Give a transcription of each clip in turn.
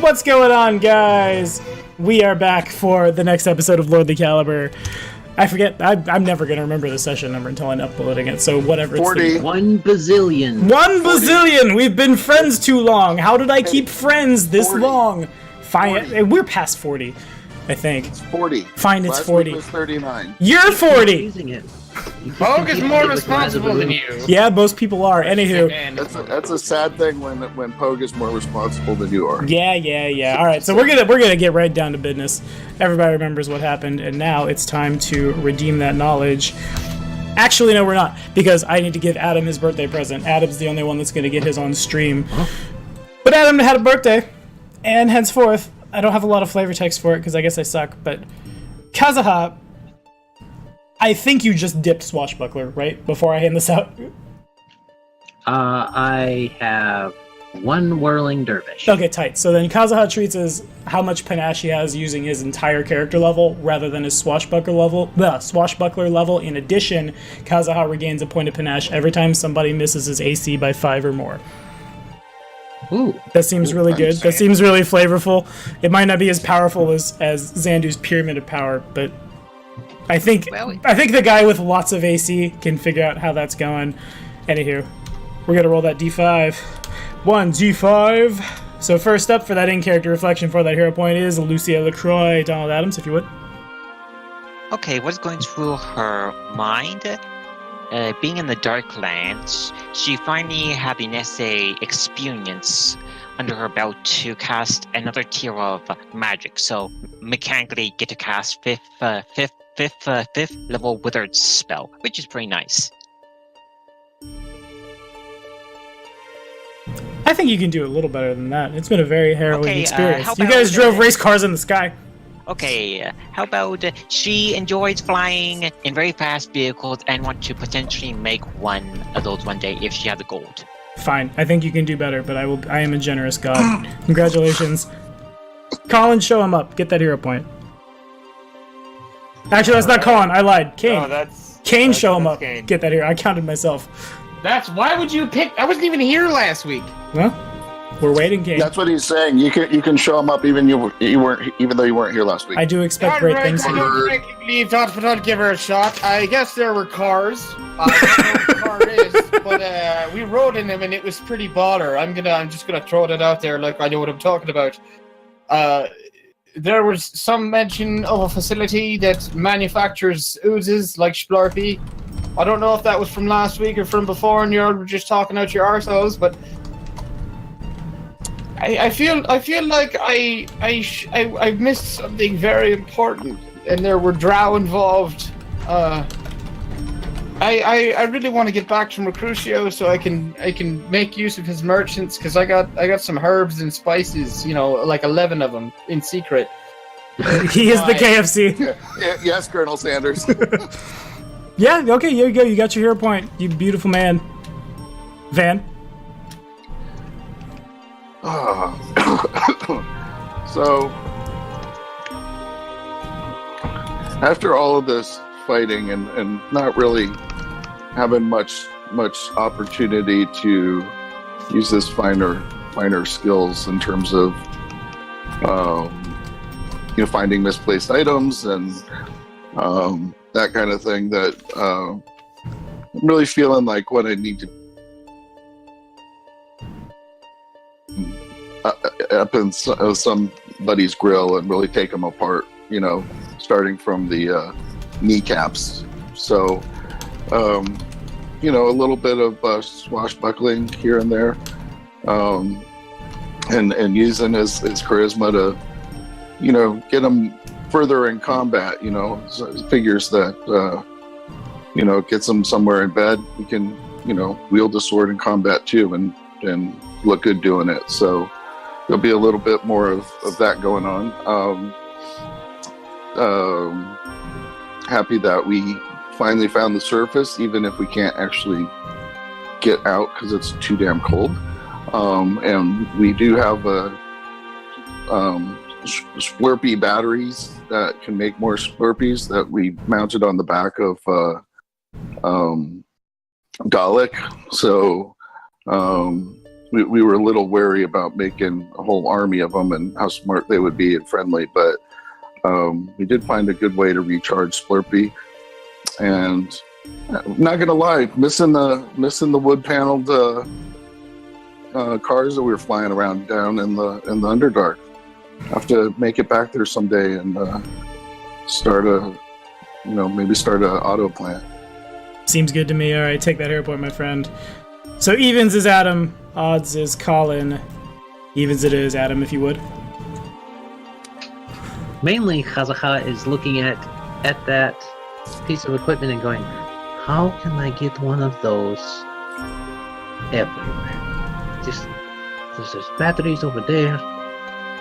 What's going on, guys? We are back for the next episode of Lordly Caliber. I forget, I'm never going to remember the session number until I'm uploading it, so whatever. 40. It's 1 bazillion. 1 bazillion! We've been friends too long. How did I keep friends this 40. long? Fine, we're past 40, I think. It's 40. Fine, it's Last 40. week was 39. You're 40! Using it. Pogue is more responsible than you. Yeah, most people are. Anywho. That's a sad thing when Pogue is more responsible than you are. Yeah. All right, so we're gonna get right down to business. Everybody remembers what happened, and now it's time to redeem that knowledge. Actually, no, we're not, because I need to give Adam his birthday present. Adam's the only one that's gonna get his on stream. But Adam had a birthday, and henceforth, I don't have a lot of flavor text for it because I guess I suck. But Kazuha, I think you just dipped Swashbuckler, right? Before I hand this out. I have 1 whirling dervish. Okay, tight. So then Kazuha treats as how much panache he has using his entire character level rather than his swashbuckler level. In addition, Kazuha regains a point of panache every time somebody misses his AC by 5 or more. Ooh. That seems really good. That seems really flavorful. It might not be as powerful as Xandu's Pyramid of Power, but I think the guy with lots of AC can figure out how that's going. Anywho, we're gonna roll that D5. 1 D5. So first up for that in-character reflection for that hero point is Lucia LaCroix. Donald Adams, if you would. Okay, what's going through her mind? Being in the Darklands, she finally had the necessary experience under her belt to cast another tier of magic. So mechanically get to cast fifth level Withered spell, which is pretty nice. I think you can do a little better than that. It's been a very harrowing experience. how You guys about, drove race cars in the sky. Okay, how about she enjoys flying in very fast vehicles and wants to potentially make one of those one day if she has the gold. Fine. I think you can do better, but I am a generous god. Congratulations. Colin, show him up. Get that hero point. Actually, that's not Colin. I lied. Kane. No, Kane, show him up. Kane. Get that hero. I counted myself. Why would you pick? I wasn't even here last week. Well, we're waiting, Kane. That's what he's saying. You can show him up even though you weren't here last week. I do expect great things I from you. don't believe that, but I'll give her a shot. I guess there were cars. I don't know what the car is, but we rode in them and it was pretty baller. I'm just gonna throw that out there, like I know what I'm talking about. There was some mention of a facility that manufactures oozes like Splurpy. I don't know if that was from last week or from before, and you're just talking out your arseholes, but I feel like I missed something very important, and there were drow involved. I really want to get back to Mercutio so I can make use of his merchants, because I got some herbs and spices, like 11 of them in secret. He is the KFC. Yes, Colonel Sanders. Yeah, okay, here you go. You got your hero point. You beautiful man. Van? So, after all of this fighting and not really having much opportunity to use this finer skills in terms of finding misplaced items and that kind of thing, that I'm really feeling like what I need to up in somebody's grill and really take them apart, starting from the kneecaps. So, a little bit of swashbuckling here and there, and using his charisma to, get him further in combat. So figures that, gets him somewhere in bed. He can, wield the sword in combat too, and look good doing it. So there'll be a little bit more of that going on. Happy that we finally found the surface, even if we can't actually get out because it's too damn cold. And we do have Slurpee batteries that can make more Slurpees that we mounted on the back of Dalek. So we were a little wary about making a whole army of them and how smart they would be and friendly, but we did find a good way to recharge Slurpee. And not gonna lie, missing the wood paneled cars that we were flying around down in the Underdark. Have to make it back there someday and maybe start a auto plant. Seems good to me. All right, take that hero point, my friend. So evens is Adam, odds is Colin. Evens it is, Adam, if you would. Mainly, Kazaha is looking at that piece of equipment and going, how can I get one of those everywhere? There's batteries over there,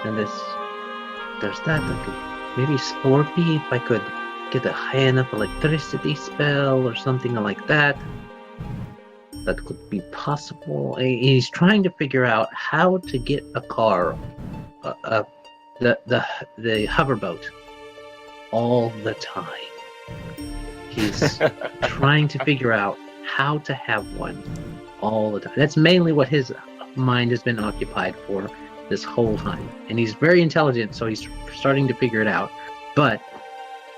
and there's that. I could maybe Slurpee if I could get a high enough electricity spell or something like that. That could be possible. He's trying to figure out how to get a car, the hoverboat, all the time. He's trying to figure out how to have one all the time. That's mainly what his mind has been occupied for this whole time. And he's very intelligent, so he's starting to figure it out. But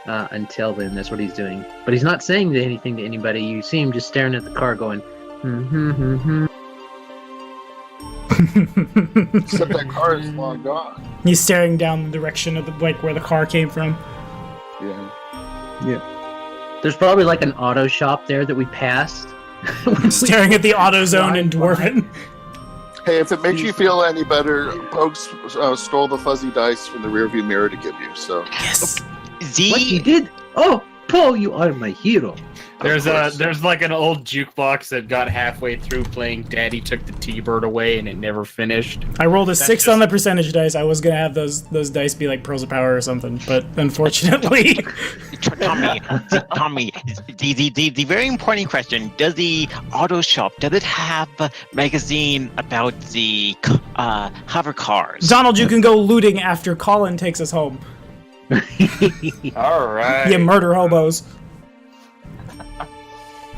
until then, that's what he's doing. But he's not saying anything to anybody. You see him just staring at the car going, Except that car is long gone. He's staring down the direction of where the car came from. Yeah. There's probably like an auto shop there that we passed. Staring at the AutoZone in Dwarven. Hey, if it makes you feel any better, Pokes stole the fuzzy dice from the rearview mirror to give you. So Yes. What, you did? Oh, Paul, you are my hero. There's like an old jukebox that got halfway through playing Daddy Took the T-Bird Away and it never finished. I rolled a 6 on the percentage dice. I was gonna have those dice be like Pearls of Power or something, but unfortunately, Tommy, the very important question: does the auto shop have a magazine about the hover cars? Donald, you can go looting after Colin takes us home. All right. You murder hobos.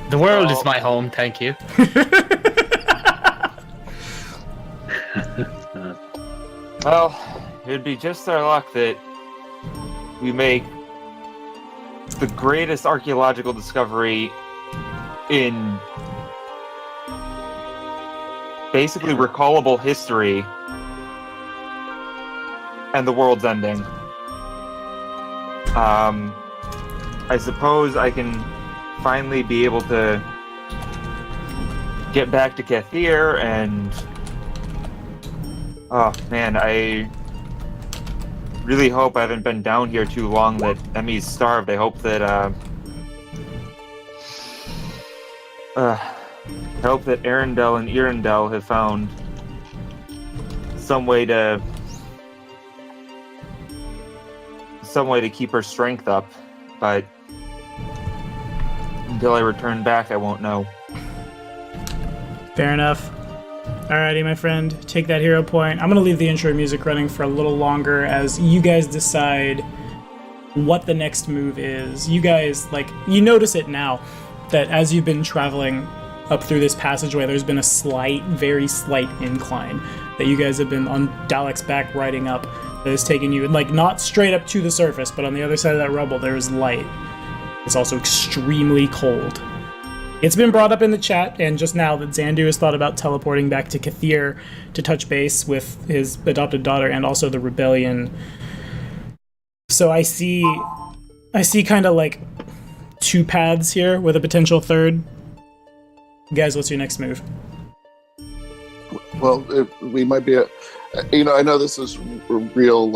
The world is my home, thank you. Well, it'd be just our luck that we make the greatest archaeological discovery in basically recallable history, and the world's ending. I suppose I can finally be able to get back to Kathir, and oh man, I really hope I haven't been down here too long that Emmy's starved. I hope that Arendelle and Irendelle have found some way to keep her strength up, but until I return back, I won't know. Fair enough. Alrighty, my friend, take that hero point. I'm gonna leave the intro music running for a little longer as you guys decide what the next move is. You guys, you notice it now that as you've been traveling up through this passageway, there's been a slight, very slight incline that you guys have been on Dalek's back riding up that has taken you, not straight up to the surface, but on the other side of that rubble, there is light. It's also extremely cold. It's been brought up in the chat, and just now that Xandu has thought about teleporting back to Kathir to touch base with his adopted daughter and also the rebellion. So I see kind of 2 paths here with a potential third. Guys, what's your next move? Well, we might be I know this is a real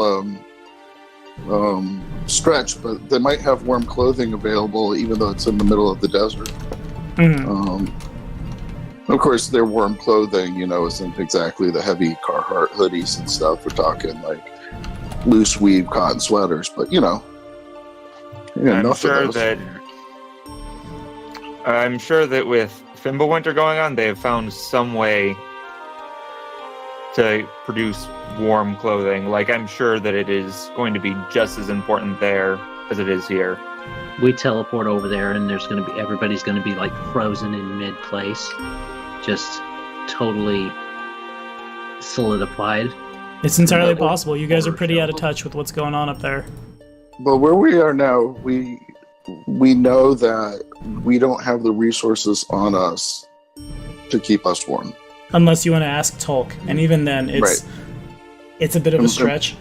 stretch, but they might have warm clothing available even though it's in the middle of the desert. Mm-hmm. Of course, their warm clothing, isn't exactly the heavy Carhartt hoodies and stuff. We're talking loose weave cotton sweaters, but I'm sure that with Fimbulwinter going on, they have found some way to produce warm clothing. I'm sure that it is going to be just as important there as it is here. We teleport over there, and everybody's gonna be frozen in mid place, just totally solidified. It's entirely Well, possible. You guys are pretty out of or- touch with what's going on up there. But where we are now, we know that we don't have the resources on us to keep us warm. Unless you want to ask Tolk, and even then, it's a bit of a stretch.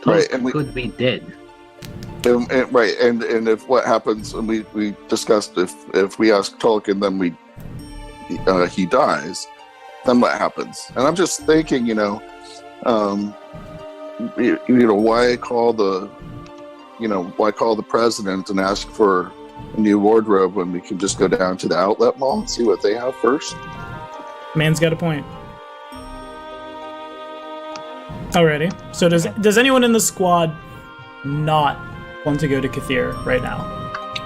Right, and we could be dead. right, and if what happens, and we discussed if we ask Tolkien, then he dies, then what happens? And I'm just thinking, why call the president and ask for a new wardrobe when we can just go down to the outlet mall and see what they have first? Man's got a point. Alrighty. So does anyone in the squad not want to go to Kathir right now?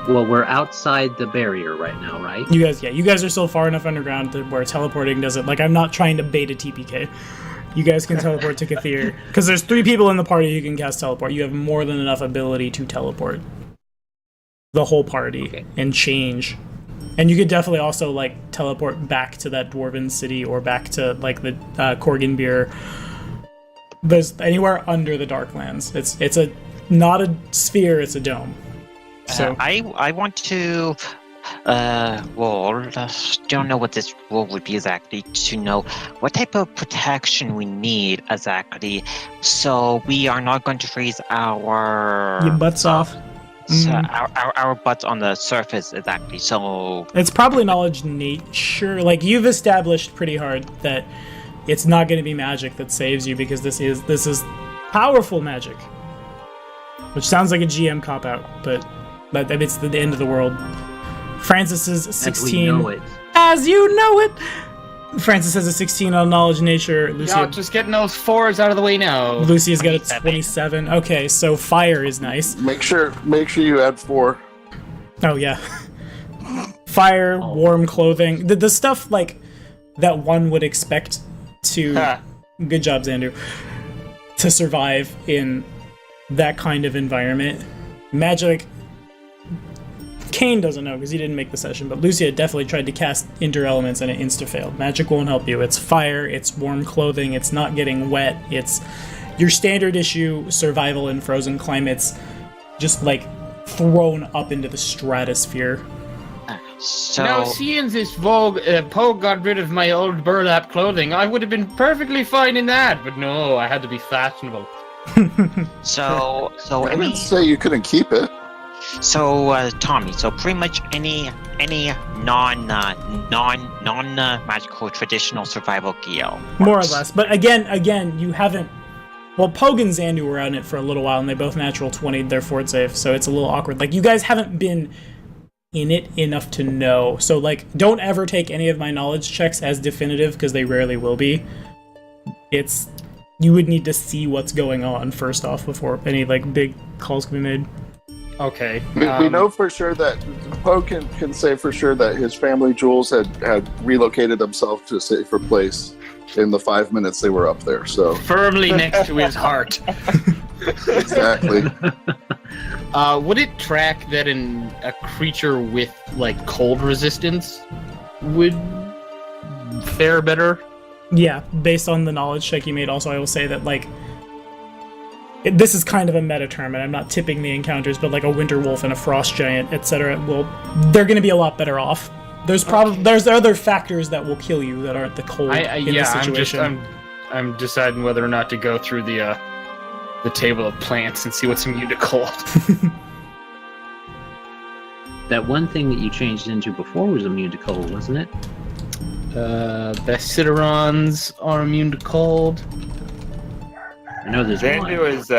Well, we're outside the barrier right now, right? You guys are still far enough underground where teleporting doesn't. Like, I'm not trying to bait a TPK. You guys can teleport to Kathir because there's 3 people in the party who can cast teleport. You have more than enough ability to teleport the whole party and change. And you could definitely also teleport back to that dwarven city or back to the Korganbeer. There's anywhere under the Darklands. It's not a sphere, it's a dome. So I want to don't know what this role would be exactly, to know what type of protection we need exactly, so we are not going to freeze our butts off. So our butts on the surface exactly. So it's probably knowledge nature. You've established pretty hard that it's not going to be magic that saves you, because this is powerful magic, which sounds like a GM cop out, but it's the end of the world. Francis is 16. As we know it. As you know it. Francis has a 16 on knowledge nature. Lucia, Yeah, just getting those 4s out of the way now. Lucia's got a 27. Okay, so fire is nice. Make sure you add 4. Oh yeah. Fire, warm clothing, the stuff that one would expect to. Good job, Xandu. To survive in that kind of environment. Magic. Kane doesn't know because he didn't make the session, but Lucia definitely tried to cast Inter-Elements and it insta-failed. Magic won't help you. It's fire, it's warm clothing, it's not getting wet, it's your standard issue survival in frozen climates, just thrown up into the stratosphere. so Now, seeing this Pogue got rid of my old burlap clothing, I would have been perfectly fine in that, but no, I had to be fashionable. so I didn't say you couldn't keep it. So, Tommy, so pretty much any non magical traditional survival gear. More or works. less. But again, you haven't. Well, Pogue and Xandu were on it for a little while, and they both natural 20'd their fort save, so it's a little awkward. You guys haven't been in it enough to know. So, don't ever take any of my knowledge checks as definitive, because they rarely will be. You would need to see what's going on first off before any big calls can be made. Okay. We know for sure that Poe can say for sure that his family jewels had relocated themselves to a safer place in the 5 minutes they were up there. So Firmly next to his heart. exactly. Would it track that a creature with cold resistance would fare better? Yeah, based on the knowledge check you made. Also, I will say that this is kind of a meta term, and I'm not tipping the encounters, but a winter wolf and a frost giant, etc. They're going to be a lot better off. There's other factors that will kill you that aren't the cold in this situation. I'm deciding whether or not to go through the table of plants and see what's immune to cold. That one thing that you changed into before was immune to cold, wasn't it? Basitarons are immune to cold. I know there's Xandu one. is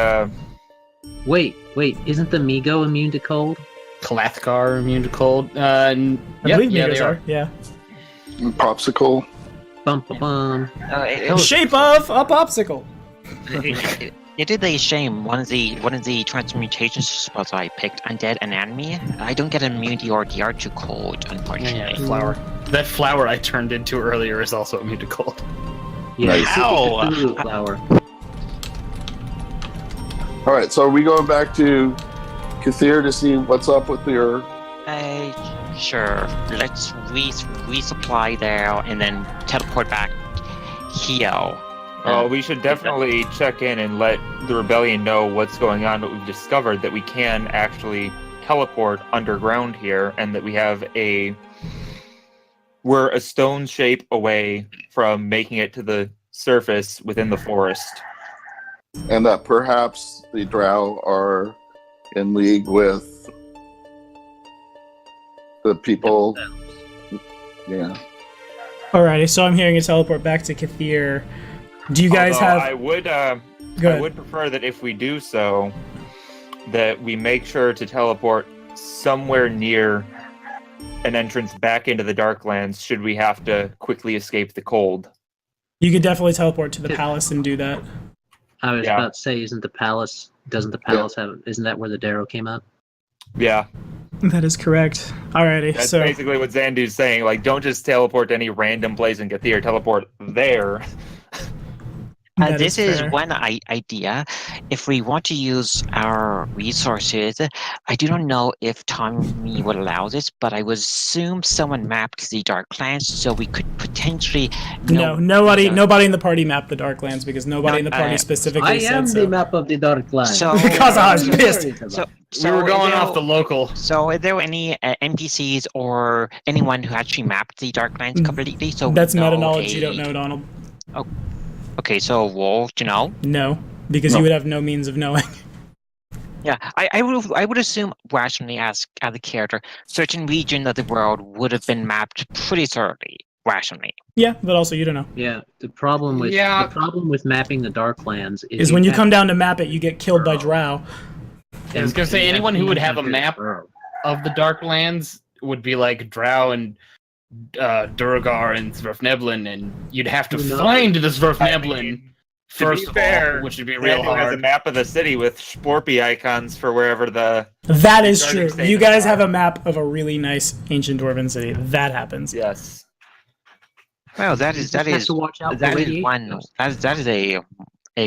Wait, isn't the Migo immune to cold? Kalathkar are immune to cold. I believe yeah, Megos they are. Yeah. Popsicle. Bum ba bum. Shape of a popsicle. It did a shame. One of the transmutation spells I picked, Undead Anatomy. I don't get immunity or DR to cold, unfortunately. Yeah, flower. That flower I turned into earlier is also immune to cold. Yeah, Nice. it's a blue flower. All right, so are we going back to Kathir to see what's up with your? Sure. Let's resupply there and then teleport back here. We should definitely check in and let the rebellion know what's going on, but we've discovered that we can actually teleport underground here, and that we're a stone shape away from making it to the surface within the forest. And that perhaps the Drow are in league with the people. Yeah. Alrighty, so I'm hearing a teleport back to Kathir. Do you guys have... I would prefer that if we do so, that we make sure to teleport somewhere near an entrance back into the Darklands should we have to quickly escape the cold. You could definitely teleport to the palace and do that. I was about to say, doesn't the palace have, isn't that where the Darrow came up? Yeah. That is correct. Alrighty, That's so... basically what Zandu's saying. Like, don't just teleport to any random place in Kathir, teleport there. This is one idea. If we want to use our resources, I do not know if Tommy would allow this, but I would assume someone mapped the Darklands, so we could potentially... Nobody in the party mapped the Darklands, because nobody in the party specifically said so. I am the map of the Darklands. So, because I was pissed. We were going off the local. So, are there any NPCs or anyone who actually mapped the Darklands completely? So that's meta knowledge you don't know, Donald. Oh. Okay, so Wolf, do you know? No, because you would have no means of knowing. Yeah, I would assume rationally as a character, certain region of the world would have been mapped pretty thoroughly, rationally. Yeah, but also you don't know. Yeah, the problem with mapping the Darklands is when you come down to map it, you get killed by Drow. I was gonna say anyone who would have a map of the Darklands would be like Drow and Durgar and Zwerfneblin, and you'd have to find the Zwerfneblin first of all, which would be real hard. Has a map of the city with Sporpy icons for wherever the... That is true. You guys have a map of a really nice ancient dwarven city. That happens. Yes. Well, that is to watch out that for is one. That is a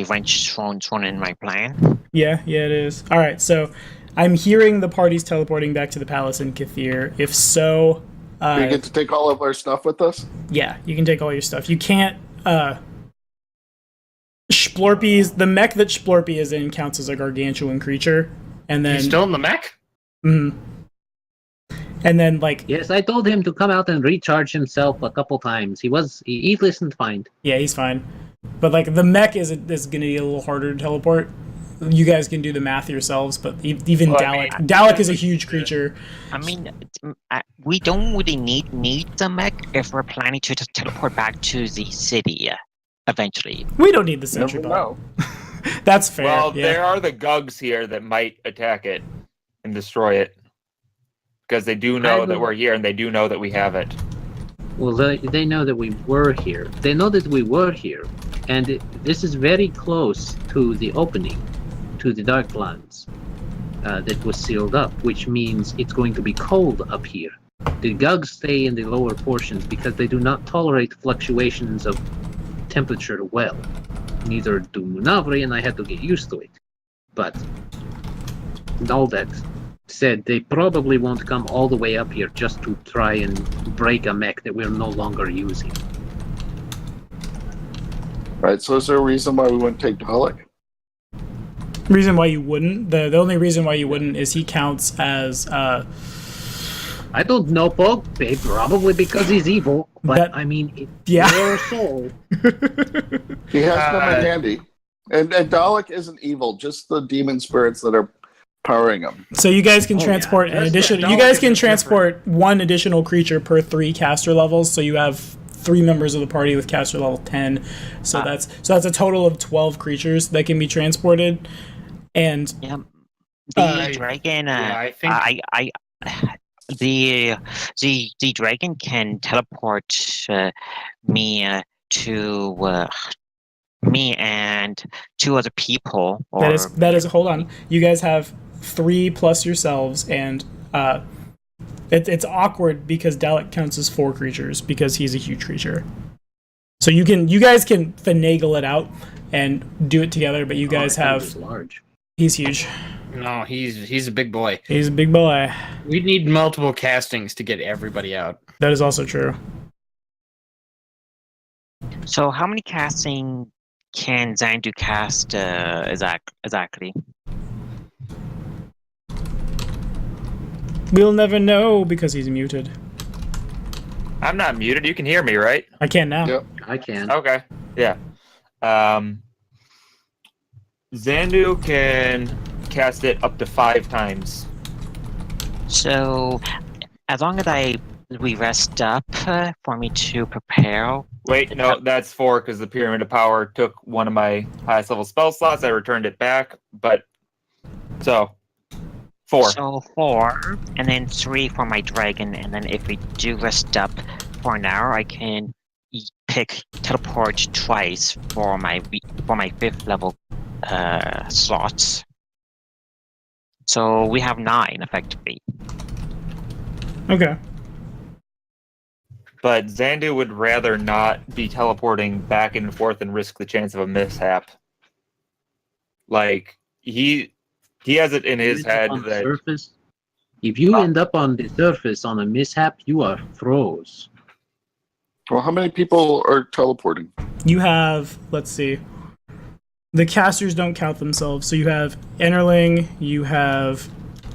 wrench thrown in my plan. Yeah, it is. All right, so I'm hearing the party's teleporting back to the palace in Kathir. If so... we get to take all of our stuff with us? Yeah, you can take all your stuff. You can't... the mech that Splorpy is in counts as a gargantuan creature. And then... He's still in the mech? Mm-hmm. And then, like... Yes, I told him to come out and recharge himself a couple times. He listened fine. Yeah, he's fine. But, like, the mech is going to be a little harder to teleport. You guys can do the math yourselves, but even Dalek... Dalek is a huge creature. I mean, we don't really need the mech if we're planning to teleport back to the city eventually. We don't need the sentry bot. That's fair. Well, there are the Gugs here that might attack it and destroy it. Because they do know that we're here, and they do know that we have it. Well, they know that we were here. They know that we were here. And this is very close to the opening to the Darklands that was sealed up, which means it's going to be cold up here. The Gugs stay in the lower portions because they do not tolerate fluctuations of temperature well. Neither do Munavri, and I had to get used to it. But all that said, they probably won't come all the way up here just to try and break a mech that we're no longer using. Right, so is there a reason why we wouldn't take Dalek? Reason why you wouldn't? The only reason why you wouldn't is he counts as... I don't know, Poke. Probably because he's evil. But, your soul. He has them in handy. And Dalek isn't evil, just the demon spirits that are powering him. So you guys can transport an additional... You guys can transport one additional creature per 3 caster levels, so you have 3 members of the party with caster level 10. So that's a total of 12 creatures that can be transported. And the dragon, the dragon can teleport me to me and 2 other people. That is. Hold on, you guys have 3 plus yourselves, and it's awkward because Dalek counts as 4 creatures because he's a huge creature. So you guys can finagle it out and do it together, but you guys have large. He's huge. No, he's a big boy. He's a big boy. We'd need multiple castings to get everybody out. That is also true. So how many casting can Xandu cast exactly? We'll never know because he's muted. I'm not muted. You can hear me, right? I can now. Yep. I can. Okay. Yeah. Xandu can cast it up to 5 times. So, as long as we rest up for me to prepare. Wait, no, that's 4 because the Pyramid of Power took one of my highest level spell slots. I returned it back, but so 4. So 4, and then 3 for my dragon, and then if we do rest up for an hour, I can pick teleport twice for my 5th level slots. So we have 9 effectively. Okay. But Xandu would rather not be teleporting back and forth and risk the chance of a mishap. Like he has it in his head On the that surface. If you end up on the surface on a mishap, you are froze. Well, how many people are teleporting? You have, let's see. The casters don't count themselves. So you have Enterling, you have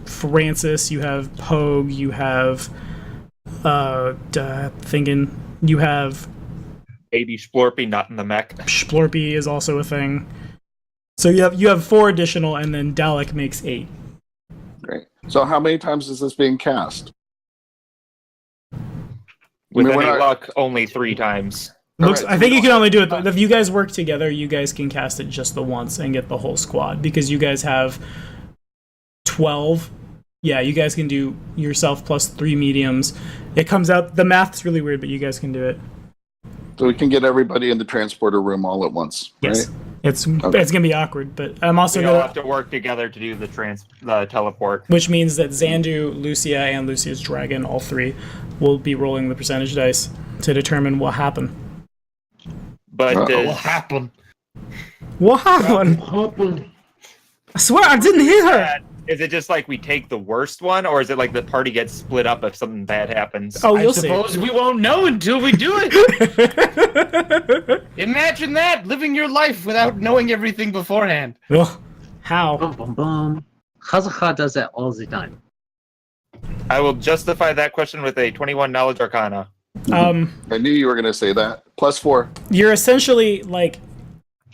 Francis, you have Pogue, you have you have baby Splorpy not in the mech. Splorpy is also a thing. So you have 4 additional, and then Dalek makes 8. Great. So how many times is this being cast? With I mean, any luck, only 3 times. Looks. Alright, I so think we you can don't only do it have- if you guys work together. You guys can cast it just the once and get the whole squad because you guys have 12. Yeah, you guys can do yourself plus 3 mediums. It comes out. The math's really weird, but you guys can do it. So we can get everybody in the transporter room all at once. Yes, Right? it's Okay. gonna be awkward, but I'm also We all gonna. have to work together to do the teleport. Which means that Xandu, Lucia, and Lucia's dragon, all 3, will be rolling the percentage dice to determine what happened. But Uh-oh. What happened? What happened? I swear I didn't hear her. is it just like we take the worst one, or is it like the party gets split up if something bad happens? Oh, I you'll see. suppose we won't know until we do it. Imagine that, living your life without knowing everything beforehand. Well, how? Bum bum bum. Kazaha does that all the time. I will justify that question with a 21 knowledge arcana. I knew you were going to say that. Plus 4. You're essentially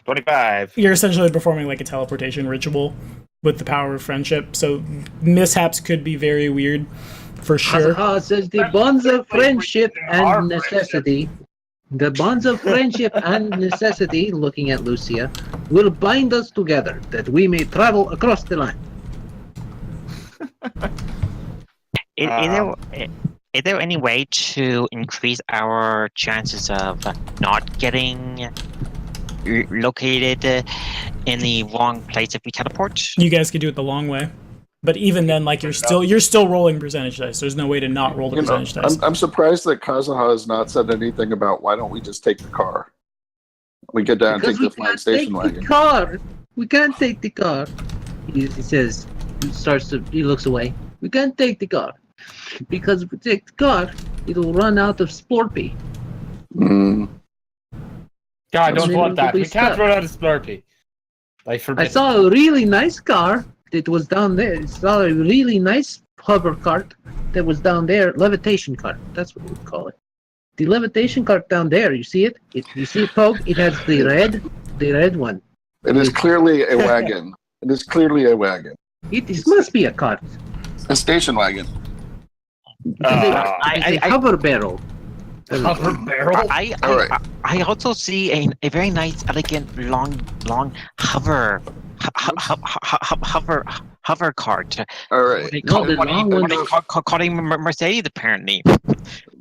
25. you're essentially performing like a teleportation ritual with the power of friendship. So mishaps could be very weird, for sure. Kazaha says the bonds of friendship and necessity. The bonds of friendship and necessity, looking at Lucia, will bind us together that we may travel across the line. Is there any way to increase our chances of not getting located in the wrong place if we teleport? You guys could do it the long way, but even then, you're still rolling percentage dice. There's no way to not roll the percentage dice. I'm surprised that Kazaha has not said anything about why don't we just take the car? We get down and take the flying station wagon. The car. We can't take the car. He says. He looks away. We can't take the car because if we take the car, it'll run out of Splorpy. Mm. God, I don't Maybe want that. we'll be We can't stuck. run out of Splurpy. I forbid. I saw a really nice car that was down there. I saw a really nice hover cart that was down there. Levitation cart. That's what we call it. The levitation cart down there. You see it? You see it, Poke? It has the red one. It is clearly a wagon. It is clearly a wagon. It must be a cart. A station wagon. It's a hover barrel. Hover barrel? All right. I also see a very nice, elegant, long hover cart. All right. They No, call the long ones. call it Mercedes apparently.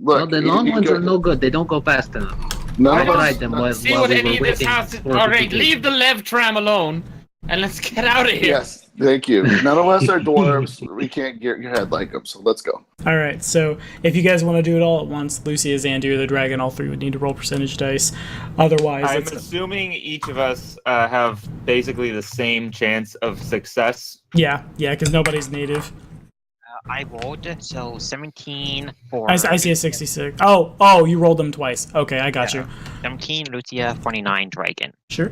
Look, The long ones are no good. They don't go fast enough. None I of us, tried them while See we what were any of this waiting house is. for All the right, ticket. leave the Lev tram alone, and let's get out of here. Yes, thank you. None of us are dwarves. We can't get your head like them, so let's go. All right, so if you guys want to do it all at once, Lucia, Xandu, the dragon, all 3 would need to roll percentage dice. Otherwise, I'm it's, assuming each of us have basically the same chance of success. yeah, because nobody's native. I rolled, so 17 for... I see a 66. Oh, you rolled them twice. Okay, I got you. 17 Lucia, 49 Dragon. Sure.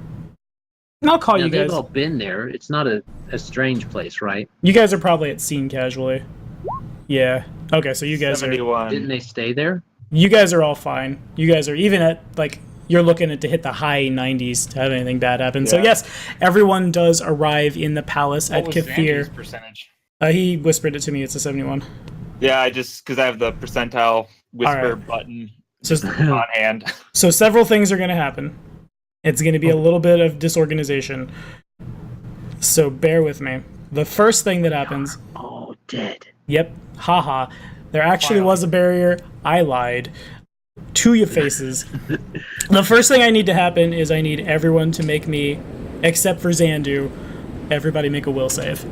I'll call Now, you they've guys. all been there. It's not a strange place, right? You guys are probably at scene casually. Yeah. Okay, so you guys are. 71. Didn't they stay there? You guys are all fine. You guys are even at like you're looking at to hit the high 90s to have anything bad happen. So Yeah. yes, everyone does arrive in the palace What at was Kathir. Zandy's percentage? He whispered it to me. It's a 71. Yeah, because I have the percentile whisper Alright. button So on hand. So several things are going to happen. It's going to be a little bit of disorganization. So bear with me. The first thing that happens, Oh, dead. yep, haha, there actually was a barrier. I lied. To your faces. The first thing I need to happen is I need everyone to make me, except for Xandu, everybody make a will save.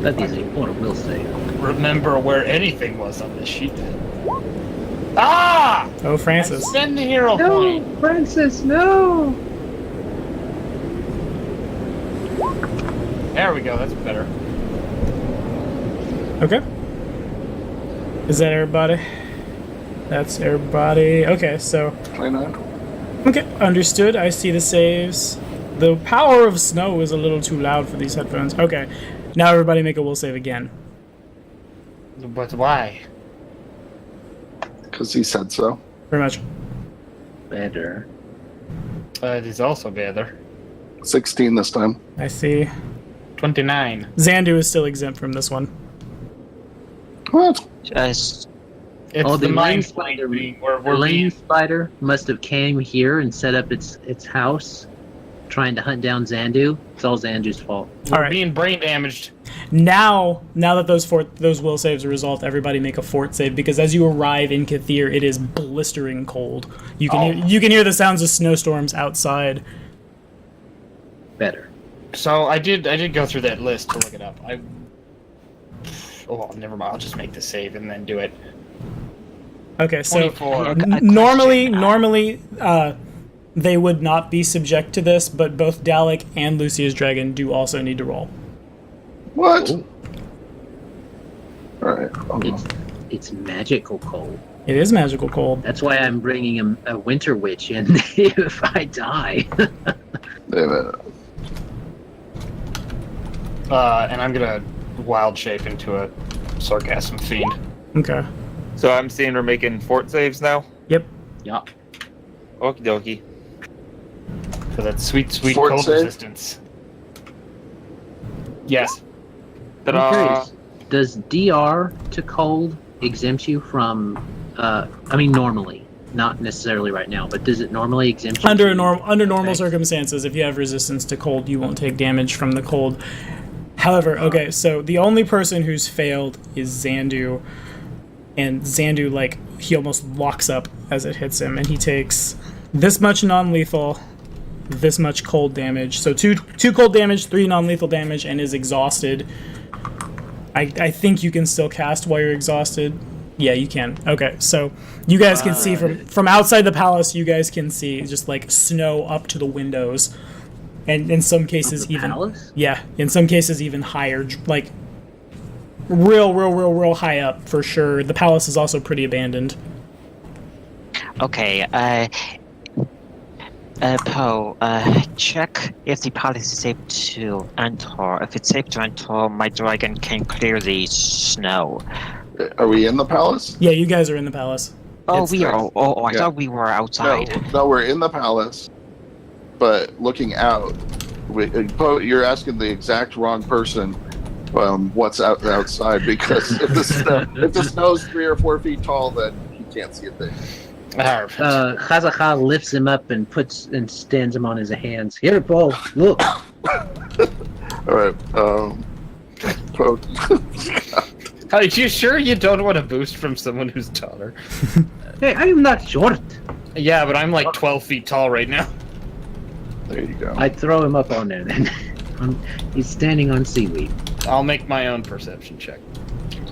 That is a what a will save. Remember where anything was on this sheet. Ah! Oh, Francis. Spend the hero point. Francis, no! There we go. That's better. Okay. Is that everybody? That's everybody. Okay, so 29. okay, understood. I see the saves. The power of snow is a little too loud for these headphones. Okay, now everybody make a will save again. But why? Because he said so. Very much. Better. It is also better. 16 this time. I see. 29. Xandu is still exempt from this one. What? Just It's Oh, the the mind lane playing spider. thing where The we're lane being... spider must have came here and set up its house, trying to hunt down Xandu. It's all Xandu's fault. All We're right. being brain damaged. Now that those will saves are resolved, everybody make a fort save because as you arrive in Kathir, it is blistering cold. You can hear the sounds of snowstorms outside. Better. So I did go through that list to look it up. Oh, never mind. I'll just make the save and then do it. Okay, so 24. normally, they would not be subject to this, but both Dalek and Lucia's dragon do also need to roll. What? Oh. Alright. It's magical cold. It is magical cold. That's why I'm bringing a winter witch in if I die. And I'm gonna wild shape into a sarcasm fiend. Okay. So I'm seeing we're making fort saves now. Yep. Yeah. Okie dokie. For that sweet, sweet Fort cold save? resistance. Yes. I'm Ta-da! curious. Does DR to cold exempt you from? I mean, normally, not necessarily right now, but does it normally exempt you? Under from- normal Okay. circumstances, if you have resistance to cold, you won't take damage from the cold. However, okay, so the only person who's failed is Xandu, and Xandu, like, he almost locks up as it hits him, and he takes this much non-lethal, this much cold damage. So two cold damage, 3 non-lethal damage, and is exhausted. I think you can still cast while you're exhausted. Yeah, you can. Okay, so you guys can see from outside the palace, you guys can see just, like, snow up to the windows. And in some cases the even palace? yeah, in some cases even higher, like real high up for sure. The palace is also pretty abandoned. okay. Poe, check if the palace is safe to enter. If it's safe to enter, my dragon can clear the snow. Are we in the palace? Yeah, you guys are in the palace. Oh, It's- we are. I Yeah. thought we were outside. No, we're in the palace, but looking out. You're asking the exact wrong person what's outside because if the snow's 3 or 4 feet tall, then he can't see a thing. Chazakha lifts him up and stands him on his hands. Here, Paul, look. All right. Poe- Are you sure you don't want a boost from someone who's taller? Hey, I am not short. Yeah, but I'm like 12 feet tall right now. there you go. I throw him up on there then. He's standing on seaweed. I'll make my own perception check.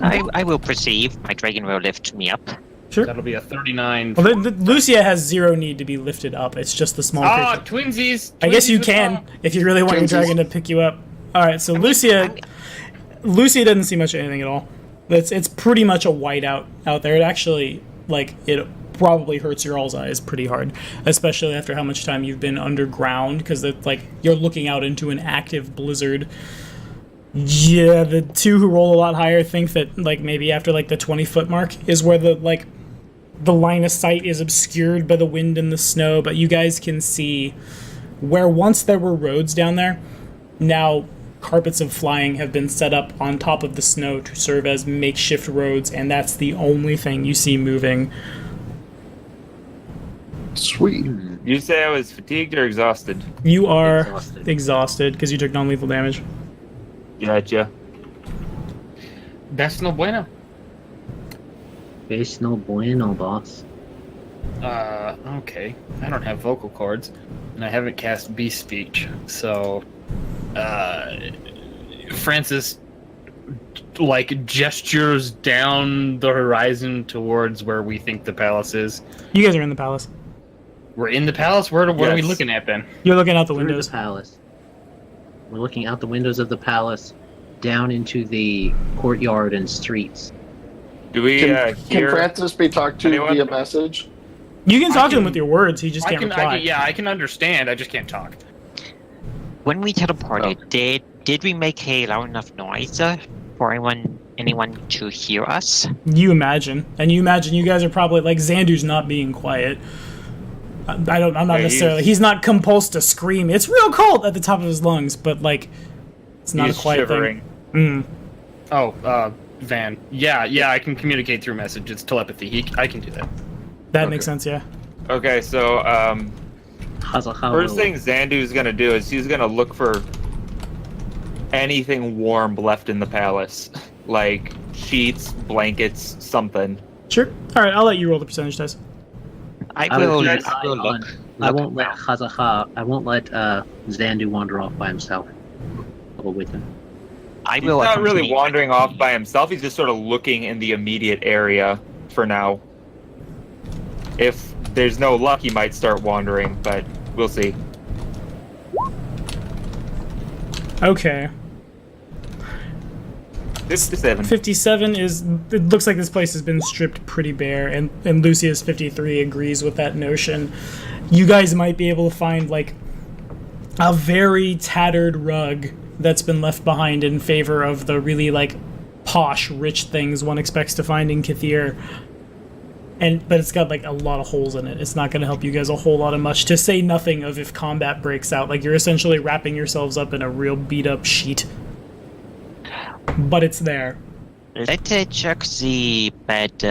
I will perceive. My dragon will lift me up. Sure. That'll be a 39. Well, Lucia has 0 need to be lifted up. It's just the small Ah, creature. twinsies! I guess you Twinsies can as well. if you really want your Twinsies. dragon to pick you up. All right, so Lucia doesn't see much of anything at all. It's pretty much a whiteout out there. It actually, like, probably hurts your all's eyes pretty hard, especially after how much time you've been underground, because like you're looking out into an active blizzard. Yeah, the two who roll a lot higher think that like maybe after like the 20-foot mark is where the line of sight is obscured by the wind and the snow, but you guys can see where once there were roads down there, now carpets of flying have been set up on top of the snow to serve as makeshift roads, and that's the only thing you see moving. Sweet. You say I was fatigued or exhausted? You are exhausted because you took non-lethal damage. Gotcha. That's no bueno. Es no bueno, boss. Okay. I don't have vocal cords, and I haven't cast Beast Speech, so, Francis, like, gestures down the horizon towards where we think the palace is. You guys are in the palace. We're in the palace? What are we Yes. looking at, then? You're looking out the Through windows. the palace. We're looking out the windows of the palace, down into the courtyard and streets. Do we Can hear? Francis be talked to anyone? via message? You can talk to him can- with your words, he just I can't can, reply. I can understand, I just can't talk. When we teleported, did we make a loud enough noise for anyone to hear us? You imagine. And you imagine you guys are probably, like, Xandu's not being quiet. I'm not Yeah, necessarily, he's not compulsed to scream. It's real cold at the top of his lungs, but, like, it's not He's a quiet shivering. thing. Oh, Van. Yeah, I can communicate through message. It's telepathy. I can do that. That Okay. makes sense, yeah. Okay, so first thing Xandu's gonna do is he's gonna look for anything warm left in the palace, like sheets, blankets, something. Sure. Alright, I'll let you roll the percentage dice. I I will will look. I won't let Xandu wander off by himself. I'll go with him. I He's will. not really accompany- wandering off by himself. He's just sort of looking in the immediate area for now. If there's no luck, he might start wandering, but we'll see. Okay. 57. 57 is, it looks like this place has been stripped pretty bare, and Lucius 53 agrees with that notion. You guys might be able to find like a very tattered rug that's been left behind in favor of the really like posh, rich things one expects to find in Kathir. But it's got like a lot of holes in it. It's not going to help you guys a whole lot of much, to say nothing of if combat breaks out. Like, you're essentially wrapping yourselves up in a real beat up sheet. But it's there. Let's check the bed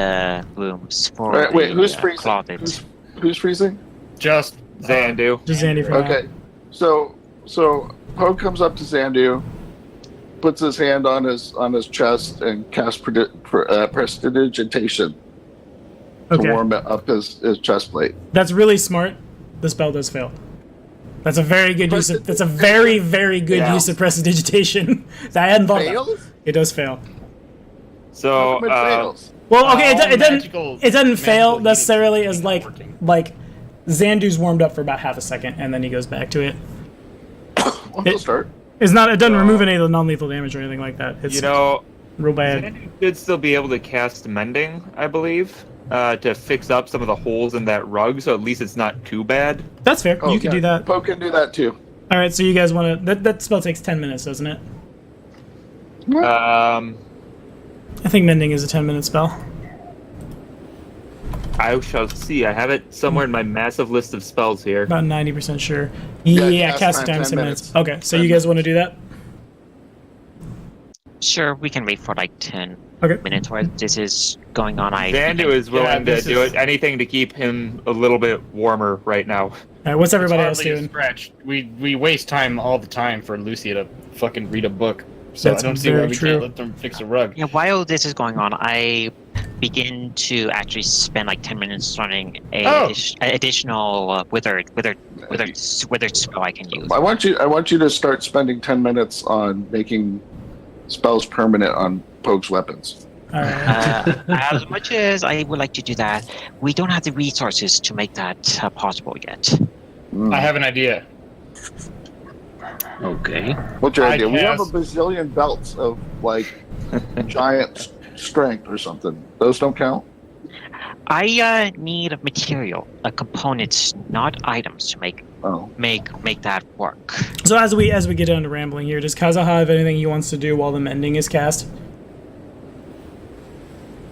rooms for Wait, the, who's freezing? closet. Who's freezing? Just Xandu. Just Andy for now. Okay, so Poe comes up to Xandu, puts his hand on his chest, and casts prestidigitation to Okay. warm up his chest plate. That's really smart. The spell does fail. That's a very good use of. That's a very, very good Yeah. use of prestidigitation. I hadn't thought that. Fails? It does fail. So, How come it fails? Well, okay, All it magical- doesn't fail magical necessarily healing as like working. Xandu's warmed up for about half a second and then he goes back to it. Well, he'll start. It's not. It doesn't remove any of the non-lethal damage or anything like that. It's you know, real bad. Xandu should still be able to cast Mending, I believe, to fix up some of the holes in that rug, so at least it's not too bad. That's fair. Oh, You can yeah, do that. Poe can do that too. All right. So you guys want to? That spell takes 10 minutes, doesn't it? I think mending is a 10-minute spell. I shall see. I have it somewhere in my massive list of spells here. About 90% sure. Yeah, Yeah, cast time, time 10 10 minutes. minutes. Okay, so 10 you guys want to do that? Sure, we can wait for like 10 Okay. minutes while this is going on. Xandu is willing to this do is- it. Anything to keep him a little bit warmer right now. All right. What's everybody else It's hardly a doing? stretch. We waste time all the time for Lucia to fucking read a book. So That's I don't see why very we true. can't let them fix a rug. Yeah, while this is going on, I begin to actually spend like 10 minutes running a Oh. additional withered spell I can use. I want you to start spending 10 minutes on making spells permanent on Pogue's weapons. All right. As much as I would like to do that, we don't have the resources to make that possible yet. I have an idea. Okay. What's your I idea? We have a cast- bazillion belts of like giant strength or something. Those don't count. I need material, components, not items, to make that work. So as we get down to rambling here, does Kaza have anything he wants to do while the mending is cast?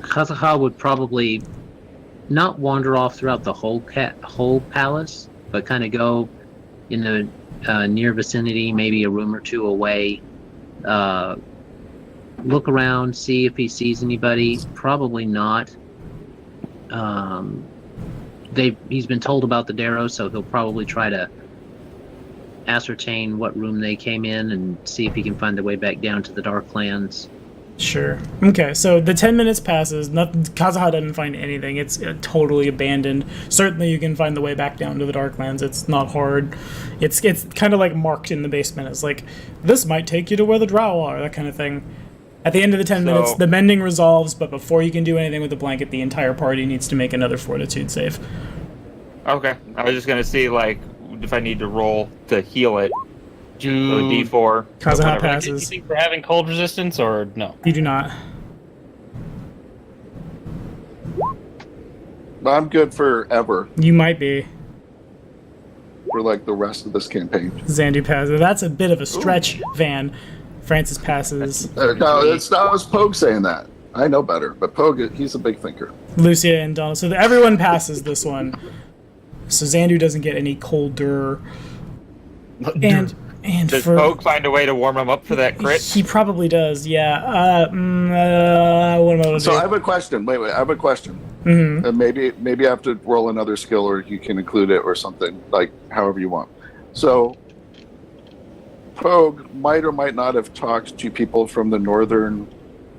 Kazaha would probably not wander off throughout the whole palace, but kind of go in the near vicinity, maybe a room or two away. Look around, see if he sees anybody. Probably not. He's been told about the Darrow, so he'll probably try to ascertain what room they came in and see if he can find their way back down to the Darklands. Sure. Okay, so the 10 minutes passes. Kazaha doesn't find anything. It's totally abandoned. Certainly you can find the way back down to the Darklands. It's not hard. It's kind of like marked in the basement. It's like, this might take you to where the drow are, that kind of thing. At the end of the 10 minutes, the mending resolves, but before you can do anything with the blanket, the entire party needs to make another fortitude save. Okay, I was just going to see, like, if I need to roll to heal it. So D4. Kazaha Do you passes. think we're having cold resistance or no? You do not. I'm good forever You might be. for like the rest of this campaign. Xandu passes. That's a bit of a stretch, Van. Francis passes. No, that was Pogue saying that. I know better, but Pogue, he's a big thinker. Lucia and Donald. So everyone passes this one. So Xandu doesn't get any colder. And Does for Pogue find a way to warm him up for that crit? he probably does. Yeah. What am I gonna So do? I have a question. Wait, I have a question. Mhm. And maybe I have to roll another skill, or you can include it, or something, like however you want. So Pogue might or might not have talked to people from the northern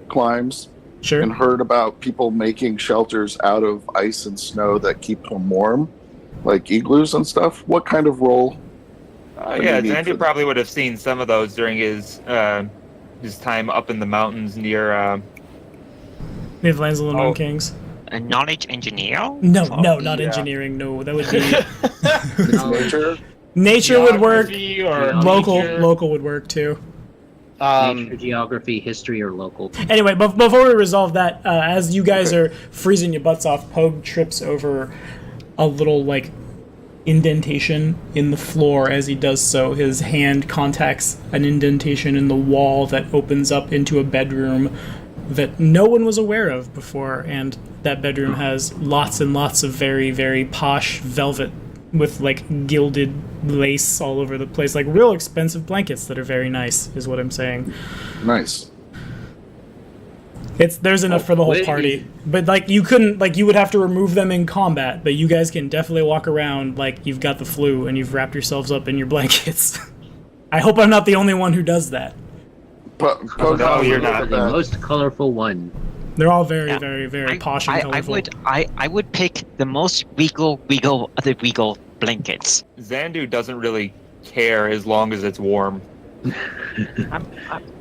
climes Sure. and heard about people making shelters out of ice and snow that keep them warm, like igloos and stuff. What kind of role? Yeah, need for Xandu that? probably would have seen some of those during his time up in the mountains near. Native Lands of the Northern Oh. Kings. A knowledge engineer? No, Oh, not yeah. engineering. No, that would be Nature? nature would work. Geography or Local, nature? local would work too. Nature, geography, history, or local. Anyway, but before we resolve that, as you guys are freezing your butts off, Pogue trips over a little like indentation in the floor. As he does so, his hand contacts an indentation in the wall that opens up into a bedroom that no one was aware of before, and that bedroom has lots and lots of very, very posh velvet with like gilded lace all over the place, like real expensive blankets that are very nice, is what I'm saying. Nice. There's enough for the whole party, but like you would have to remove them in combat, but you guys can definitely walk around like you've got the flu and you've wrapped yourselves up in your blankets. I hope I'm not the only one who does that. Pogue, No, you're not. The most colorful one. They're all very, Yeah. very, very posh and colorful. I would pick the most regal blankets. Xandu doesn't really care as long as it's warm.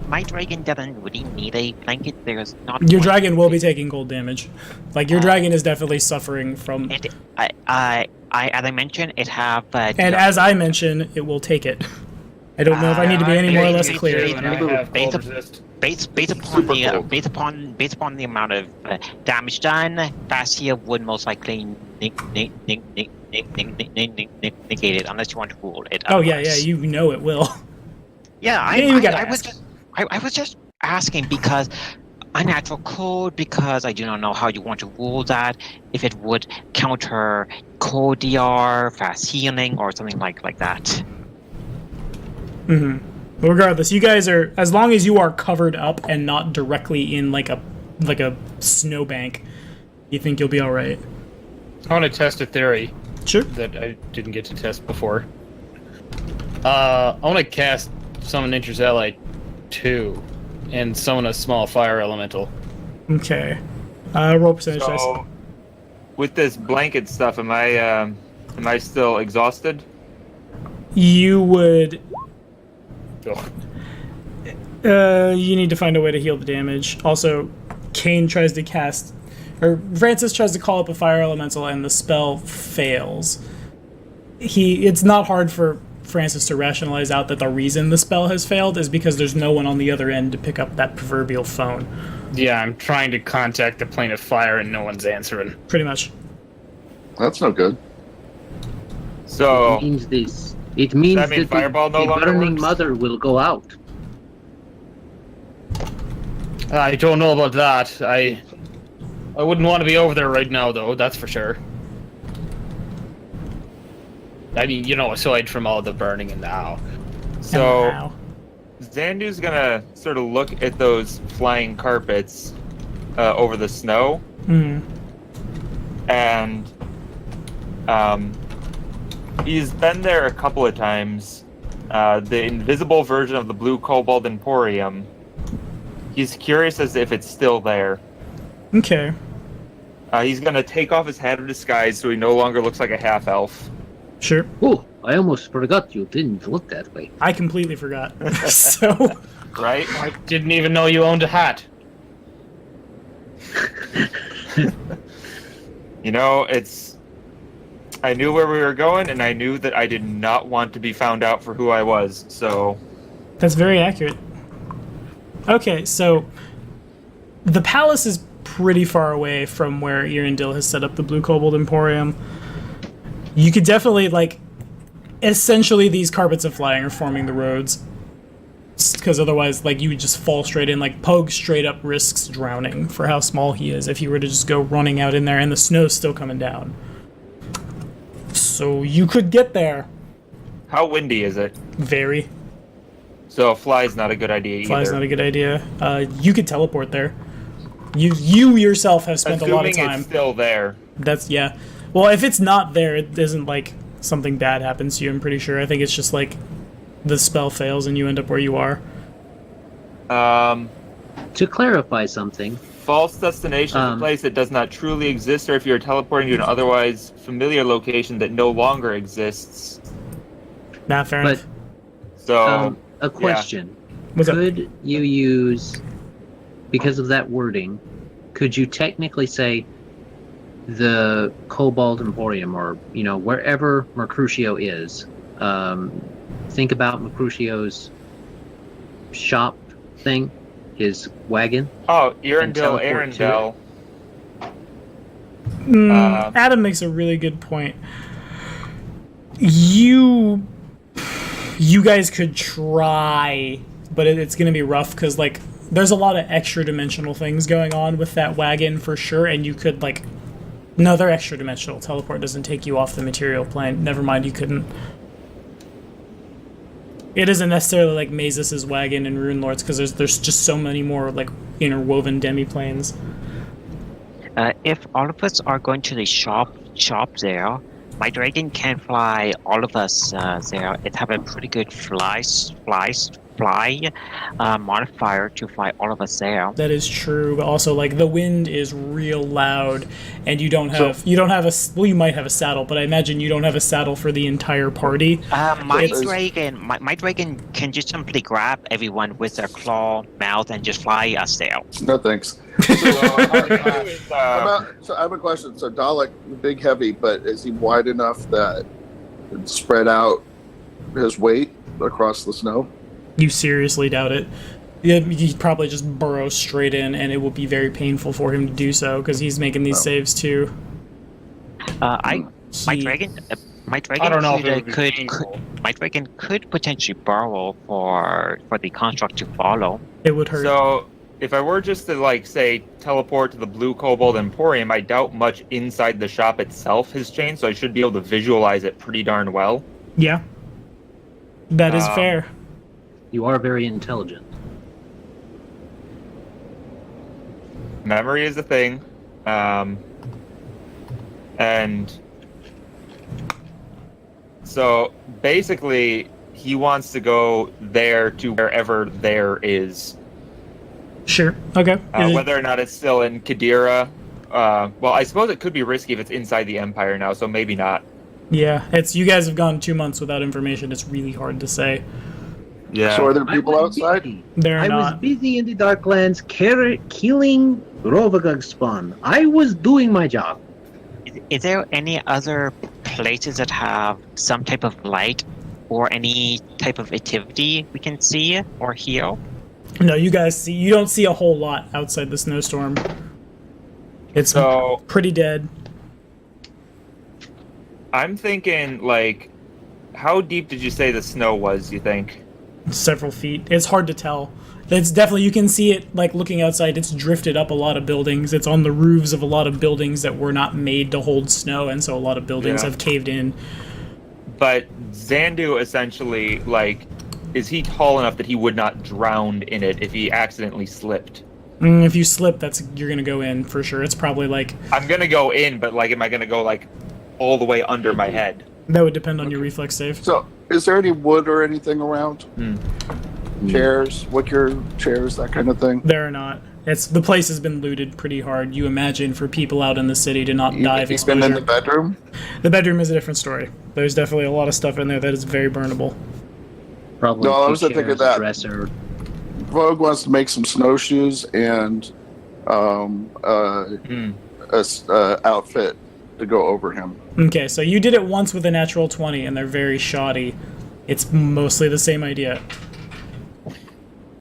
My dragon doesn't really need a blanket. There's not. Your one- dragon will be taking cold damage. Like your dragon is definitely suffering from. It, as I mentioned, it have. And as I mentioned, it will take it. I don't know if I need to be any more or less clear. And I have Based cold up- resist. based upon Super the cold. based upon the amount of damage done, Fascia would most likely negate it unless you want to rule it. Oh yeah, otherwise. you know it will. Yeah, You gotta I was ask. I was just asking because unnatural code, because I do not know how you want to rule that, if it would counter code DR, fast healing, or something like that. Mm-hmm. Regardless, you guys are, as long as you are covered up and not directly in like a snowbank, you think you'll be all right. I want to test a theory Sure. that I didn't get to test before. I want to cast Summon Nature's Ally 2 and summon a small fire elemental. Okay. Roll percentage dice. So, with this blanket stuff, am I still exhausted? You would. Ugh. You need to find a way to heal the damage. Also, Kane tries to cast, or Francis tries to call up a fire elemental, and the spell fails. It's not hard for Francis to rationalize out that the reason the spell has failed is because there's no one on the other end to pick up that proverbial phone. Yeah, I'm trying to contact the plane of fire and no one's answering. Pretty much. That's no good. So It means this. It means that mean that Fireball no the longer burning works? mother will go out. I don't know about that. I wouldn't want to be over there right now, though. That's for sure. I mean, aside from all the burning and now. So Wow. Zandu's gonna sort of look at those flying carpets over the snow, and he's been there a couple of times. The invisible version of the Blue Cobalt Emporium. He's curious as if it's still there. Okay. He's gonna take off his hat of disguise so he no longer looks like a half-elf. Sure. Oh, I almost forgot you didn't look that way. I completely forgot. So, Right? I didn't even know you owned a hat. I knew where we were going, and I knew that I did not want to be found out for who I was, so... that's very accurate. Okay, so the palace is pretty far away from where Irindil has set up the Blue Cobalt Emporium. You could definitely, essentially these carpets of flying are forming the roads. Because otherwise, you would just fall straight in. Pogue straight up risks drowning for how small he is if he were to just go running out in there and the snow's still coming down. So you could get there. How windy is it? Very. So a fly's not a good idea either. Fly's not a good idea. You could teleport there. You yourself have spent a lot of Assuming time. it's still there. Yeah. Well, if it's not there, it isn't something bad happens to you, I'm pretty sure. I think it's just the spell fails and you end up where you are. To clarify something, False destination is a place that does not truly exist, or if you're teleporting to an otherwise familiar location that no longer exists. Nah, fair but enough. So, a question. What's up? Could you use, because of that wording, could you technically say the Cobalt Emporium, or, wherever Mercutio is, think about Mercutio's shop thing, his wagon? Oh, and teleport Arendelle. Adam makes a really good point. You guys could try, but it's going to be rough because there's a lot of extra dimensional things going on with that wagon for sure, and you could no, they're extra dimensional. Teleport doesn't take you off the material plane. Never mind, you couldn't. It isn't necessarily like Mazes' wagon and Rune Lords because there's just so many more interwoven demi-planes. If all of us are going to the shop there, my dragon can fly all of us there. It have a pretty good fly modifier to fly all of us there. That is true, but also the wind is real loud, and you don't have you might have a saddle, but I imagine you don't have a saddle for the entire party. My dragon can just simply grab everyone with their claw mouth and just fly us there. No thanks. So I have a question. So Dalek, big heavy, but is he wide enough that it spread out his weight across the snow? You seriously doubt it? He'd probably just burrow straight in, and it will be very painful for him to do so because he's making these saves too. My dragon I don't know if it would be could painful. my dragon could potentially burrow for the construct to follow. It would hurt. So, if I were just to, say, teleport to the Blue Cobalt Emporium, I doubt much inside the shop itself has changed, so I should be able to visualize it pretty darn well. Yeah, that is fair. You are very intelligent. Memory is a thing. And so, basically, he wants to go there to wherever there is. Sure. Okay. Whether or not it's still in Kadira. Well, I suppose it could be risky if it's inside the Empire now, so maybe not. Yeah, you guys have gone 2 months without information. It's really hard to say. Yeah. So are there people outside? They're I not. was busy in the Darklands killing Rovagug spawn. I was doing my job. Is there any other places that have some type of light or any type of activity we can see or hear? No, you don't see a whole lot outside the snowstorm. It's pretty dead. I'm thinking, like, how deep did you say the snow was, you think? Several feet. It's hard to tell. It's definitely, you can see it, like, looking outside, it's drifted up a lot of buildings. It's on the roofs of a lot of buildings that were not made to hold snow, and so a lot of buildings have caved in. But Xandu essentially, like, is he tall enough that he would not drown in it if he accidentally slipped? If you slip, you're gonna go in for sure. It's probably like... I'm gonna go in, but, like, am I gonna go, like, all the way under my head? That would depend on your reflex save. So, is there any wood or anything around? Chairs, wicker chairs, that kind of thing? There are not. The place has been looted pretty hard. You imagine for people out in the city to not die of exposure. Been in the bedroom? The bedroom is a different story. There's definitely a lot of stuff in there that is very burnable. Probably. No, I was thinking that. Dresser. Vogue wants to make some snowshoes and outfit to go over him. Okay, so you did it once with a natural 20, and they're very shoddy. It's mostly the same idea.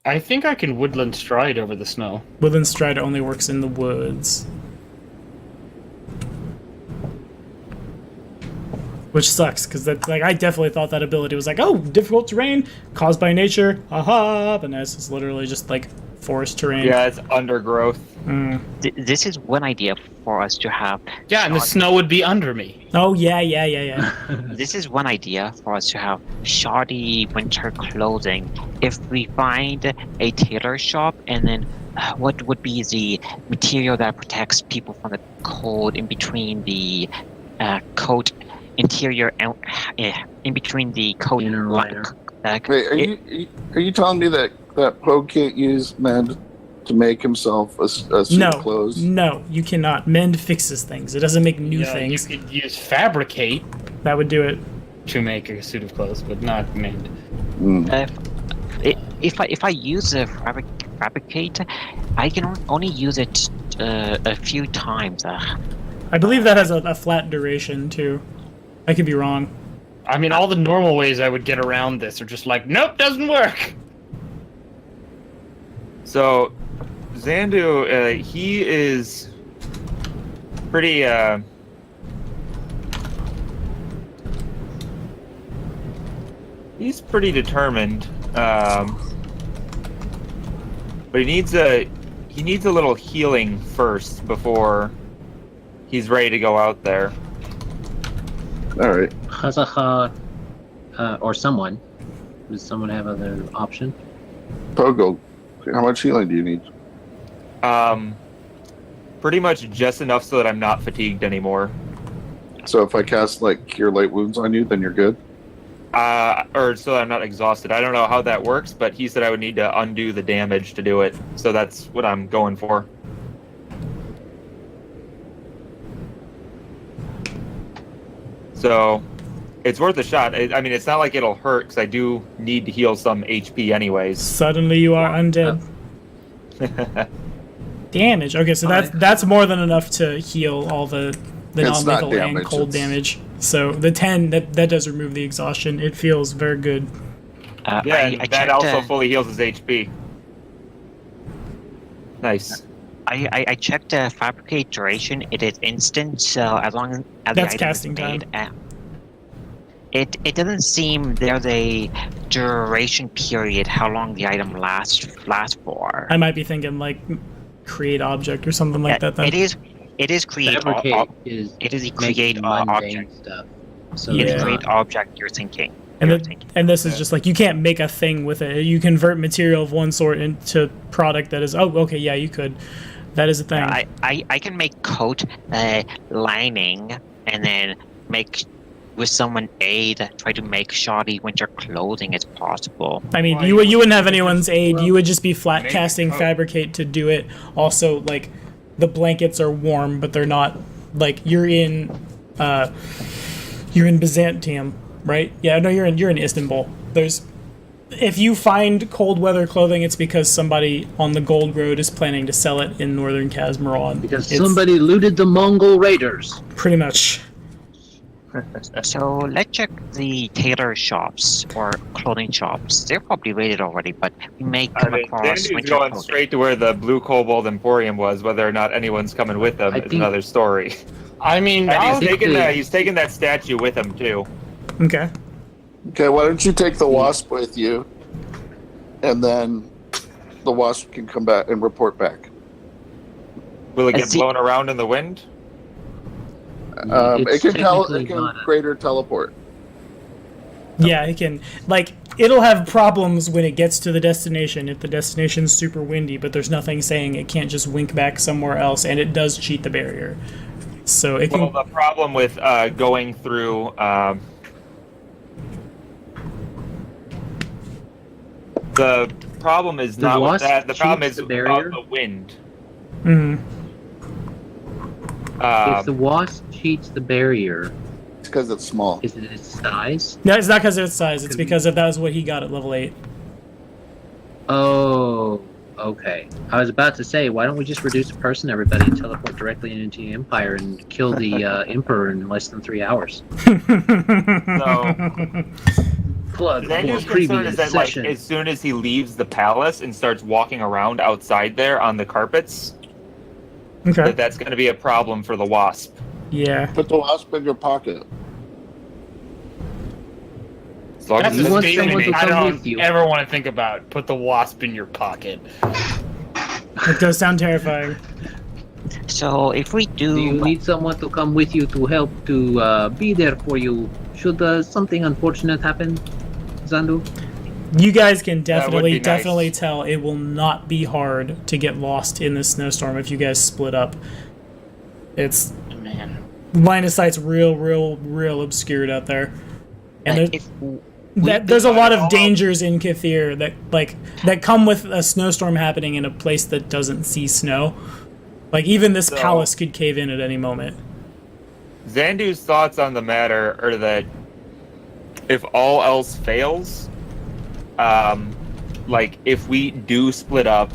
I think I can woodland stride over the snow. Woodland stride only works in the woods. Which sucks, because I definitely thought that ability was like, oh, difficult terrain caused by nature, aha, but no, it's literally just like forest terrain. Yeah, it's undergrowth. This is one idea for us to have. Yeah, and the snow would be under me. Oh, yeah. This is one idea for us to have shoddy winter clothing. If we find a tailor shop, and then what would be the material that protects people from the cold in between the coat interior, in between the coat inner liner. Wait, are you telling me that Pogue can't use mend to make himself a suit of clothes? No, you cannot. Mend fixes things. It doesn't make new things. You could use fabricate That would do it. to make a suit of clothes, but not mend. If I use a fabricate, I can only use it a few times. I believe that has a flat duration, too. I could be wrong. I mean, all the normal ways I would get around this are just like, nope, doesn't work. So, Xandu, he is pretty, he's pretty determined, but he needs a little healing first before he's ready to go out there. All right. Hazaha, or someone. Does someone have other option? Pogo, how much healing do you need? Pretty much just enough so that I'm not fatigued anymore. So if I cast, like, Cure Light Wounds on you, then you're good? Or so that I'm not exhausted. I don't know how that works, but he said I would need to undo the damage to do it. So that's what I'm going for. So, it's worth a shot. I mean, it's not like it'll hurt, because I do need to heal some HP anyways. Suddenly you are undead. Damage. Okay, so that's more than enough to heal all the non-lethal and cold damage. So the 10, that does remove the exhaustion. It feels very good. Yeah, that also fully heals his HP. Nice. I checked the fabricate duration. It is instant, so as long as that's the item casting is made, time. It doesn't seem there's a duration period how long the item lasts for. I might be thinking like create object or something like that. Then It is create Fabricate it is a making create mundane object. stuff. So It is Yeah. create object. You're thinking. and this is just like you can't make a thing with it. You convert material of one sort into product that is. Oh, okay, yeah, you could. That is a thing. I can make coat lining and then make with someone aid try to make shoddy winter clothing as possible. I mean, you wouldn't have anyone's aid. You would just be flat casting fabricate to do it. Also, like the blankets are warm, but they're not like you're in Byzantium, right? Yeah, no, you're in Istanbul. If you find cold weather clothing, it's because somebody on the Gold Road is planning to sell it in northern Kazmaron. Because somebody looted the Mongol raiders. Pretty much. So let's check the tailor shops or clothing shops. They're probably rated already, but we may come across Zandy's winter going clothing. straight to where the Blue Kobold Emporium was. Whether or not anyone's coming with them I is think- another story. I mean, And I'll- he's taking that statue with him too. Okay. Okay, why don't you take the wasp with you, and then the wasp can come back and report back. Will it I get see- blown around in the wind? It It's can technically it can not a- greater teleport. Yeah, it can. Like, it'll have problems when it gets to the destination if the destination's super windy, but there's nothing saying it can't just wink back somewhere else, and it does cheat the barrier. So it can. Well, the problem with going through the problem is The not with wasp that. The problem cheats is the about barrier? the wind. Mhm. If the wasp cheats the barrier, It's because it's small. is it its size? No, it's not because of its size. It's because of that was what he got at level 8. Oh, okay. I was about to say, why don't we just reduce a person, everybody, and teleport directly into the Empire and kill the Emperor in less than 3 hours? Plug Zandy's for concern previous is that, like, session. as soon as he leaves the palace and starts walking around outside there on the carpets, Okay. that's going to be a problem for the wasp. Yeah. Put the wasp in your pocket. As long That's as You a it's want statement someone to I come don't with you. ever want to think about. Put the wasp in your pocket. It does sound terrifying. So if we Do you need someone to come with you to help to be there for you should something unfortunate happen, Zandu? You guys can That would definitely, be nice. definitely tell it will not be hard to get lost in this snowstorm if you guys split up. It's Man. line of sight's real obscured out there, and like, there's, if there's a lot of all- dangers in Kathir that come with a snowstorm happening in a place that doesn't see snow. Like even this So- palace could cave in at any moment. Zandu's thoughts on the matter are that if all else fails, like if we do split up,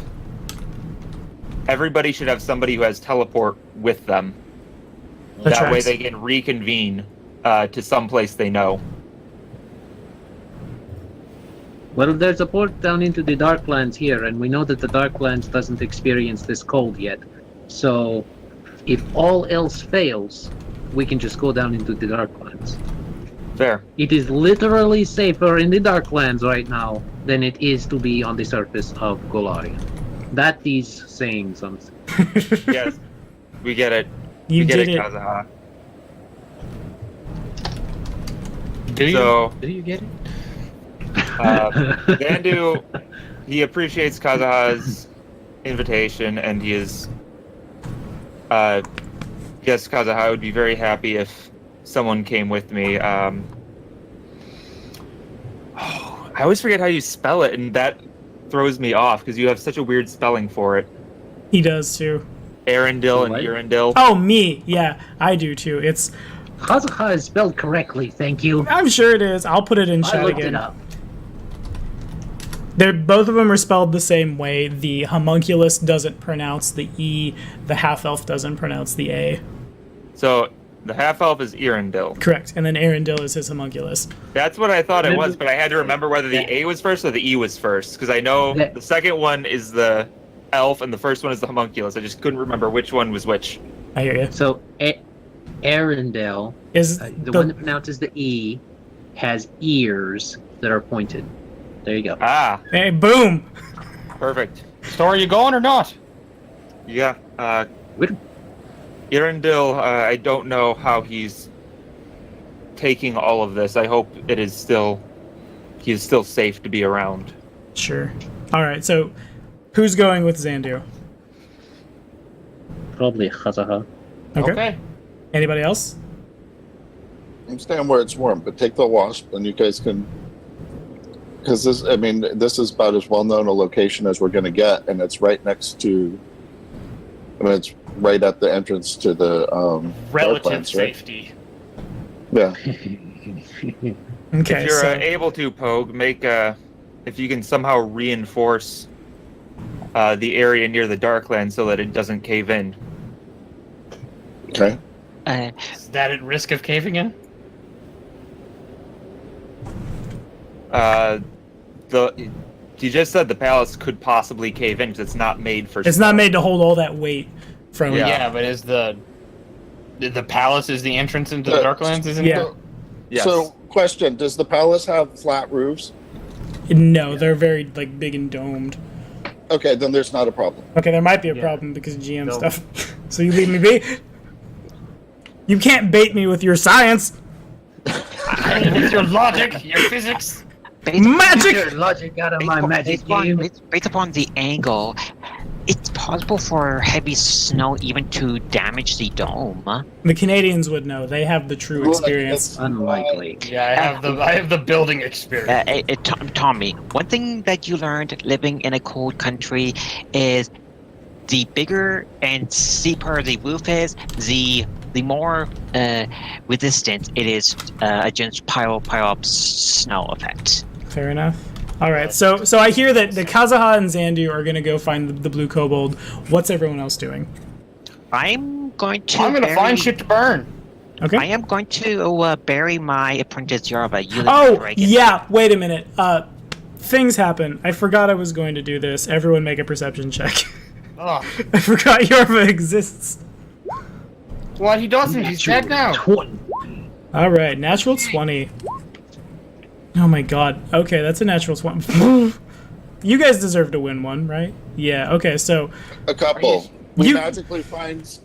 everybody should have somebody who has teleport with them. That That way tracks. they can reconvene to some place they know. Well, there's a port down into the Darklands here, and we know that the Darklands doesn't experience this cold yet. So, if all else fails, we can just go down into the Darklands. Fair. It is literally safer in the Darklands right now than it is to be on the surface of Golarion. That is saying something. Yes, we get it. You we get did it, it. Kazaha. Do you? So, Do you get it? Zandu, he appreciates Kazaha's invitation, and he is. Yes, Kazaha would be very happy if someone came with me. I always forget how you spell it, and that throws me off because you have such a weird spelling for it. He does too. Arendelle and What? Erendil. Oh, me. Yeah, I do too. It's. Kazaha is spelled correctly, thank you. I'm sure it is. I'll put it in I chat looked again. it up. They're both of them are spelled the same way. The homunculus doesn't pronounce the E. The half elf doesn't pronounce the A. So the half elf is Erendil. Correct. And then Arendelle is his homunculus. That's what I thought it was, but I had to remember whether the A was first or the E was first because I know That- the second one is the elf and the first one is the homunculus. I just couldn't remember which one was which. I hear you. So, Arendelle, Is the one that pronounces the E, has ears that are pointed. There you go. Ah, hey, boom. perfect. So are you going or not? Yeah, Good. Erendil, I don't know how he's taking all of this. I hope he is still safe to be around. Sure. All right. So, who's going with Zandu? Probably Kazaha. Okay. Anybody else? I'm staying where it's warm, but take the wasp, and you guys can. Because this is about as well known a location as we're going to get, and it's right next to. It's right at the entrance to the Relative Darklands, right? safety. Yeah. Okay. If you're So, able to, Pogue, if you can somehow reinforce the area near the Darklands so that it doesn't cave in. Okay. Uh, Is that at risk of caving in? You just said the palace could possibly cave in because it's not made for. It's not made to hold all that weight from. Yeah, but is the palace is the entrance into the Darklands? Isn't Yeah. it? Yes. So, question: does the palace have flat roofs? No, they're very like big and domed. Okay, then there's not a problem. Okay, there might be a problem because of GM stuff. So you leave me be. You can't bait me with your science. With your logic, your physics. Magic! Your logic out of my magic game. Based upon the angle, it's possible for heavy snow even to damage the dome. The Canadians would know. They have the true experience. Unlikely. Yeah, I have the building experience. Tommy, one thing that you learned living in a cold country is the bigger and steeper the roof is, the more resistant it is against pile up snow effect. Fair enough. All right, so I hear that the Kazaha and Zandu are going to go find the blue kobold. What's everyone else doing? I'm going to find shit to burn. Okay. I am going to bury my apprentice Yarva. Yeah, wait a minute. Things happen. I forgot I was going to do this. Everyone make a perception check. Oh. I forgot Yarva exists. Well, he doesn't. He's dead now. All right, natural 20. Oh my god. Okay, that's a natural 20. You guys deserve to win one, right? Yeah, okay, so... A couple. We You- magically find...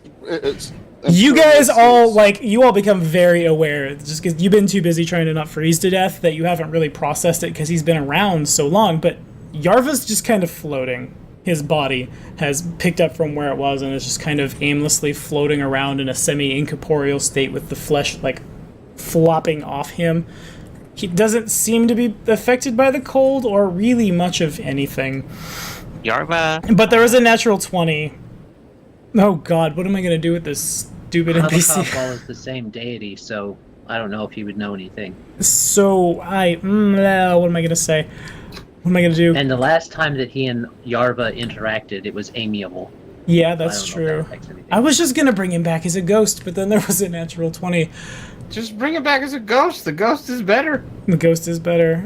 You guys all, like, you all become very aware, just because you've been too busy trying to not freeze to death, that you haven't really processed it because he's been around so long, but Yarva's just kind of floating. His body has picked up from where it was and is just kind of aimlessly floating around in a semi-incorporeal state with the flesh, like, flopping off him. He doesn't seem to be affected by the cold or really much of anything. Yarva. But there is a natural 20. Oh god, what am I going to do with this stupid NPC? Hubble is the same deity, so I don't know if he would know anything. So, what am I going to say? What am I going to do? And the last time that he and Yarva interacted, it was amiable. Yeah, that's I don't know if true. that affects anything. I was just going to bring him back as a ghost, but then there was a natural 20. Just bring it back as a ghost. The ghost is better. The ghost is better.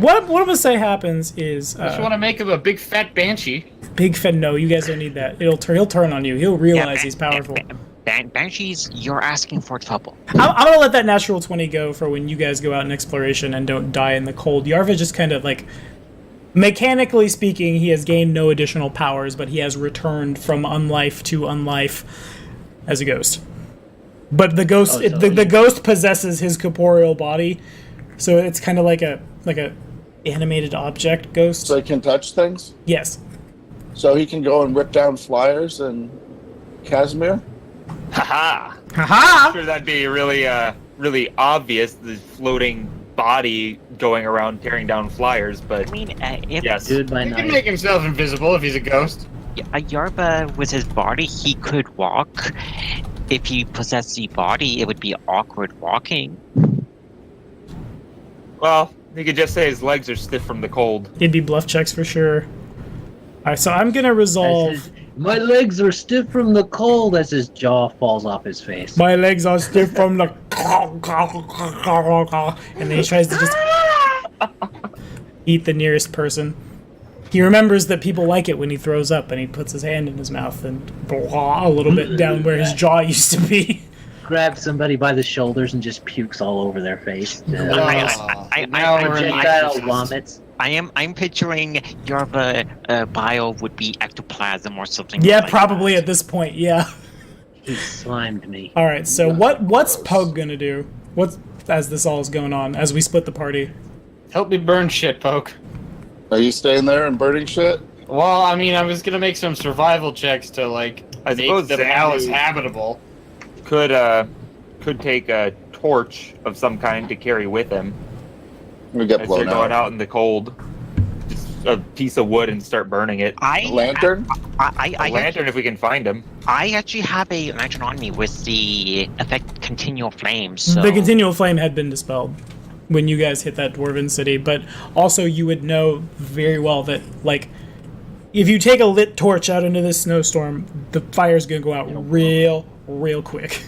What I'm going to say happens is... Just want to make him a big fat banshee. Big Fed, no, you guys don't need that. He'll turn on you. He'll realize he's powerful. Banshees, you're asking for trouble. I'm going to let that natural 20 go for when you guys go out in exploration and don't die in the cold. Yarva just kind of, like... Mechanically speaking, he has gained no additional powers, but he has returned from unlife to unlife as a ghost. But the ghost, the ghost possesses his corporeal body, so it's kind of like a animated object ghost. So he can touch things? Yes. So he can go and rip down flyers in Casimir? Haha! Haha! I'm sure that'd be really obvious, the floating body going around tearing down flyers, but I mean, if yes. Dude by He can night. make himself invisible if he's a ghost. a Yarva with his body, he could walk. If he possessed the body, it would be awkward walking. Well, you could just say his legs are stiff from the cold. It'd be bluff checks for sure. Alright, so I'm gonna resolve... My legs are stiff from the cold as his jaw falls off his face. My legs are stiff from the... And then he tries to just... eat the nearest person. He remembers that people like it when he throws up, and he puts his hand in his mouth and a little bit down where his jaw used to be. Grabs somebody by the shoulders and just pukes all over their face. Projectile vomits. I'm picturing Yarva bio would be ectoplasm or something. Yeah, like probably that. at this point, yeah. He slimed me. Alright, so what's Pug gonna do? As this all is going on, as we split the party? Help me burn shit, Poke. Are you staying there and burning shit? Well, I mean, I was gonna make some survival checks to, like, I make suppose the Xanadu palace habitable. Could take a torch of some kind to carry with him We get as you're blown going out. out in the cold. Just a piece of wood and start burning it. A lantern? I A lantern if we can find him. I actually have a lantern on me with the effect continual flames. So The continual flame had been dispelled when you guys hit that dwarven city, but also you would know very well that, like, if you take a lit torch out into this snowstorm, the fire's gonna go out real quick.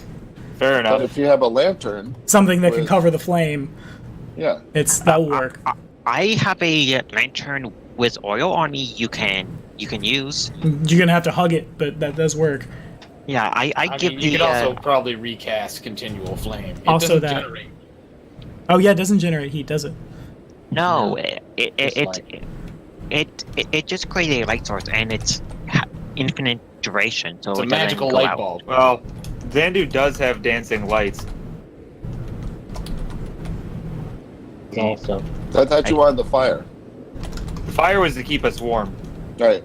Fair But enough. if you have a lantern, Something that can With- cover the flame. Yeah. That'll work. I have a lantern with oil on me. You can use. You're gonna have to hug it, but that does work. Yeah, I give mean, the. you could also probably recast continual flame. It Also doesn't that. generate. Oh yeah, it doesn't generate heat, does it? No, No, it just creates a light source, and it's infinite duration. So It's a it doesn't magical go light out. bulb. Well, Xandu does have dancing lights. Also, I thought you wanted the fire. The fire was to keep us warm. Right.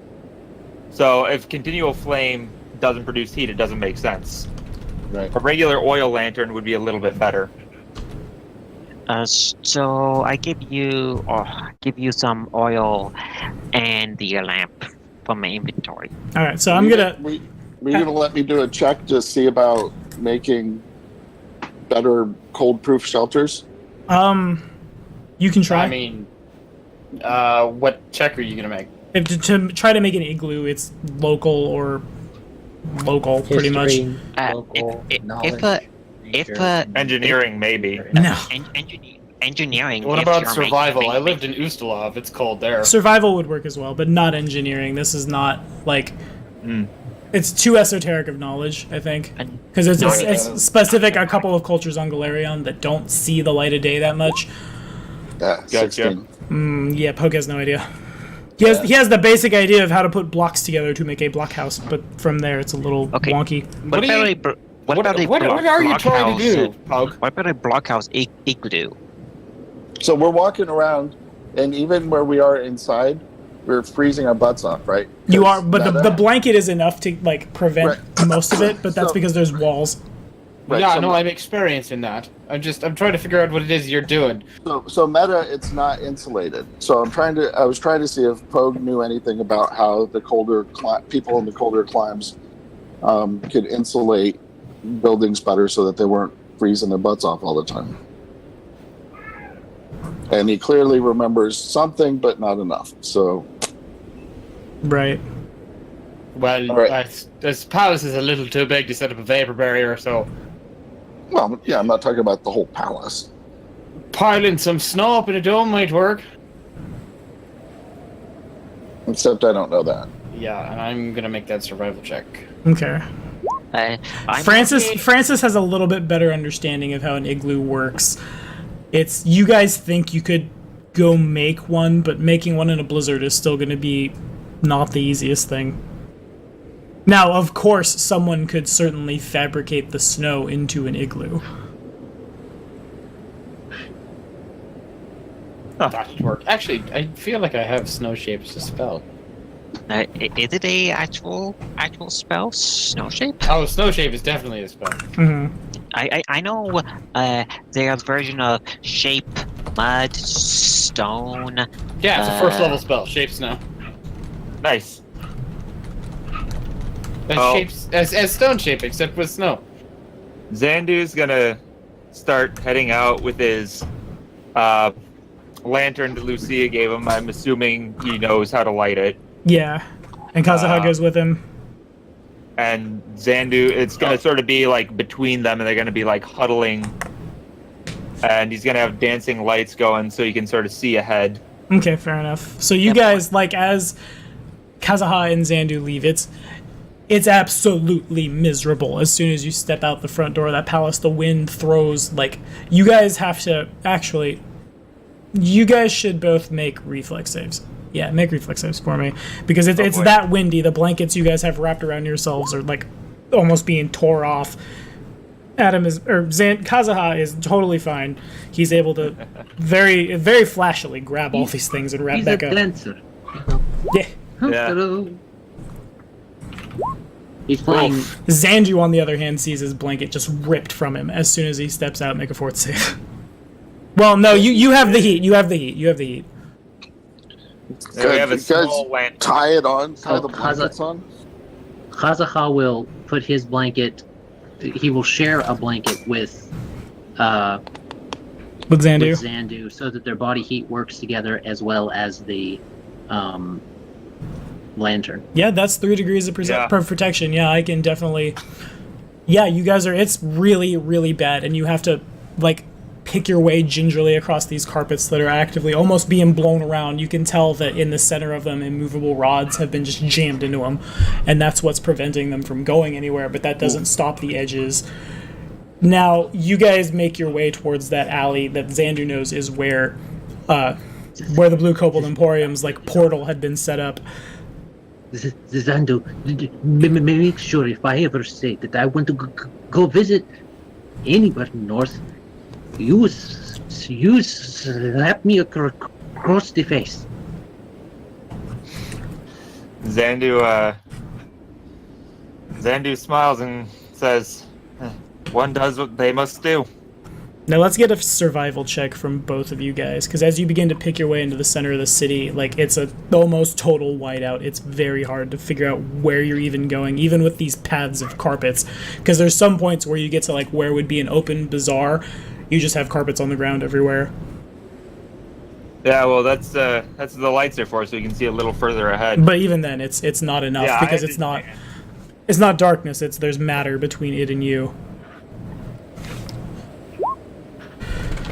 So if continual flame doesn't produce heat, it doesn't make sense. Right. A regular oil lantern would be a little bit better. So I give you some oil and the lamp from my inventory. All right, so I'm gonna. Were you gonna let me do a check to see about making better cold-proof shelters? You can try. I mean, what check are you gonna make? If to try to make an igloo, it's local, pretty much. history, local, knowledge, if nature. Engineering, maybe. No. Engineering. What if about you're survival? I making- lived in Ustalov. It's cold there. Survival would work as well, but not engineering. This is not like. It's too esoteric of knowledge, I think, because it's specific. A couple of cultures on Galarion that don't see the light of day that much. Yeah, Gotcha. 16. Yeah, Poke has no idea. He has the basic idea of how to put blocks together to make a blockhouse, but from there it's a little Okay. wonky. What about a What are you trying to do, Pug? What about a blockhouse igloo? So we're walking around, and even where we are inside, we're freezing our butts off, right? You are, but Meta- the blanket is enough to like prevent most of it, but that's So- because there's walls. Right, Yeah, so- no, I'm experienced in that. I'm trying to figure out what it is you're doing. So meta, it's not insulated. So I was trying to see if Pogue knew anything about how the people in the colder climes could insulate buildings better so that they weren't freezing their butts off all the time. And he clearly remembers something, but not enough. So Right. Well, All right. this palace is a little too big to set up a vapor barrier, so well, yeah, I'm not talking about the whole palace. piling some snow up in a dome might work. Except I don't know that. Yeah, and I'm gonna make that survival check. Okay. I'm Francis has a little bit better understanding of how an igloo works. It's you guys think you could go make one, but making one in a blizzard is still going to be not the easiest thing. Now, of course, someone could certainly fabricate the snow into an igloo. That should work. Actually, I feel like I have snow shape as a spell. Is it a actual spell? Snow shape? Oh, snow shape is definitely a spell. Mm-hmm. I know there's a version of shape, mud, stone. Yeah, it's a first level spell. Shape snow. Nice. As Oh. shapes as stone shape, except with snow. Xandu's gonna start heading out with his lantern that Lucia gave him. I'm assuming he knows how to light it. Yeah. And Kazuha goes with him. And Xandu, it's gonna sort of be like between them, and they're gonna be like huddling. And he's gonna have dancing lights going, so you can sort of see ahead. Okay, fair enough. So you guys, like, as Kazuha and Xandu leave, it's absolutely miserable as soon as you step out the front door of that palace. The wind throws, like, you guys have to, actually, you guys should both make reflex saves. Yeah, make reflex saves for me. Because it's boy. that windy. The blankets you guys have wrapped around yourselves are, like, almost being tore off. Kazuha is totally fine. He's able to very, very flashily grab all these things and wrap He's a back up. dancer. Yeah. Yeah. Hello. He's playing. Xandu, on the other hand, sees his blanket just ripped from him as soon as he steps out. Make a fort save. Well, no, you have the heat. You have the heat. And we have a You guys small lantern. tie it on, tie Oh, the blankets on. Kazuha will put his blanket. He will share a blanket with With Xandu. with Xandu, so that their body heat works together as well as the lantern. Yeah, that's 3 degrees of protection. Yeah, I can definitely. Yeah, you guys are. It's really, really bad, and you have to like pick your way gingerly across these carpets that are actively almost being blown around, you can tell that in the center of them, immovable rods have been just jammed into them, and that's what's preventing them from going anywhere, but that doesn't stop the edges. Now, you guys make your way towards that alley that Xandu knows is where the Blue Kobold Emporium's like portal had been set up. Zandu, make sure if I ever say that I want to go visit anywhere north, you slap me across the face. Xandu smiles and says, "One does what they must do." Now let's get a survival check from both of you guys, because as you begin to pick your way into the center of the city, like, it's a almost total whiteout. It's very hard to figure out where you're even going, even with these paths of carpets, because there's some points where you get to like where would be an open bazaar, you just have carpets on the ground everywhere. Yeah, well, that's the lights are for, so you can see a little further ahead. But even then, it's not enough, because it's not darkness. There's matter between it and you.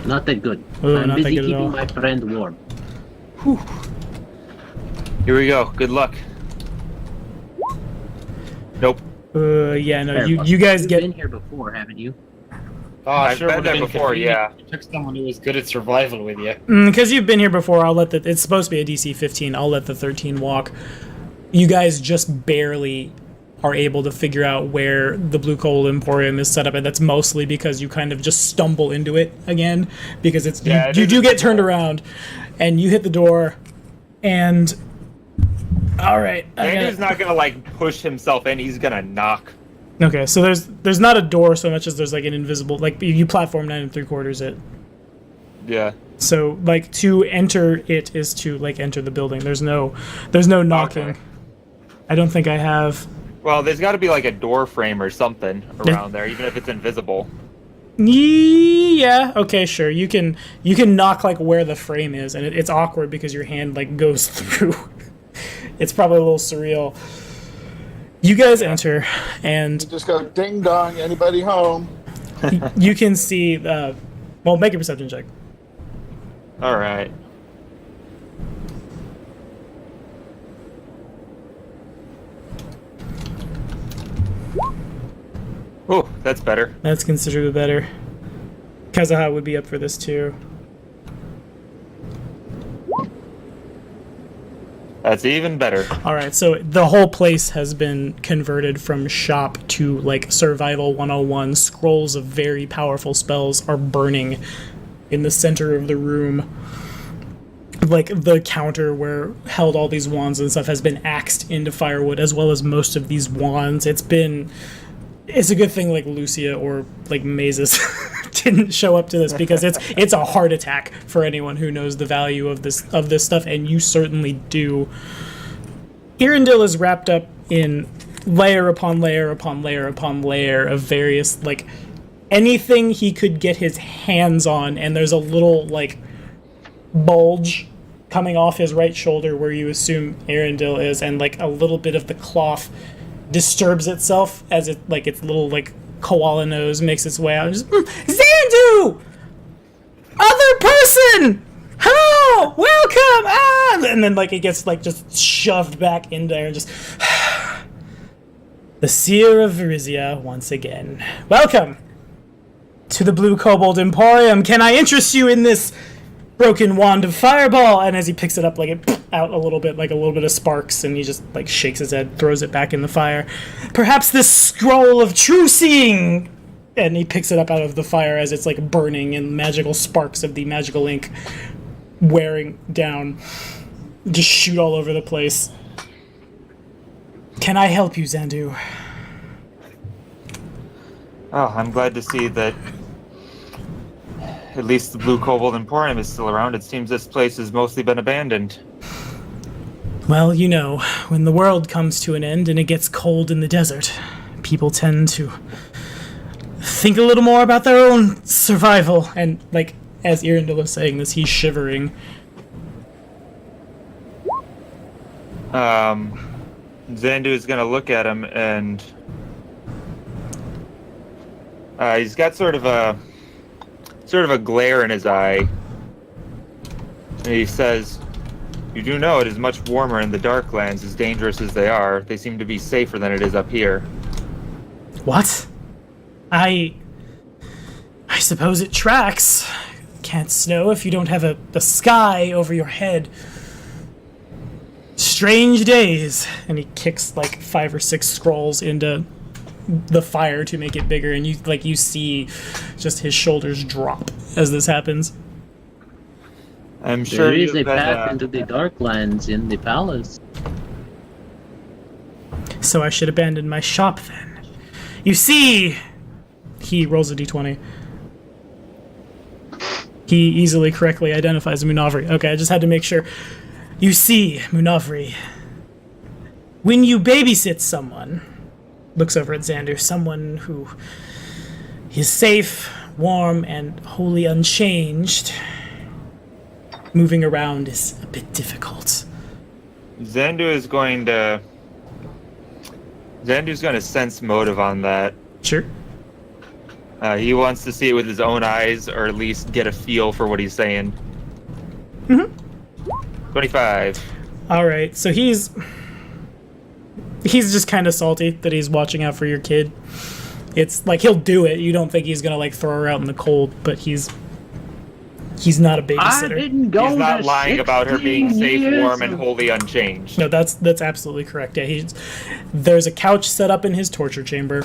Not that good. Ooh, I'm not that busy good at all. keeping my friend warm. Whew. Here we go. Good luck. Nope. Yeah, no, you guys You've get... been here before, haven't you? Oh, I've sure been would've there been before, convenient yeah. if you took someone who was good at survival with you. Because you've been here before, I'll let it's supposed to be a DC 15, I'll let the 13 walk. You guys just barely are able to figure out where the Blue Kobold Emporium is set up, and that's mostly because you kind of just stumble into it again, because it's you do get turned around, and you hit the door, and all right. Xandu's not gonna like push himself in. He's gonna knock. Okay, so there's not a door so much as there's like an invisible, like you platform 9 3/4 it. Yeah. So like to enter it is to like enter the building. There's no knocking. Okay. I don't think I have. Well, there's got to be like a door frame or something around there, even if it's invisible. Yeah. Okay. Sure. You can knock like where the frame is, and it's awkward because your hand like goes through. It's probably a little surreal. You guys enter, and You just go ding dong. Anybody home? you can see. Well, make a perception check. All right. Oh, that's better. That's considerably better. Kazuha would be up for this too. That's even better. All right, so the whole place has been converted from shop to like survival 101. Scrolls of very powerful spells are burning in the center of the room. Like the counter where held all these wands and stuff has been axed into firewood, as well as most of these wands. It's a good thing like Lucia or like Mazes didn't show up to this, because it's a heart attack for anyone who knows the value of this stuff, and you certainly do. Irindil is wrapped up in layer upon layer upon layer upon layer of various, like, anything he could get his hands on, and there's a little like bulge coming off his right shoulder where you assume Irindil is, and like a little bit of the cloth disturbs itself as it like its little like koala nose makes its way out. And just, Xandu! Other person! Hello! Welcome! Ah! And then like it gets like just shoved back in there and just the Seer of Virizia once again. Welcome to the Blue Kobold Emporium. Can I interest you in this broken wand of fireball? And as he picks it up, like it out a little bit, like a little bit of sparks, and he just like shakes his head, throws it back in the fire. Perhaps this scroll of true seeing, and he picks it up out of the fire as it's like burning, and magical sparks of the magical ink wearing down just shoot all over the place. Can I help you, Xandu? Oh, I'm glad to see that at least the Blue Kobold Emporium is still around. It seems this place has mostly been abandoned. Well, you know, when the world comes to an end and it gets cold in the desert, people tend to think a little more about their own survival. And, like, as Irindil is saying this, he's shivering. Xandu is going to look at him, and he's got sort of a sort of a glare in his eye. And he says, "You do know it is much warmer in the Darklands, as dangerous as they are. They seem to be safer than it is up here." What? I suppose it tracks. Can't snow if you don't have a sky over your head. Strange days. And he kicks like 5 or 6 scrolls into the fire to make it bigger, and you see just his shoulders drop as this happens. I'm sure there is a you've been, path into the Darklands in the palace. So I should abandon my shop then. You see, he rolls a d20. He easily correctly identifies Munavri. Okay, I just had to make sure. You see, Munavri, when you babysit someone, looks over at Xander, someone who is safe, warm, and wholly unchanged, moving around is a bit difficult. Xandu's going to sense motive on that. Sure. He wants to see it with his own eyes, or at least get a feel for what he's saying. 25. All right, so he's just kind of salty that he's watching out for your kid. It's like he'll do it. You don't think he's gonna like throw her out in the cold, but he's not a babysitter. I didn't go He's not to lying about her being 16 safe, years warm, and of- wholly unchanged. No, that's absolutely correct. Yeah, there's a couch set up in his torture chamber.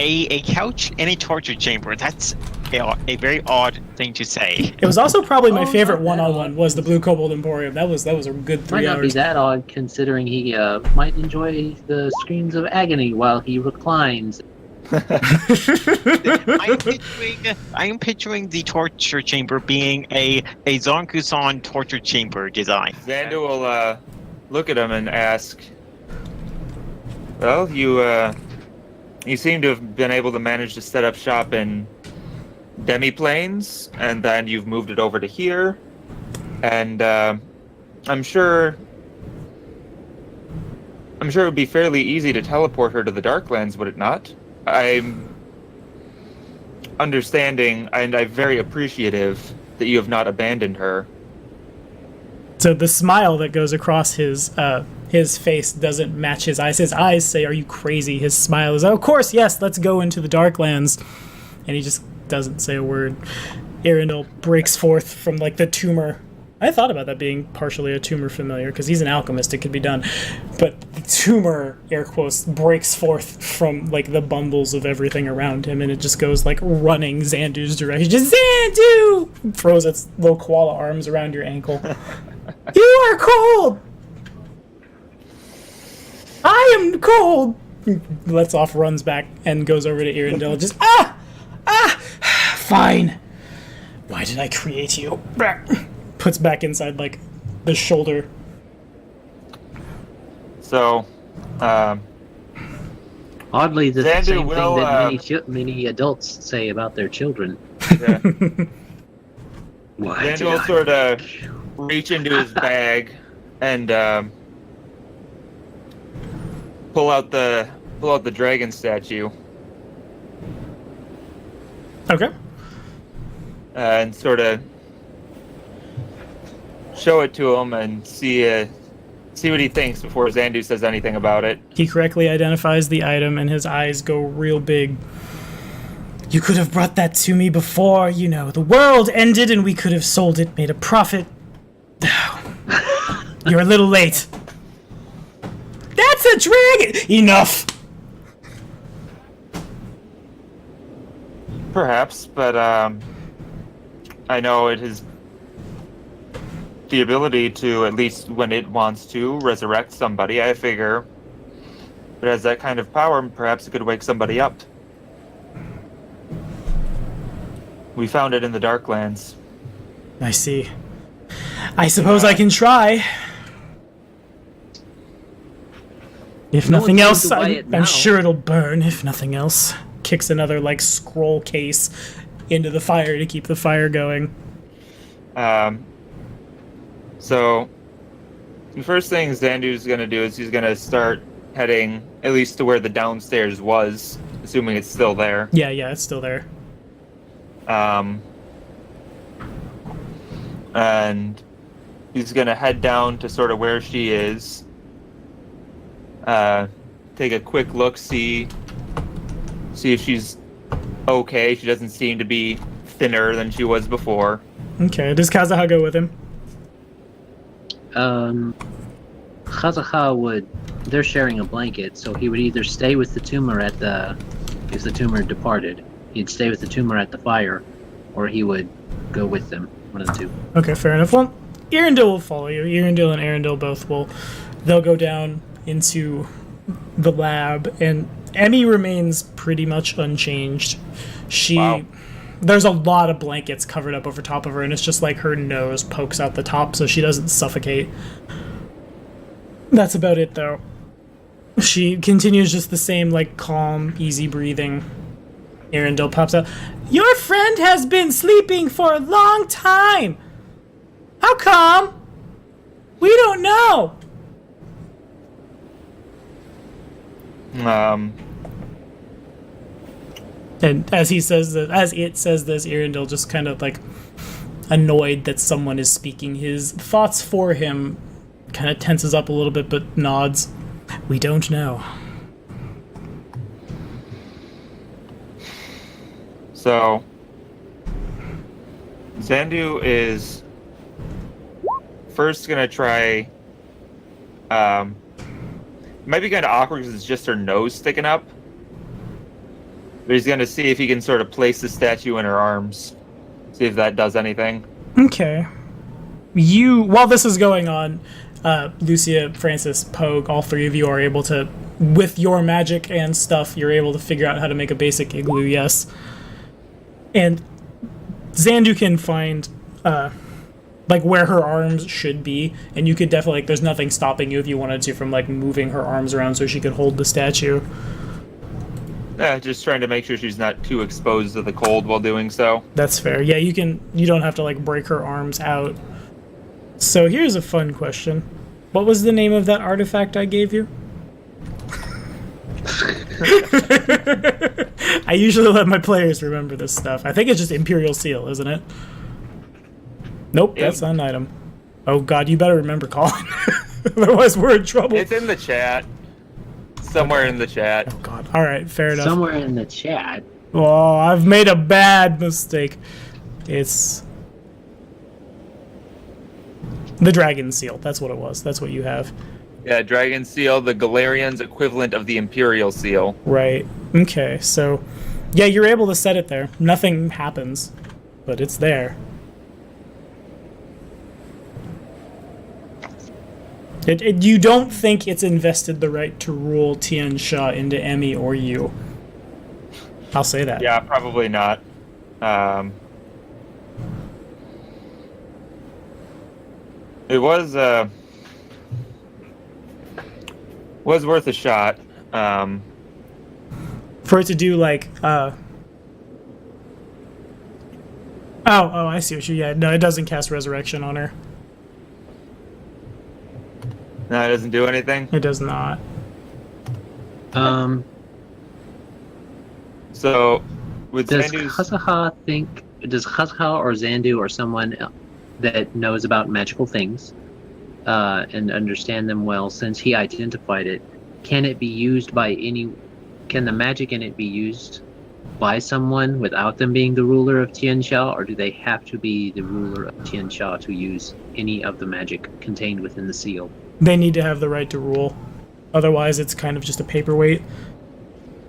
A couch in a torture chamber. That's a very odd thing to say. It was also probably my Oh, favorite not that one-on-one was the Blue Kobold Emporium. That was a good 3 Might not be hours. that odd, considering he might enjoy the screams of agony while he reclines. I am picturing the torture chamber being a Zonkusan torture chamber design. Xandu will look at him and ask, "Well, you seem to have been able to manage to set up shop in Demiplanes, and then you've moved it over to here, and I'm sure it would be fairly easy to teleport her to the Darklands, would it not? I'm understanding, and I'm very appreciative that you have not abandoned her." So the smile that goes across his face doesn't match his eyes. His eyes say, "Are you crazy?" His smile is, "Oh, of course, yes, let's go into the Darklands." And he just doesn't say a word. Arundel breaks forth from like the tumor. I thought about that being partially a tumor familiar, because he's an alchemist, it could be done. But the tumor, air quotes, breaks forth from like the bundles of everything around him, and it just goes like running Xandu's direction. Just Xandu! Throws its little koala arms around your ankle. You are cold! I am cold! Lets off, runs back, and goes over to Arundel. Just, fine. Why did I create you? Puts back inside, like, the shoulder. So, Oddly, the Xandu same will, thing that many adults say about their children. yeah. Why Xandu did will I sort of make you? reach into his bag and pull out the dragon statue Okay. and sort of show it to him and see what he thinks before Xandu says anything about it. He correctly identifies the item, and his eyes go real big. You could have brought that to me before, the world ended and we could have sold it, made a profit. You're a little late. That's a dragon! Enough! Perhaps, but I know it has the ability to, at least when it wants to, resurrect somebody. I figure if it has that kind of power, perhaps it could wake somebody up. We found it in the Darklands. I see. I suppose I can try. If No nothing one's else, going to buy it now. I'm sure it'll burn, if nothing else. Kicks another, scroll case into the fire to keep the fire going. So the first thing Xandu's going to do is he's going to start heading at least to where the downstairs was, assuming it's still there. Yeah, it's still there. And he's gonna head down to sort of where she is. Take a quick look, see if she's okay. She doesn't seem to be thinner than she was before. Okay, does Kazuha go with him? Kazuha would... They're sharing a blanket, so he would either stay with the tumor if the tumor departed, he'd stay with the tumor at the fire, or he would go with them, one of the two. Okay, fair enough. Well, Erendil will follow you. Erendil and Arendil both will. They'll go down into the lab, and Emmy remains pretty much unchanged. Wow. There's a lot of blankets covered up over top of her, and it's just like her nose pokes out the top so she doesn't suffocate. That's about it, though. She continues just the same, like, calm, easy breathing. Arendil pops out. Your friend has been sleeping for a long time! How come? We don't know! And as it says this, Arendil just kind of, like, annoyed that someone is speaking his thoughts for him, kind of tenses up a little bit, but nods. We don't know. So, Zandu is first gonna try. It might be kind of awkward because it's just her nose sticking up. But he's gonna see if he can sort of place the statue in her arms. See if that does anything. Okay. While this is going on, Lucia, Francis, Pogue, all three of you are able to, with your magic and stuff, you're able to figure out how to make a basic igloo, yes. And Zandu can find, like, where her arms should be, and you could definitely, like, there's nothing stopping you if you wanted to from, like, moving her arms around so she could hold the statue. Yeah, just trying to make sure she's not too exposed to the cold while doing so. That's fair. Yeah, you don't have to, like, break her arms out. So here's a fun question. What was the name of that artifact I gave you? I usually let my players remember this stuff. I think it's just Imperial Seal, isn't it? Nope, Yep. That's not an item. Oh god, you better remember, Colin. Otherwise we're in trouble. It's in the chat. Somewhere in the chat. Oh god. Alright, fair enough. Somewhere in the chat. Oh, I've made a bad mistake. It's the Dragon Seal. That's what it was. That's what you have. Yeah, Dragon Seal, the Galarian's equivalent of the Imperial Seal. Right. Okay, so yeah, you're able to set it there. Nothing happens, but it's there. You don't think it's invested the right to rule Tian Sha into Emmy or you. I'll say that. Yeah, probably not. It was worth a shot. For it to do like oh, I see what you. Yeah, no, it doesn't cast Resurrection on her. No, it doesn't do anything. It does not. So, with Does Zandu's... Kazuha or Zandu or someone that knows about magical things and understand them well, since he identified it, can it be used by can the magic in it be used by someone without them being the ruler of Tian Sha, or do they have to be the ruler of Tian Sha to use any of the magic contained within the seal? They need to have the right to rule. Otherwise, it's kind of just a paperweight.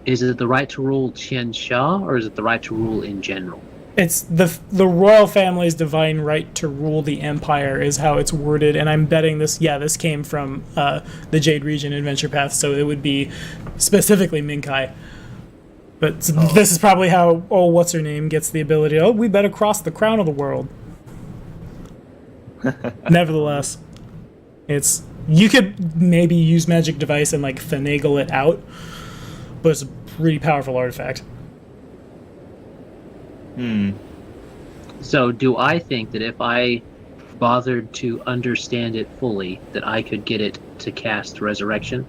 Is it the right to rule Tian Sha, or is it the right to rule in general? It's the royal family's divine right to rule the empire is how it's worded, and I'm betting this came from the Jade Region Adventure Path, so it would be specifically Minkai. But this is probably how, what's-her-name gets the ability, we better cross the crown of the world. Nevertheless, you could maybe use Magic Device and, like, finagle it out, but it's a pretty powerful artifact. So do I think that if I bothered to understand it fully, that I could get it to cast Resurrection?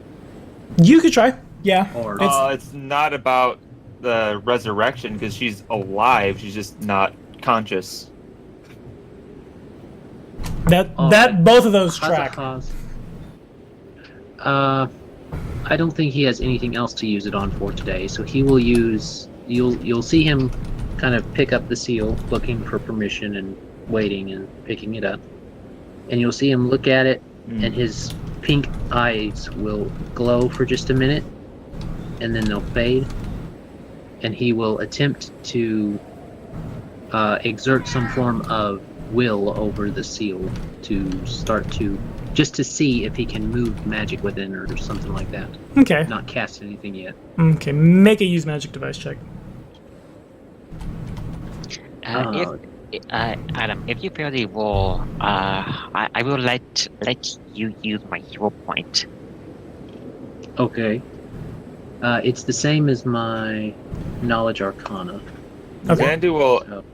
You could try. Yeah. Or It's not about the resurrection because she's alive. She's just not conscious. That both of those track. I don't think he has anything else to use it on for today, so he will use. You'll see him kind of pick up the seal, looking for permission and waiting and picking it up, and you'll see him look at it, and his pink eyes will glow for just a minute, and then they'll fade, and he will attempt to exert some form of will over the seal to start to just to see if he can move magic within or something like that. Okay. Not cast anything yet. Okay, make a use magic device check. Adam, if you fail the roll, I will let you use my hero point. Okay. It's the same as my knowledge arcana. Okay. Xandu will So,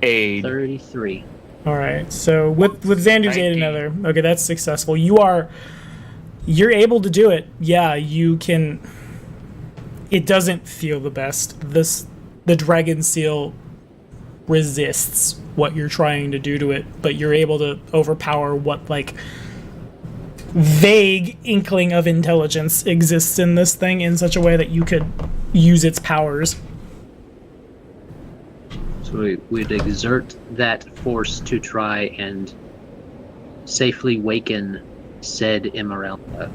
aid. 33. All right. So with Xandu's aid 19. another. Okay, that's successful. You're able to do it. Yeah, you can. It doesn't feel the best. The dragon seal resists what you're trying to do to it, but you're able to overpower what like vague inkling of intelligence exists in this thing in such a way that you could use its powers. So we'd exert that force to try and safely waken said Emeralda.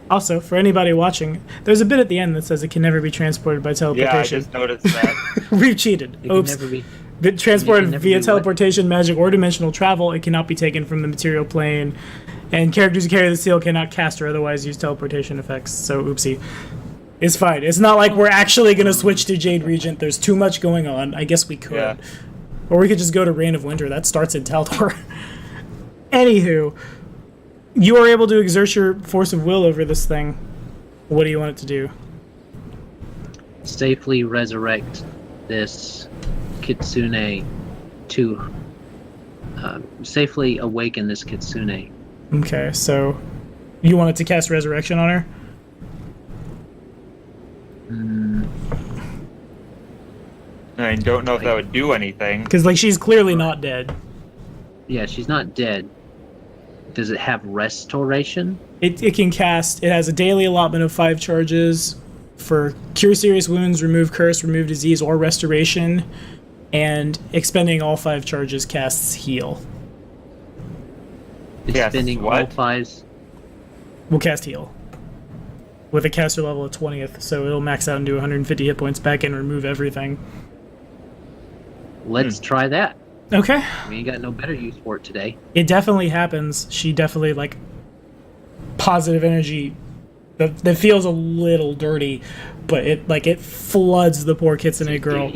Also, for anybody watching, there's a bit at the end that says it can never be transported by Yeah, I teleportation. just noticed that. We've cheated. It can Oops. never be. Been transported never via be what? teleportation, magic, or dimensional travel. It cannot be taken from the material plane. And characters who carry the seal cannot cast or otherwise use teleportation effects. So, oopsie. It's fine. It's not like we're actually going to switch to Jade Regent. There's too much going on. I guess we could. Yeah. Or we could just go to Reign of Winter. That starts in Taldor. Anywho, you are able to exert your force of will over this thing. What do you want it to do? Safely resurrect this kitsune to safely awaken this kitsune. Okay, so you want it to cast Resurrection on her? I don't know if that would do anything. Because, like, she's clearly not dead. Yeah, she's not dead. Does it have restoration? It can cast. It has a daily allotment of 5 charges for Cure Serious Wounds, Remove Curse, Remove Disease, or Restoration. And expending all 5 charges casts Heal. It's Yes, spending all what? 5s. We'll cast Heal. With a caster level of 20th, so it'll max out and do 150 hit points back and remove everything. Let's try that. Okay. We ain't got no better use for it today. It definitely happens. She definitely, like, positive energy that feels a little dirty, but it floods the poor kitsune girl.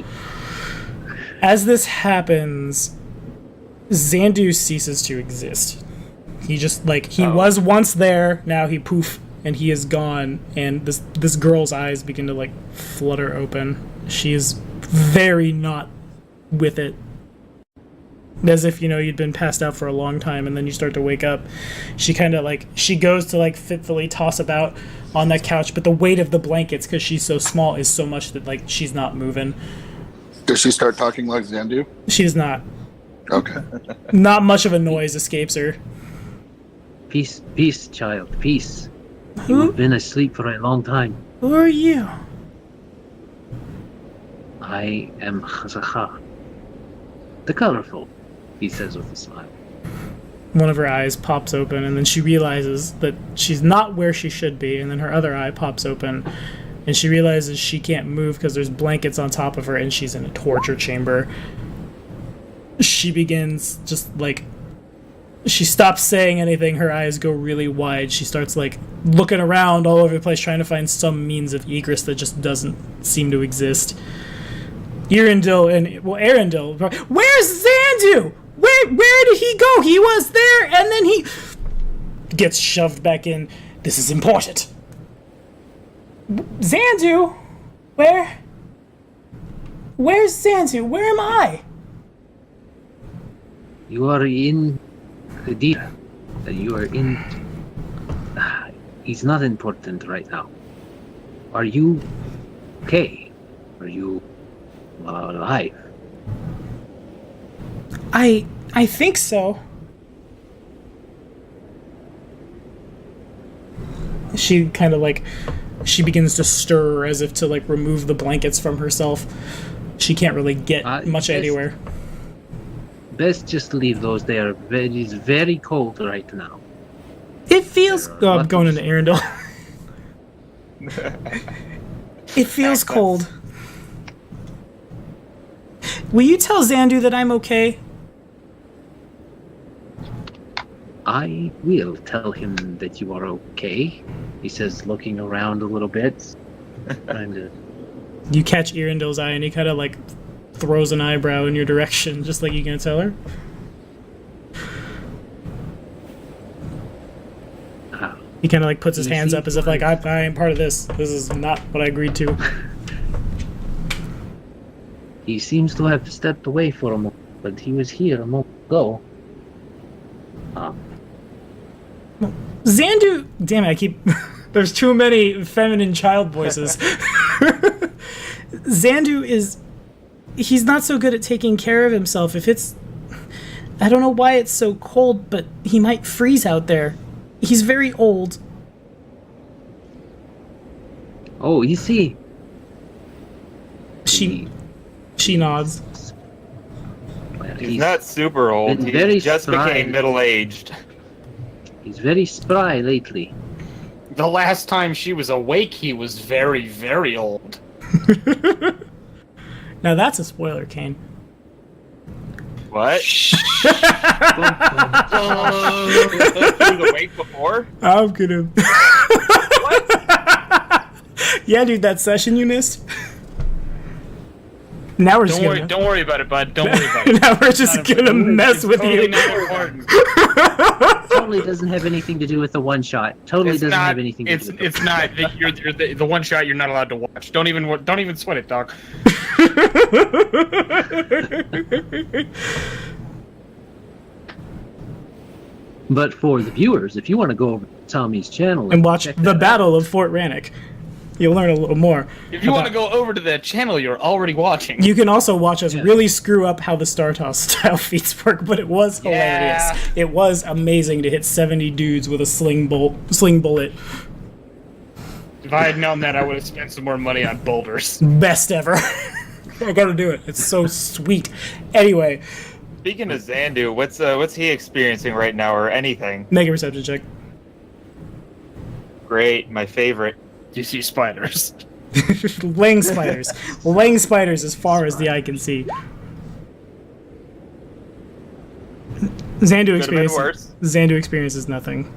As this happens, Xandu ceases to exist. He just, like, he was once there, now he poof, and he is gone, and this girl's eyes begin to, like, flutter open. She is very not with it. As if, you'd been passed out for a long time, and then you start to wake up. She kind of, like, she goes to, like, fitfully toss about on that couch, but the weight of the blankets, because she's so small, is so much that, like, she's not moving. Does she start talking like Xandu? She's not. Okay. Not much of a noise escapes her. Peace, peace, child, peace. Who? You've been asleep for a long time. Who are you? I am Khazaha. The colorful, he says with a smile. One of her eyes pops open, and then she realizes that she's not where she should be, and then her other eye pops open, and she realizes she can't move because there's blankets on top of her, and she's in a torture chamber. She begins just, like... She stops saying anything, her eyes go really wide. She starts, like, looking around all over the place, trying to find some means of egress that just doesn't seem to exist. Arendelle, where's Xandu? Where did he go? He was there, and then he gets shoved back in. This is important. Xandu? Where's Xandu? Where am I? You are in Khadira. You are in... He's not important right now. Are you okay? Are you alive? I think so. She kind of like, she begins to stir as if to like remove the blankets from herself. She can't really get much anywhere. Best just leave those there. It's very cold right now. It feels... Oh, I'm going into Arundel. It feels cold. Will you tell Xandu that I'm okay? I will tell him that you are okay, he says, looking around a little bit. Trying to... You catch Arendel's eye and he kind of like throws an eyebrow in your direction, just like you gonna tell her? He kind of like puts his hands up as if like, I am part of this. This is not what I agreed to. He seems to have stepped away for a moment, but he was here a moment ago. Xandu... Damn it, I keep... There's too many feminine child voices. Xandu is... He's not so good at taking care of himself. If it's... I don't know why it's so cold, but he might freeze out there. He's very old. Oh, you see. She nods. Well, He's not super old. He just became middle-aged. He's very spry lately. The last time she was awake, he was very, very old. Now that's a spoiler, Kane. What? He was awake before? I'm gonna... What? Yeah, dude, that session you missed? Now we're just gonna... Don't worry about it, bud. Don't worry about it. Now we're just gonna mess with totally you. Not important. Totally doesn't have anything to do with the one shot. Totally doesn't have anything to do with It's not. You're the one shot you're not allowed to watch. Don't even sweat it, dog. But for the viewers, if you want to go over to Tommy's channel and watch the Battle of Fort Rannoch, you'll learn a little more. If you want to go over to that channel you're already watching. You can also watch us really screw up how the Star Toss style feats work, but it was hilarious. Yeah. It was amazing to hit 70 dudes with a sling bullet. If I had known that, I would have spent some more money on boulders. Best ever. I gotta do it. It's so sweet. Anyway. Speaking of Xandu, what's he experiencing right now, or anything? Make a perception check. Great, my favorite. You see spiders. Lang spiders. Lang spiders as far as the eye can see. Xandu experiences nothing.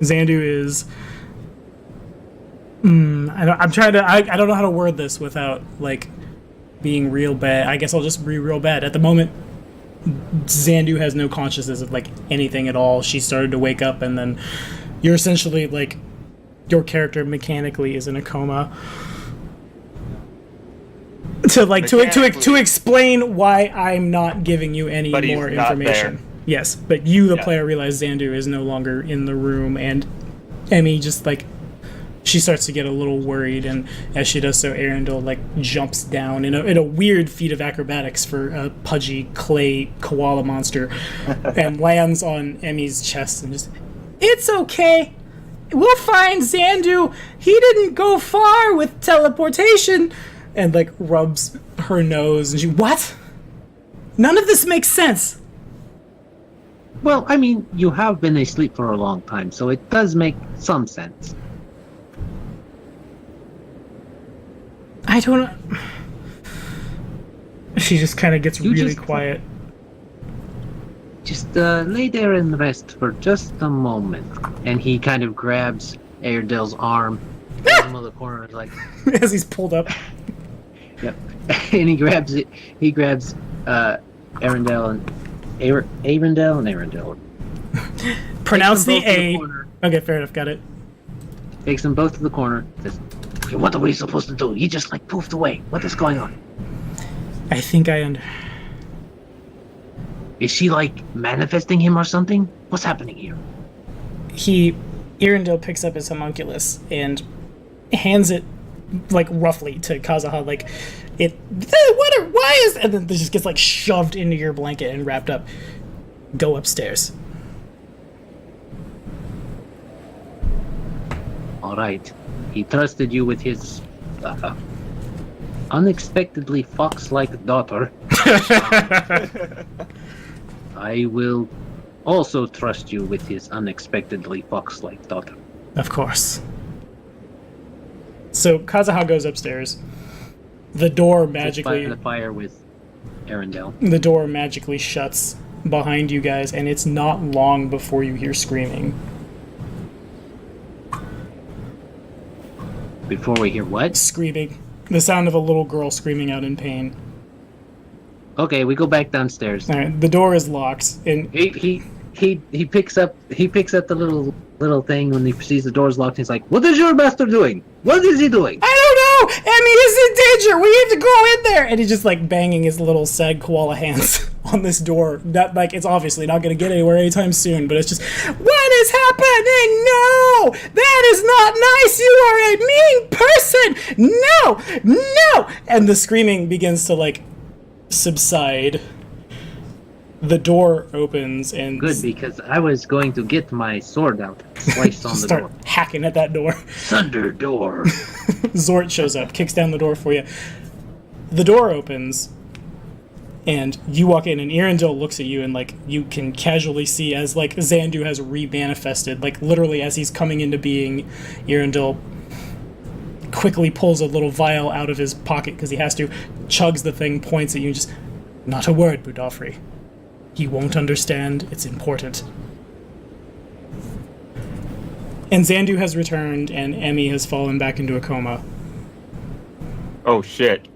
Xandu is... I don't know how to word this without, like, being real bad. I guess I'll just be real bad. At the moment, Xandu has no consciousness of, like, anything at all. She started to wake up, and then you're essentially, like, your character mechanically is in a coma. To explain why I'm not giving you any more information. Yes, but you, the player, realize Xandu is no longer in the room, and Emmy just, like, she starts to get a little worried, and as she does so, Arundel, like, jumps down in a weird feat of acrobatics for a pudgy clay koala monster, and lands on Emmy's chest and just, "It's okay. We'll find Xandu. He didn't go far with teleportation," and, like, rubs her nose, and she, "What? None of this makes sense." Well, I mean, you have been asleep for a long time, so it does make some sense. I don't know. She just kind of gets really quiet. Just lay there and rest for just a moment. And he kind of grabs Airdel's arm, pulls him to the corner, like as he's pulled up. Yep. And he grabs it. He grabs Arundel and Arundel. Pronounce the A. Okay, fair enough. Got it. Takes them both to the corner. Says, "Okay, what are we supposed to do? He just like poofed away. What is going on?" I think I under. Is she like manifesting him or something? What's happening here? He Irondale picks up his homunculus and hands it, like, roughly to Kazuha, like, why is, and then this just gets, like, shoved into your blanket and wrapped up. Go upstairs. All right. He trusted you with his unexpectedly fox-like daughter. I will also trust you with his unexpectedly fox-like daughter. Of course. So Kazuha goes upstairs. The door magically... the fire with Arendelle. The door magically shuts behind you guys, and it's not long before you hear screaming. Before we hear what? Screaming. The sound of a little girl screaming out in pain. Okay, we go back downstairs. All right, the door is locked, and He picks up the little thing when he sees the door's locked. He's like, "What is your master doing? What is he doing?" I don't know! Emmy is in danger! We have to go in there! And he's just like banging his little sag koala hands on this door. That, like, it's obviously not gonna get anywhere anytime soon, but it's just, what is happening? No! That is not nice! You are a mean person! No! No! And the screaming begins to, like, subside. The door opens and... Good, because I was going to get my sword out, slice on the start door. hacking at that door. Thunder door. Zort shows up, kicks down the door for you. The door opens, and you walk in, and Irondale looks at you, and, like, you can casually see as, like, Xandu has re-manifested. Like, literally, as he's coming into being, Irondale quickly pulls a little vial out of his pocket, because he has to, chugs the thing, points at you, and just, not a word, Budafri. He won't understand. It's important. And Xandu has returned, and Emmy has fallen back into a coma. Oh, shit.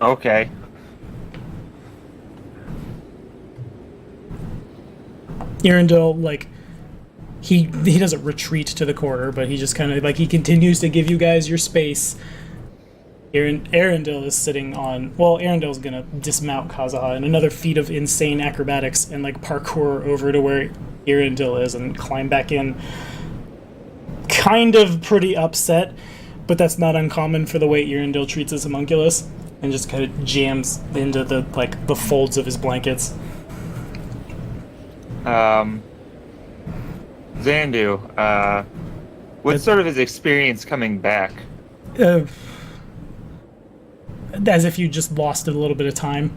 Okay. Irondale, like, he doesn't retreat to the corner, but he just kind of, like, he continues to give you guys your space. Arendelle is sitting on... Well, Arendale's gonna dismount Kazuha in another feat of insane acrobatics and, like, parkour over to where Arendelle is and climb back in. Kind of pretty upset, but that's not uncommon for the way Arendelle treats his homunculus, and just kind of jams into the, like, the folds of his blankets. Xandu, what's sort of his experience coming back? As if you just lost a little bit of time.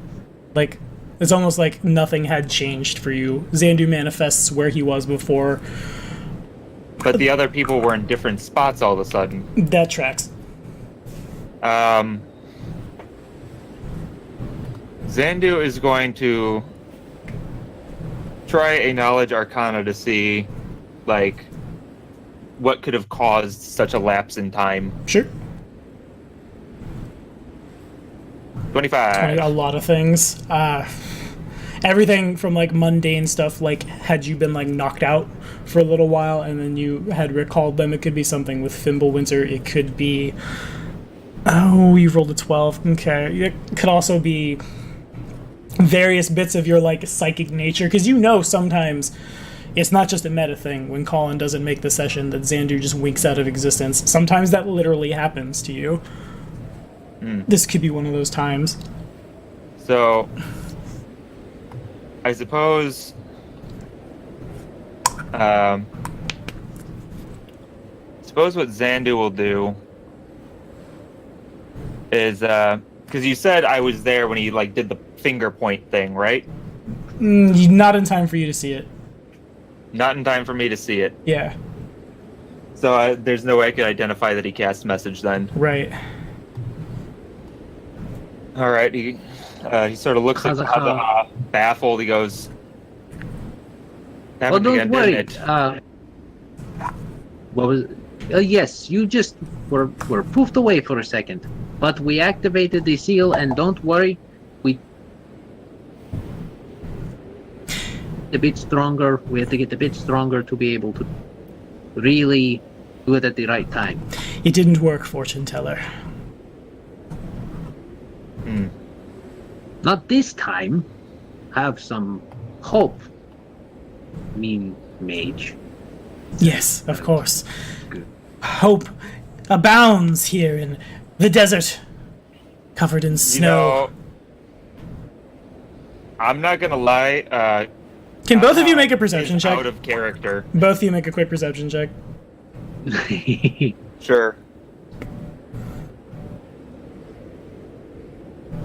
Like, it's almost like nothing had changed for you. Xandu manifests where he was before. But the other people were in different spots all of a sudden. That tracks. Xandu is going to try a knowledge arcana to see, like, what could have caused such a lapse in time. Sure. 25. A lot of things. Everything from, like, mundane stuff, like, had you been, like, knocked out for a little while and then you had recalled them, it could be something with Fimbulwinter. It could be... Oh, you rolled a 12. Okay. It could also be various bits of your, like, psychic nature, because you know sometimes it's not just a meta thing when Colin doesn't make the session that Xandu just winks out of existence. Sometimes that literally happens to you. This could be one of those times. So, I suppose, what Xandu will do is, because you said I was there when he, like, did the finger point thing, right? Not in time for you to see it. Not in time for me to see it. Yeah. So there's no way I could identify that he cast message then. Right. All right, he sort of looks at Kazuha, baffled. He goes, "Oh, don't worry. What was? Yes, you just were poofed away for a second, but we activated the seal, and don't worry, we a bit stronger. We had to get a bit stronger to be able to really do it at the right time. It didn't work, fortune teller. Not this time. Have some hope. I mean, mage. Yes, of course. Good. Hope abounds here in the desert, covered in You snow. know, I'm not gonna lie. Can both of you Kaza make a perception is check? Out of character. Both of you make a quick perception check. Sure.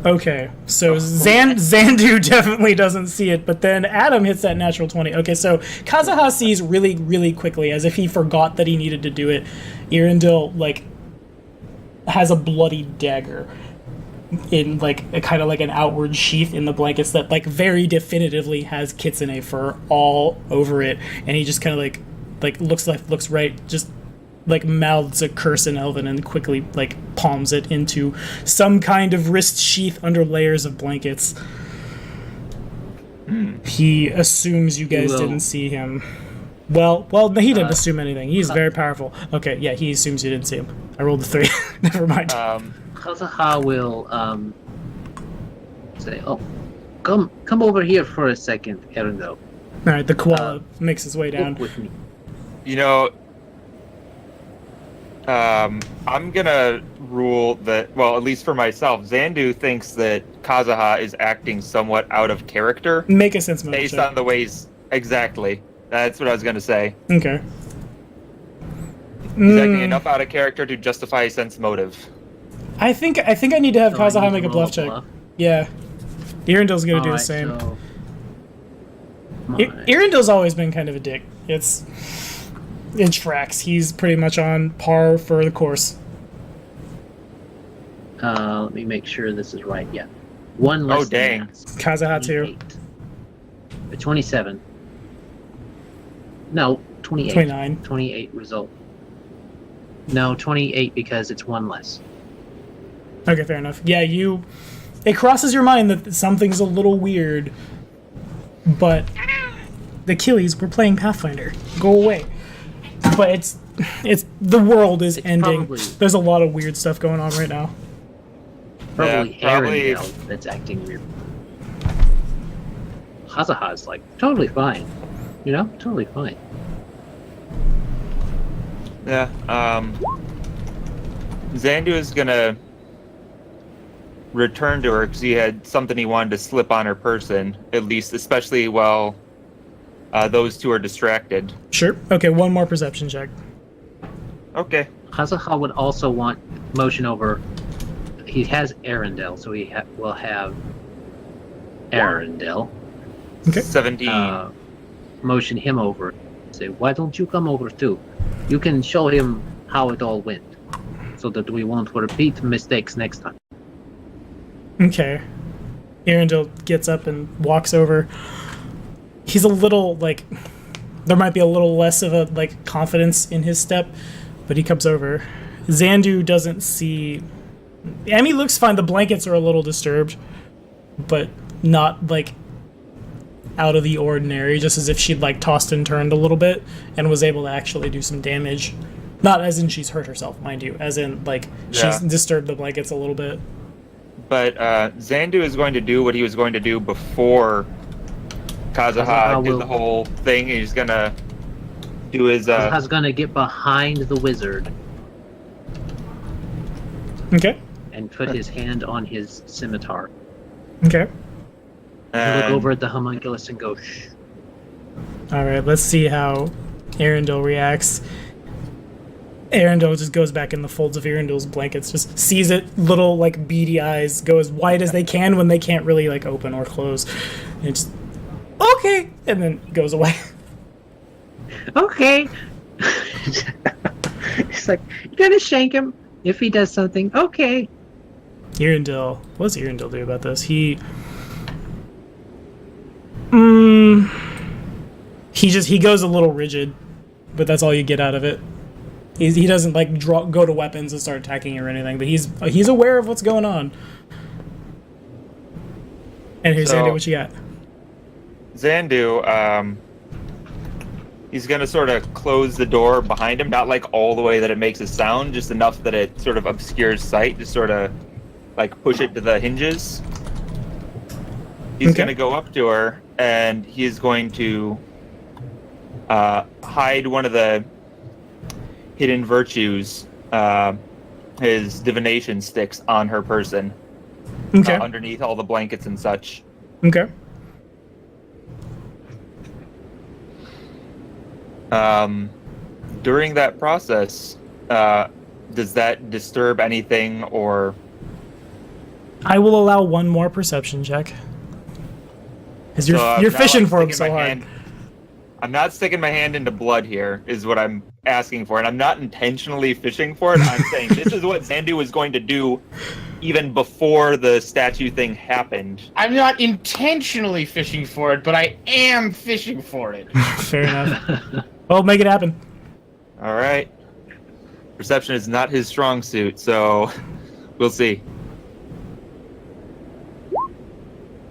Okay, so Zandu definitely doesn't see it, but then Adam hits that natural 20. Okay, so Kazuha sees really, really quickly, as if he forgot that he needed to do it. Irindil, like, has a bloody dagger in, like, a kind of like an outward sheath in the blankets that, like, very definitively has kitsune fur all over it, and he just kind of, like, looks right, just like mouths a curse in Elven and quickly like palms it into some kind of wrist sheath under layers of blankets. He assumes you guys didn't see him. Well, he didn't assume anything. He's very powerful. Okay, yeah, he assumes you didn't see him. I rolled a 3. Never mind. Kazuha will say, "Oh, come over here for a second, Erendo. All right, the koala makes his way down. Walk with me." You know, I'm gonna rule that, well, at least for myself, Zandu thinks that Kazuha is acting somewhat out of character. Make a sense motive Based check. on the ways... Exactly. That's what I was gonna say. Okay. He's acting enough out of character to justify sense motive. I think I need to have So I Kazuha need make to a roll bluff check. Yeah. Irindil's gonna do the Alright, same. so Irindil's always been kind of a dick. It tracks. He's pretty much on par for the course. let me make sure this is right. Yeah, one less. Oh, dang. Than Kazuha too. 28. 27. No, 28. 29. 28 result. No, 28 because it's one less. Okay, fair enough. Yeah, it crosses your mind that something's a little weird, but the Achilles, we're playing Pathfinder. Go away. But it's the world is ending. There's a lot of weird stuff going on right now. Probably Yeah, probably Arendelle that's acting weird. Kazuha's like totally fine. You know, totally fine. Yeah, Zandu is gonna return to her because he had something he wanted to slip on her person, at least, especially while those two are distracted. Sure. Okay, one more perception check. Okay. Kazuha would also want motion over. He has Arendelle, so he will have Arendelle Okay. 17. Motion him over. Say, why don't you come over too? You can show him how it all went, so that we won't repeat mistakes next time. Okay. Arendelle gets up and walks over. He's a little, like, there might be a little less of a, like, confidence in his step, but he comes over. Zandu doesn't see... Emmy looks fine. The blankets are a little disturbed, but not, like, out of the ordinary, just as if she'd, like, tossed and turned a little bit and was able to actually do some damage. Not as in she's hurt herself, mind you, as in, like, she's disturbed the blankets a little bit. But Zandu is going to do what he was going to do before Kazuha did the whole thing. He's going to do his... Kazuha's gonna get behind the wizard Okay. and put his hand on his scimitar. Okay. Look over at the homunculus and go, shh. Alright, let's see how Arendelle reacts. Arendelle just goes back in the folds of Arendille's blankets, just sees it, little, like, beady eyes go as wide as they can when they can't really, like, open or close. And just, okay! And then goes away. Okay. It's like, you're gonna shank him if he does something. Okay. Arendelle, what does Arendelle do about this? He goes a little rigid, but that's all you get out of it. He doesn't, like, go to weapons and start attacking or anything, but he's aware of what's going on. And here's Zandu, what you got? Zandu, he's gonna sort of close the door behind him, not like all the way that it makes a sound, just enough that it sort of obscures sight, just sort of like push it to the hinges. He's gonna go up to her, and he's going to hide one of the hidden virtues, his divination sticks, on her person. Okay. Underneath all the blankets and such. Okay. During that process, does that disturb anything, or... I will allow one more perception check. Because you're fishing for him so hard. I'm not sticking my hand into blood here, is what I'm asking for. And I'm not intentionally fishing for it. I'm saying this is what Xandu was going to do even before the statue thing happened. I'm not intentionally fishing for it, but I am fishing for it. Fair enough. Well, make it happen. All right. Perception is not his strong suit, so we'll see.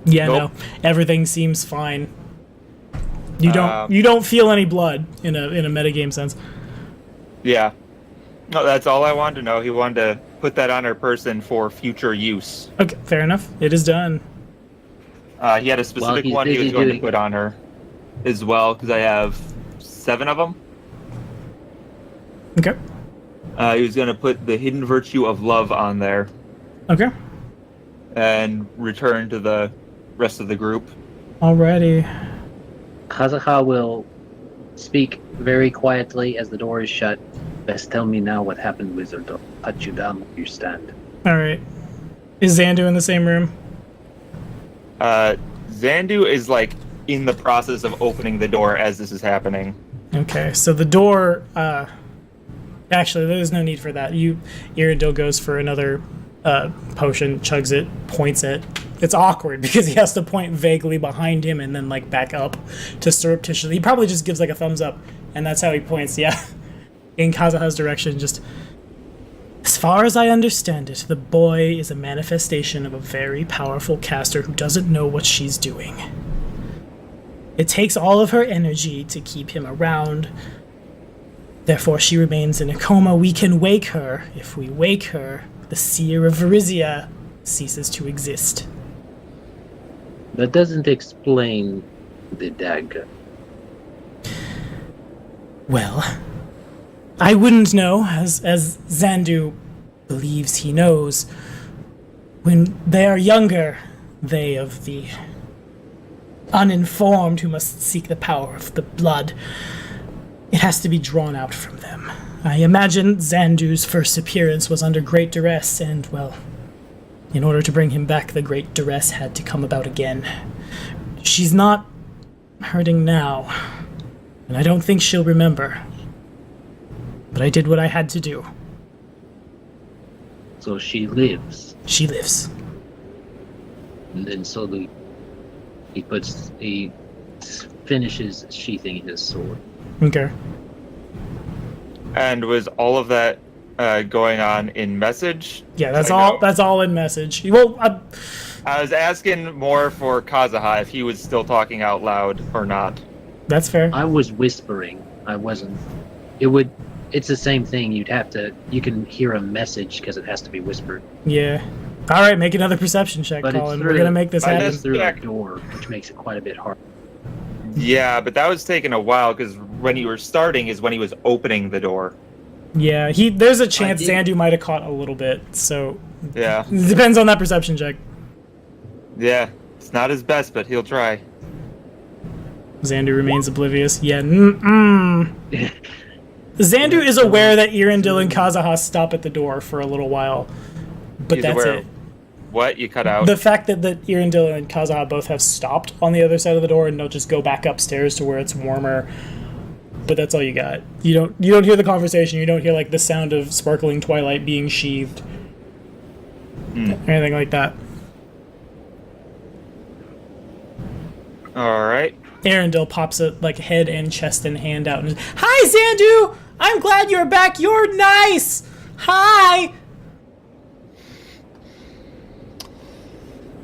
Yeah, Nope. no. Everything seems fine. You don't feel any blood in a metagame sense. Yeah. No, that's all I wanted to know. He wanted to put that on her person for future use. Okay, fair enough. It is done. He had a specific he's one he busy was going to doing- put on her as well, because I have 7 of them. Okay. He was going to put the hidden virtue of love on there Okay. and return to the rest of the group. Alrighty. Kazaha will speak very quietly as the door is shut. Best tell me now what happened, wizard. I'll cut you down where you stand. Alright. Is Xandu in the same room? Xandu is like in the process of opening the door as this is happening. Okay, so the door, actually, there's no need for that. Irindil goes for another potion, chugs it, points it. It's awkward because he has to point vaguely behind him and then like back up to surreptitiously. He probably just gives like a thumbs up, and that's how he points, yeah, in Kazaha's direction. Just, as far as I understand it, the boy is a manifestation of a very powerful caster who doesn't know what she's doing. It takes all of her energy to keep him around. Therefore, she remains in a coma. We can wake her. If we wake her, the seer of Varizia ceases to exist. That doesn't explain the dagger. Well, I wouldn't know, as Xandu believes he knows. When they are younger, they of the uninformed who must seek the power of the blood, it has to be drawn out from them. I imagine Xandu's first appearance was under great duress, and, well, in order to bring him back, the great duress had to come about again. She's not hurting now, and I don't think she'll remember. But I did what I had to do. So she lives. She lives. And then he finishes sheathing his sword. Okay. And was all of that going on in message? Yeah, that's I all. know. That's all in message. Well, I was asking more for Kazaha if he was still talking out loud or not. that's fair. I was whispering. I wasn't. It's the same thing. You can hear a message because it has to be whispered. Yeah. All right, make another perception check, But it's Colin. through- We're gonna make this I happen. just- Through a check. door, which makes it quite a bit hard. Yeah, but that was taking a while because when you were starting is when he was opening the door. Yeah, there's a chance did- Xandu might have caught a little bit. So Yeah. it depends on that perception check. Yeah. It's not his best, but he'll try. Xandu remains oblivious. Yeah. Xandu is aware that Irindil and Kazaha stop at the door for a little while, but He's that's aware it. of what? You cut out? The fact that Irindil and Kazaha both have stopped on the other side of the door and they'll just go back upstairs to where it's warmer. But that's all you got. You don't hear the conversation. You don't hear like the sound of sparkling twilight being sheathed, or anything like that. All right. Arundel pops a like head and chest and hand out and is, "Hi, Xandu! I'm glad you're back. You're nice. Hi."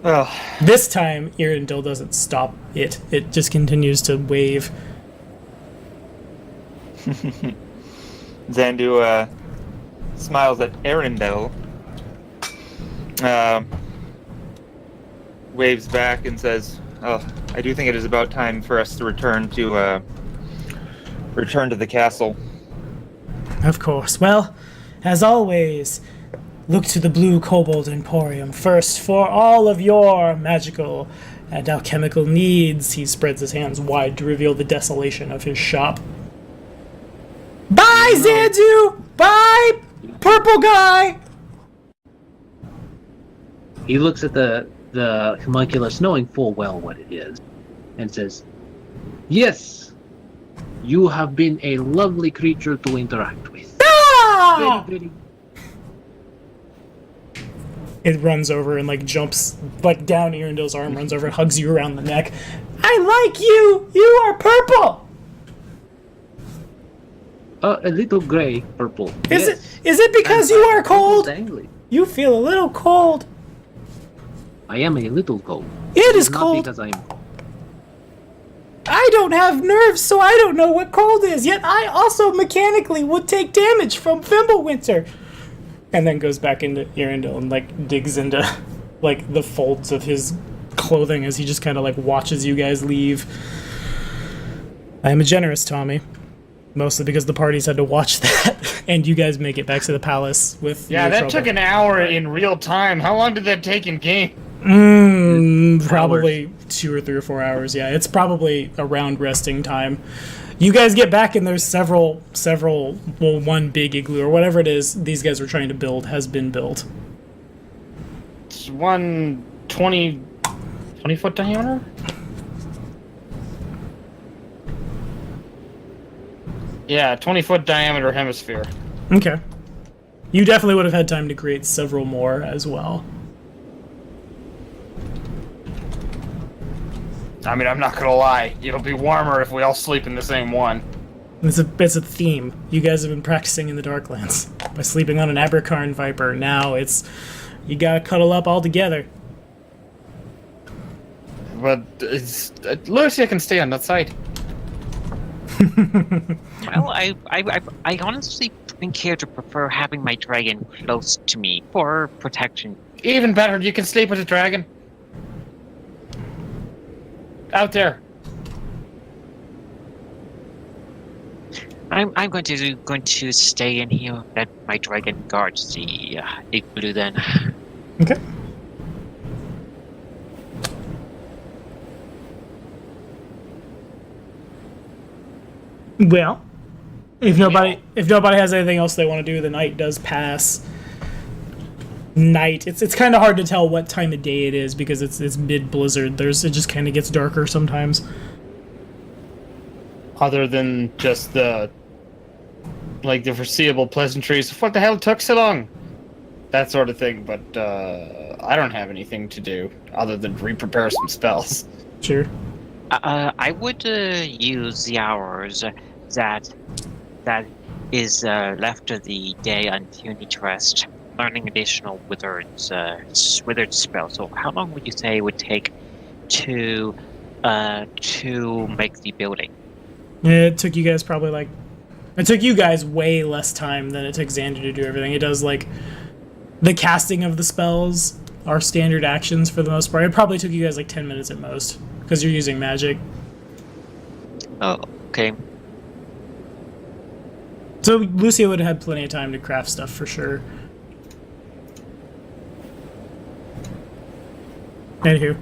Oh, This time, Irindil doesn't stop it. It just continues to wave. Xandu smiles at Arundel, waves back and says, "Oh, I do think it is about time for us to return to return to the castle. Of course. Well, as always, look to the Blue Kobold Emporium first for all of your magical and alchemical needs. He spreads his hands wide to reveal the desolation of his shop. Bye, Zandu! Bye, purple guy! He looks at the homunculus, knowing full well what it is, and says, "Yes, you have been a lovely creature to interact with. Ah! Very, very." It runs over and like jumps like down Earendil's arm, runs over and hugs you around the neck. I like you! You are purple! A little gray, purple. Is Yes. it because you are cold? Dangly. You feel a little cold. I am a little cold. It is Not cold. because I'm. I don't have nerves, so I don't know what cold is, yet I also mechanically would take damage from Fimbulwinter. And then goes back into Earendil and like digs into like the folds of his clothing as he just kind of like watches you guys leave. I am a generous Tommy. Mostly because the parties had to watch that, and you guys make it back to the palace with Yeah, no that trouble. took an hour in real time. How long did that take in game? Probably 2 or 3 or 4 hours. Yeah, it's probably around resting time. You guys get back, and there's several. Well, one big igloo or whatever it is these guys were trying to build has been built. It's one 20 foot diameter? Yeah, 20-foot diameter hemisphere. Okay. You definitely would have had time to create several more as well. I mean, I'm not gonna lie. It'll be warmer if we all sleep in the same one. It's a theme. You guys have been practicing in the Darklands by sleeping on an Abercarn Viper. Now it's you gotta cuddle up all together. But it's, Lucia can stay on that side. Well, I honestly think here to prefer having my dragon close to me for protection. Even better, you can sleep with a dragon. Out there. I'm going to stay in here. Let my dragon guards the igloo then. Okay. Well, if nobody has anything else they want to do, the night does pass. Night. It's kind of hard to tell what time of day it is because it's mid blizzard. It just kind of gets darker sometimes. Other than just the foreseeable pleasantries of what the hell took so long, that sort of thing. But I don't have anything to do other than re-prepare some spells. Sure. I would use the hours that is left of the day until you need to rest, learning additional withered spells. So, how long would you say it would take to make the building? It took you guys it took you guys way less time than it took Xander to do everything. It does like the casting of the spells are standard actions for the most part. It probably took you guys like 10 minutes at most because you're using magic. Oh, okay. So Lucia would have had plenty of time to craft stuff for sure. Anywho,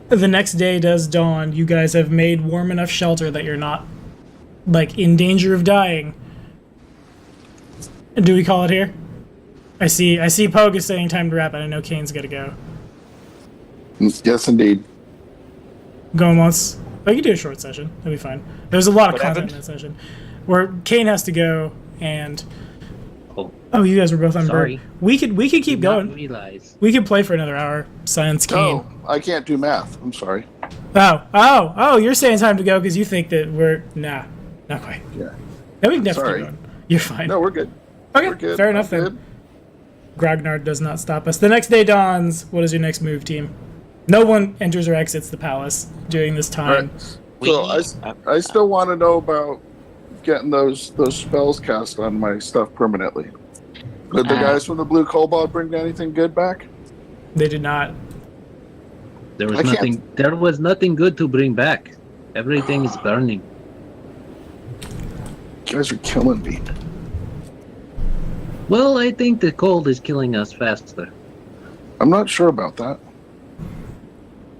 the next day does dawn. You guys have made warm enough shelter that you're not like in danger of dying. Do we call it here? I see Pogue is saying time to wrap, and I know Kane's gotta go. Yes, indeed. Going once. I can do a short session. That'll be fine. There's a lot of What content happened? in that session. Where Kane has to go, and Oh, you guys were both on sorry. bird. We could keep Did going. not realize. We could play for another hour. Science Kane. Oh, I can't do math. I'm sorry. Oh! You're saying time to go because you think that we're not quite. Yeah. No, we can definitely Sorry. keep going. You're fine. No, we're good. Okay, We're good. fair enough I'm then. good. Grognard does not stop us. The next day dawns. What is your next move, team? No one enters or exits the palace during this All time. right. So I still want to know about getting those spells cast on my stuff permanently. Did the guys from the Blue Cobalt bring anything good back? They did not. There was I can't- nothing. There was nothing good to bring back. Everything is burning. guys are killing me. Well, I think the cold is killing us faster. I'm not sure about that.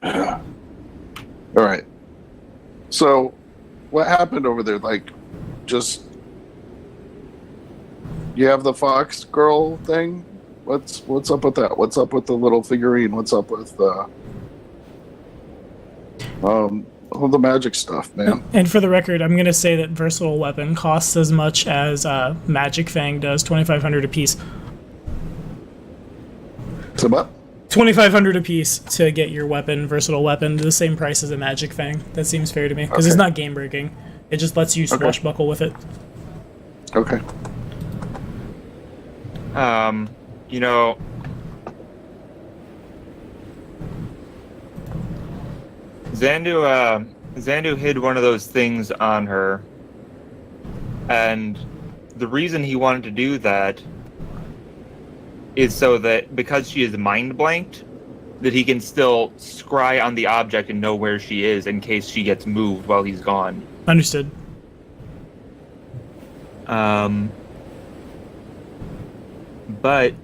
All right. So, what happened over there? Like, just you have the fox girl thing. What's up with that? What's up with the little figurine? What's up with all the magic stuff, man? And for the record, I'm going to say that versatile weapon costs as much as Magic Fang does, 2,500 apiece. So what? 2,500 apiece to get your weapon, versatile weapon, the same price as a Magic Fang. That seems fair to me because it's not game breaking. It just lets you swashbuckle with it. Okay. You know, Zandu hid one of those things on her, and the reason he wanted to do that is so that because she is mind blanked, that he can still scry on the object and know where she is in case she gets moved while he's gone. Understood. But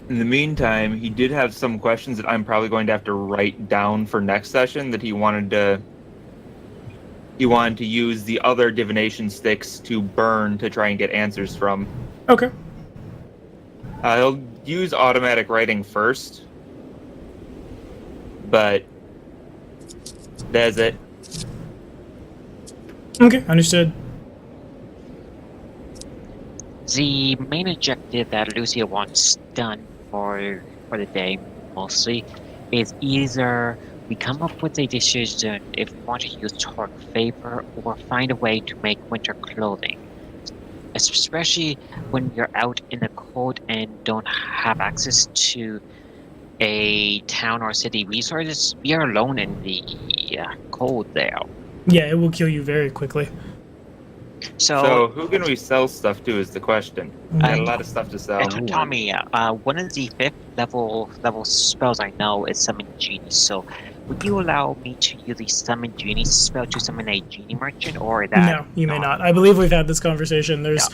in the meantime, he did have some questions that I'm probably going to have to write down for next session that he wanted to use the other divination sticks to burn to try and get answers from. Okay. He'll use automatic writing first, but that's it. Okay, understood. The main objective that Lucia wants done for the day, mostly, is either we come up with a decision if we want to use Torque Favor or find a way to make winter clothing. Especially when you're out in the cold and don't have access to a town or city resources, we are alone in the cold there. Yeah, it will kill you very quickly. So who can we sell stuff to is the question. I had a lot of stuff to sell. Tommy, one of the 5th level spells I know is Summon Genie, so would you allow me to use the Summon Genie spell to summon a Genie Merchant, or that? No, you may not. I believe we've had this conversation. There's...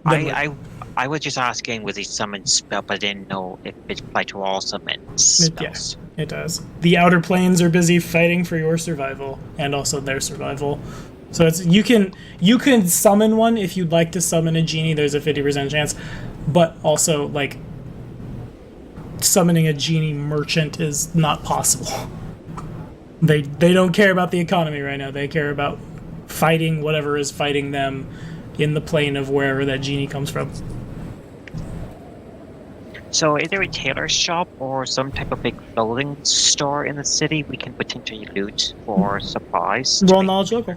I was just asking with the Summon spell, but I didn't know if it applied to all summon spells. Yes, it does. The Outer Planes are busy fighting for your survival, and also their survival. So it's you can summon one if you'd like to summon a genie. There's a 50% chance, but also like summoning a genie merchant is not possible. They don't care about the economy right now. They care about fighting whatever is fighting them in the plane of wherever that genie comes from. So is there a tailor shop or some type of big clothing store in the city we can potentially loot for supplies? Roll knowledge local.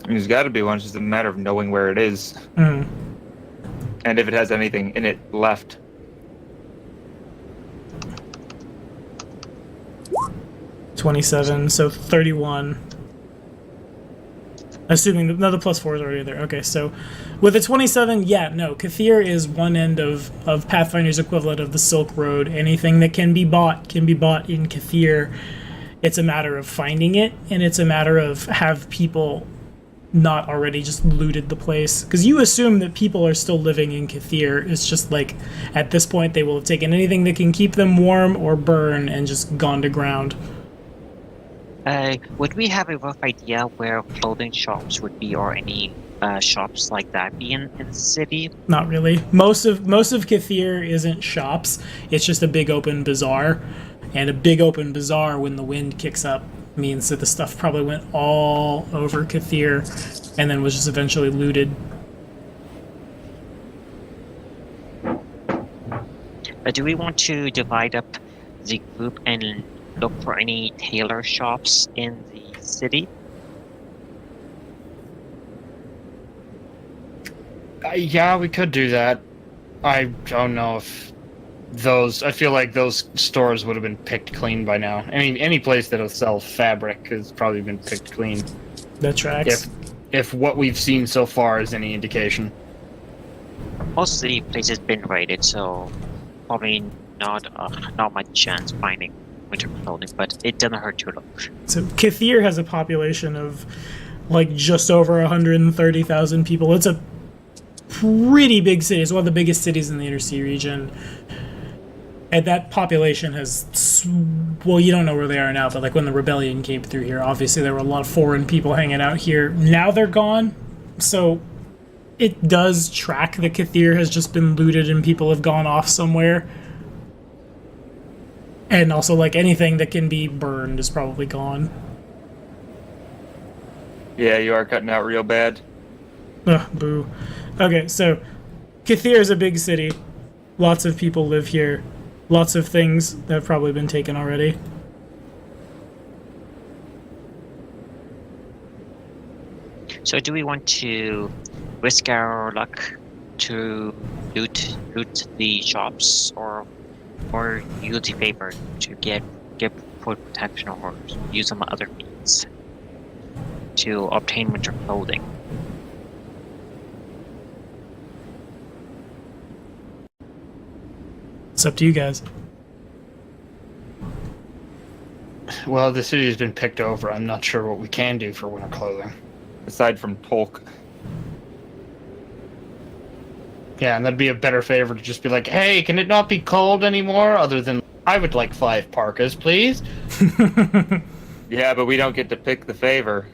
There's got to be one. It's just a matter of knowing where it is. Mm. And if it has anything in it left. 27, so 31. Assuming the +4 is already there. Okay, so with a 27, yeah, no, Kathir is one end of Pathfinder's equivalent of the Silk Road. Anything that can be bought in Kathir. It's a matter of finding it, and it's a matter of have people not already just looted the place. Because you assume that people are still living in Kathir. It's just like, at this point, they will have taken anything that can keep them warm or burn and just gone to ground. Would we have a rough idea where clothing shops would be, or any shops like that be in the city? Not really. Most of Kathir isn't shops. It's just a big open bazaar. And a big open bazaar, when the wind kicks up, means that the stuff probably went all over Kathir and then was just eventually looted. Do we want to divide up the group and look for any tailor shops in the city? Yeah, we could do that. I don't know if I feel like those stores would have been picked clean by now. I mean, any place that'll sell fabric has probably been picked clean. That tracks. If what we've seen so far is any indication. Most of the places been raided, so probably not much chance finding winter clothing, but it doesn't hurt to look. So Kathir has a population of like just over 130,000 people. It's a pretty big city. It's one of the biggest cities in the Inner Sea region. And that population has, well, you don't know where they are now, but like when the rebellion came through here, obviously there were a lot of foreign people hanging out here. Now they're gone. So it does track that Kathir has just been looted and people have gone off somewhere. And also, like, anything that can be burned is probably gone. Yeah, you are cutting out real bad. Ugh, boo. Okay, so Kathir is a big city. Lots of people live here. Lots of things that have probably been taken already. So do we want to risk our luck to loot the shops, or use the favor to get protection, or use some other means to obtain winter clothing? It's up to you guys. Well, the city has been picked over. I'm not sure what we can do for winter clothing. Aside from Tolk. Yeah, and that'd be a better favor to just be like, hey, can it not be cold anymore? Other than, I would like 5 parkas, please. Yeah, but we don't get to pick the favor.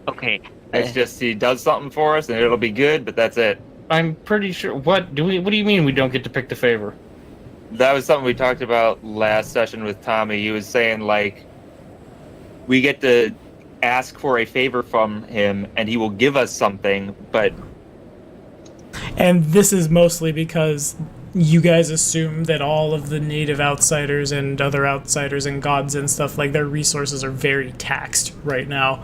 Okay. It's just he does something for us and it'll be good, but that's it. I'm pretty sure. What do you mean we don't get to pick the favor? That was something we talked about last session with Tommy. He was saying, like, we get to ask for a favor from him and he will give us something, but... And this is mostly because you guys assume that all of the native outsiders and other outsiders and gods and stuff, like, their resources are very taxed right now.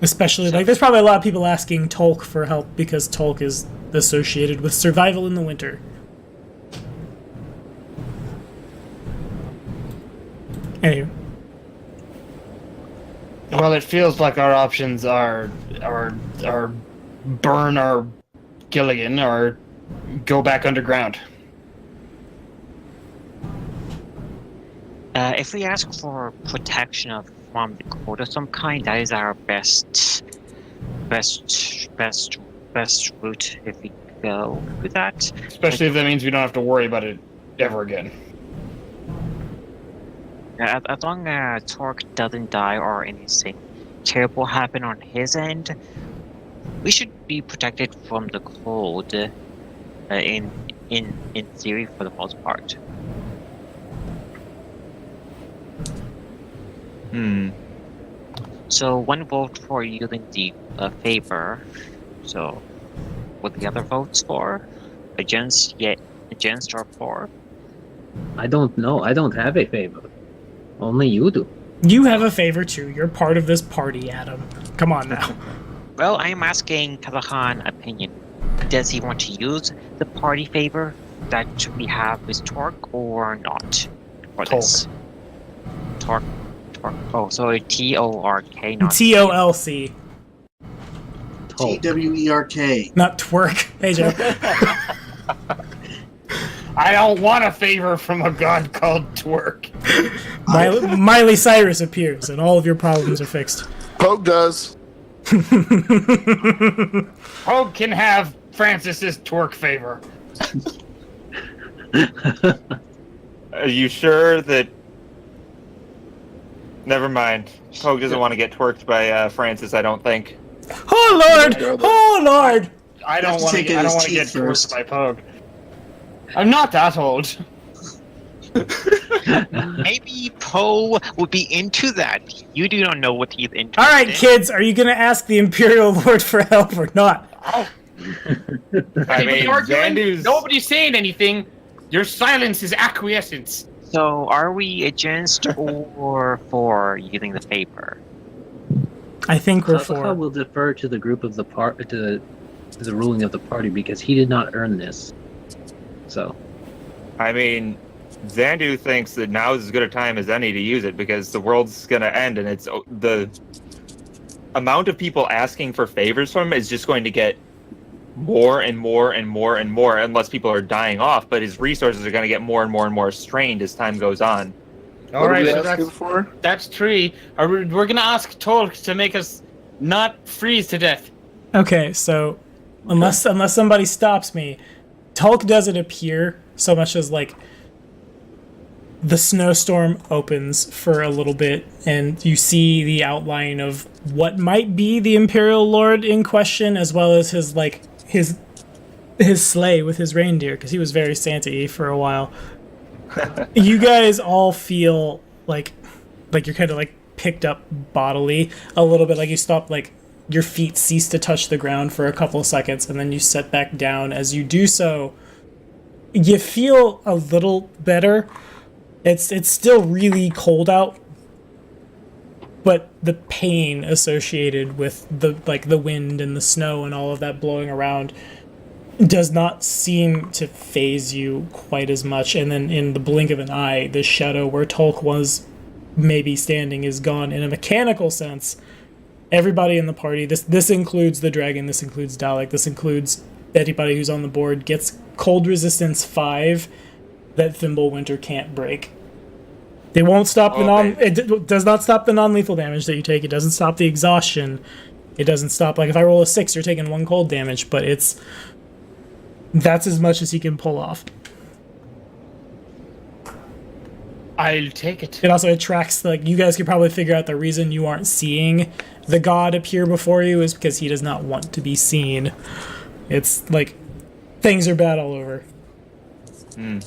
Especially, like, there's probably a lot of people asking Tolk for help because Tolk is associated with survival in the winter. Anyway. Well, it feels like our options are burn our Gilligan or go back underground. If we ask for protection from the cold of some kind, that is our best route if we go with that. Especially if that means we don't have to worry about it ever again. As long as Torque doesn't die or anything terrible happen on his end, we should be protected from the cold. In theory, for the most part. So one vote for using the favor. So, what the other votes for? Against or for? I don't know. I don't have a favor. Only you do. You have a favor too. You're part of this party, Adam. Come on now. Well, I'm asking Kazahan opinion. Does he want to use the party favor that we have with Torque or not? For this? Torque. Oh, so T-O-R-K, not T-O-L-C. T-W-E-R-K. Not twerk. Hey, Joe. I don't want a favor from a god called Twerk. Miley Cyrus appears, and all of your problems are fixed. Pogue does. Pogue can have Francis's Twerk favor. Are you sure that... Never mind. Pogue doesn't want to get twerked by Francis, I don't think. Oh, Lord! Oh, Lord! I don't want to get twerked by Pogue. I'm not that old. Maybe Poe would be into that. You do not know what he's into. All right, kids, are you going to ask the Imperial Lord for help or not? Oh. I mean, Zandu's... Nobody's saying anything. Your silence is acquiescence. So, are we against or for using the favor? I think we're for. We'll defer to the group of the to the ruling of the party because he did not earn this. So, I mean, Zandu thinks that now is as good a time as any to use it because the world's going to end and it's the amount of people asking for favors from him is just going to get more and more and more and more unless people are dying off, but his resources are going to get more and more and more strained as time goes on. All What are right, we so asking for? that's 3. We're gonna ask Tolk to make us not freeze to death. Okay, so unless somebody stops me, Tulk doesn't appear so much as like the snowstorm opens for a little bit, and you see the outline of what might be the Imperial Lord in question, as well as his sleigh with his reindeer, because he was very Santa-y for a while. You guys all feel like you're kind of like picked up bodily a little bit, like you stop, like your feet cease to touch the ground for a couple of seconds, and then you set back down. As you do so, you feel a little better. It's still really cold out, but the pain associated with the wind and the snow and all of that blowing around does not seem to phase you quite as much. And then in the blink of an eye, the shadow where Tolk was maybe standing is gone. In a mechanical sense, everybody in the party, this includes the dragon, this includes Dalek, this includes anybody who's on the board, gets cold resistance 5 that Fimbulwinter can't break. It won't stop it does not stop the non-lethal damage that you take. It doesn't stop the exhaustion. It doesn't stop, like if I roll a 6, you're taking 1 cold damage, but that's as much as he can pull off. I'll take it. It also attracts, like, you guys could probably figure out the reason you aren't seeing the god appear before you is because he does not want to be seen. It's like things are bad all over. Can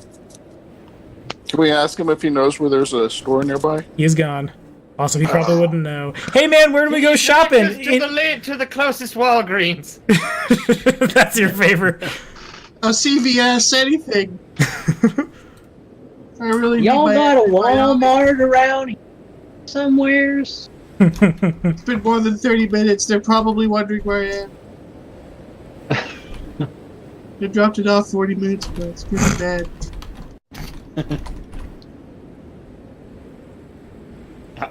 we ask him if he knows where there's a store nearby? He's gone. Also, he probably wouldn't know. Hey man, where do we go shopping? To the closest Walgreens. That's your favorite. A CVS, anything. I really Y'all need got a my Walmart around here somewheres? It's been more than 30 minutes. They're probably wondering where I am. They dropped it off 40 minutes ago. It's pretty bad.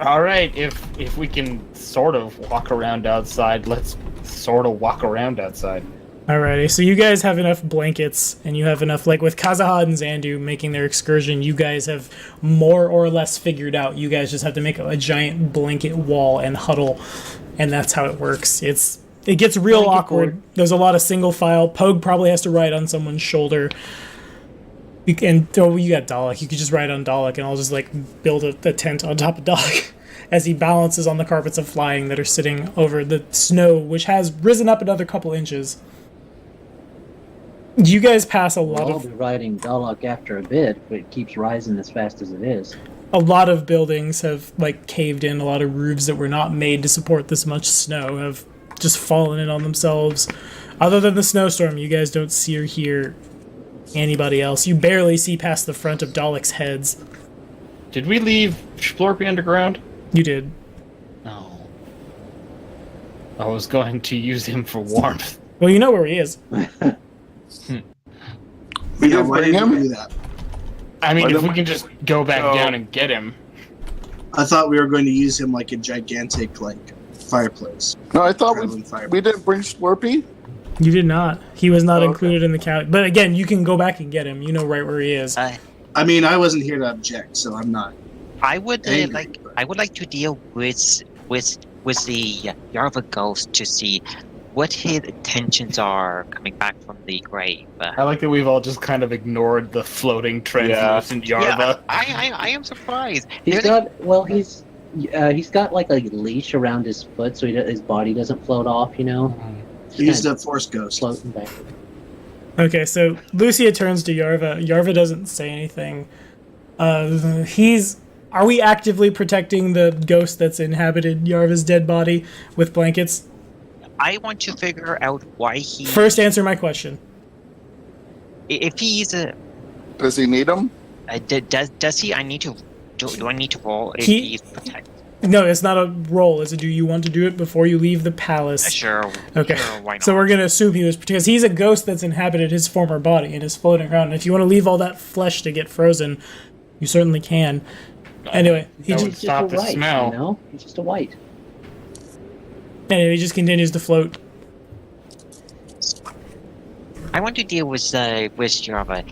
All right, if we can sort of walk around outside, let's sort of walk around outside. Alrighty, so you guys have enough blankets, and you have enough, like with Kazahad and Zandu making their excursion, you guys have more or less figured out. You guys just have to make a giant blanket wall and huddle, and that's how it works. It gets real awkward. There's a lot of single file. Pogue probably has to ride on someone's shoulder. You got Dalek. You could just ride on Dalek, and I'll just like build a tent on top of Dalek as he balances on the carpets of flying that are sitting over the snow, which has risen up another couple inches. You guys pass a lot I'll be riding Dalek after a bit, but it keeps rising as fast as it is. A lot of buildings have like caved in. A lot of roofs that were not made to support this much snow have just fallen in on themselves. Other than the snowstorm, you guys don't see or hear anybody else. You barely see past the front of Dalek's heads. Did we leave Splorpy underground? You did. No. I was going to use him for warmth. Well, you know where he is. We didn't why bring didn't we him? do that? I mean, Why if don't we we- can just go back No. down and get him. I thought we were going to use him like a gigantic, fireplace. No, I thought Traveling fireplace. we didn't bring Slurpee. You did not. He was not Okay. included in the count. But again, you can go back and get him. You know right where he is. I mean, I wasn't here to object, so I'm not. I would Angry, but- I would like to deal with the Yarva ghost to see what his intentions are coming back from the grave. I like that we've all just kind of ignored the floating translucent Yarva. Yeah, I am surprised. He's There's- he's got like a leash around his foot, so his body doesn't float off. You know, He's the Force Ghost. floating back. Okay, so Lucia turns to Yarva. Yarva doesn't say anything. Are we actively protecting the ghost that's inhabited Yarva's dead body with blankets? I want to figure out why he. First, answer my question. If he's a. Does he need him? Does he? I need to. Do I need to roll if He- he's protected? No, it's not a roll. It's a do you want to do it before you leave the palace? Sure. Okay. Sure, why not? So we're going to assume he was, because he's a ghost that's inhabited his former body and is floating around. And if you want to leave all that flesh to get frozen, you certainly can. Anyway, he That just, would He's stop just a the white, smell. You know, he's just a white. continues to float. I want to deal with Jarva.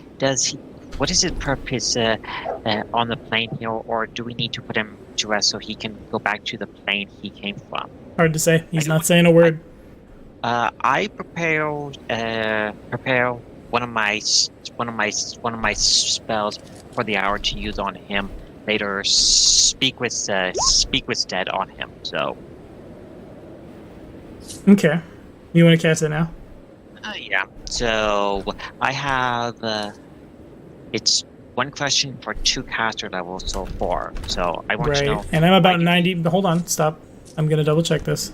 what is his purpose on the plane here, or do we need to put him to rest so he can go back to the plane he came from? Hard to say. He's not saying a word. I prepare one of my spells for the hour to use on him. Later, speak with dead on him. So. Okay. You want to cast it now? Yeah. So I have. It's one question for 2 caster levels, so 4. So I want to know. And I'm about 90. Hold on. Stop. I'm gonna double check this.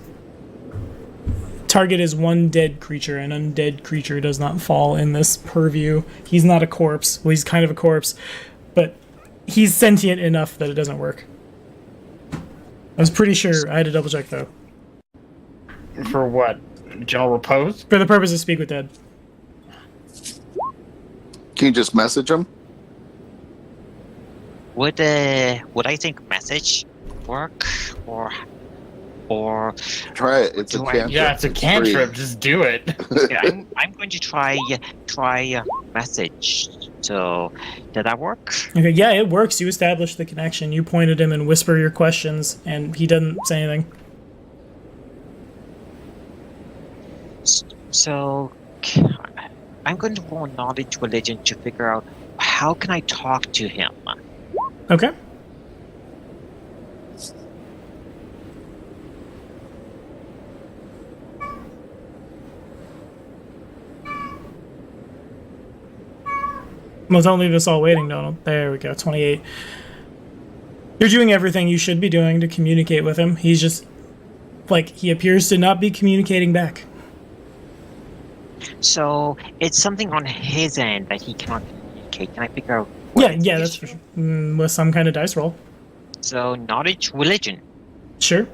Target is one dead creature. An undead creature does not fall in this purview. He's not a corpse. Well, he's kind of a corpse, but he's sentient enough that it doesn't work. I was pretty sure. I had to double check though. For what? General repose? For the purpose of speak with dead. Can you just message him? Would I think message work or Try it. It's a Do I- cantrip. Yeah, it's a cantrip. Just do it. yeah, I'm going to try message. So did that work? Okay, yeah, it works. You established the connection. You pointed him and whisper your questions, and he doesn't say anything. So I'm going to roll knowledge religion to figure out how can I talk to him. Okay. Well, don't leave us all waiting, Donald. There we go, 28. You're doing everything you should be doing to communicate with him. He's just, he appears to not be communicating back. So it's something on his end that he cannot communicate. Can I figure out? what Yeah, is that's the for issue? sure. With some kind of dice roll. So knowledge religion. Sure.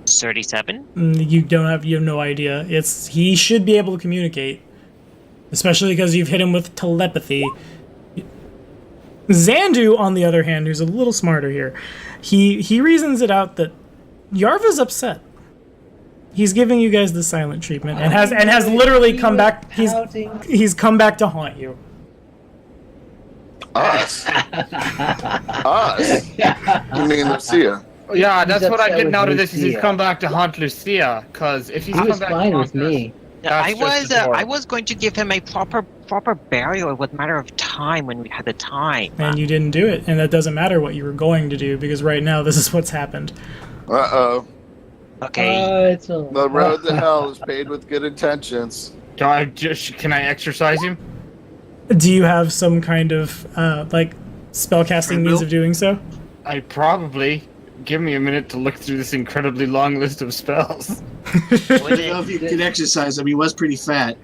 37. You have no idea. He should be able to communicate, especially because you've hit him with telepathy. Xandu, on the other hand, who's a little smarter here, he reasons it out that Yarva's upset. He's giving you guys the silent treatment and has literally come back. He's come back to haunt you. Us. Us. You mean Lucia? Yeah, that's what I'm upset getting with out of this. Is he's Lucia. come back to haunt Lucia? Because if he's He come was back to fine haunt with me. That's I just was adorable. I was going to give him a proper burial with matter of time when we had the time. And you didn't do it, and that doesn't matter what you were going to do, because right now this is what's happened. Uh-oh. Okay. It's a The road to hell is paved with good intentions. Can I exercise him? Do you have some kind of spellcasting means of doing so? I probably. Give me a minute to look through this incredibly long list of spells. I don't know if you could exercise him. He was pretty fat.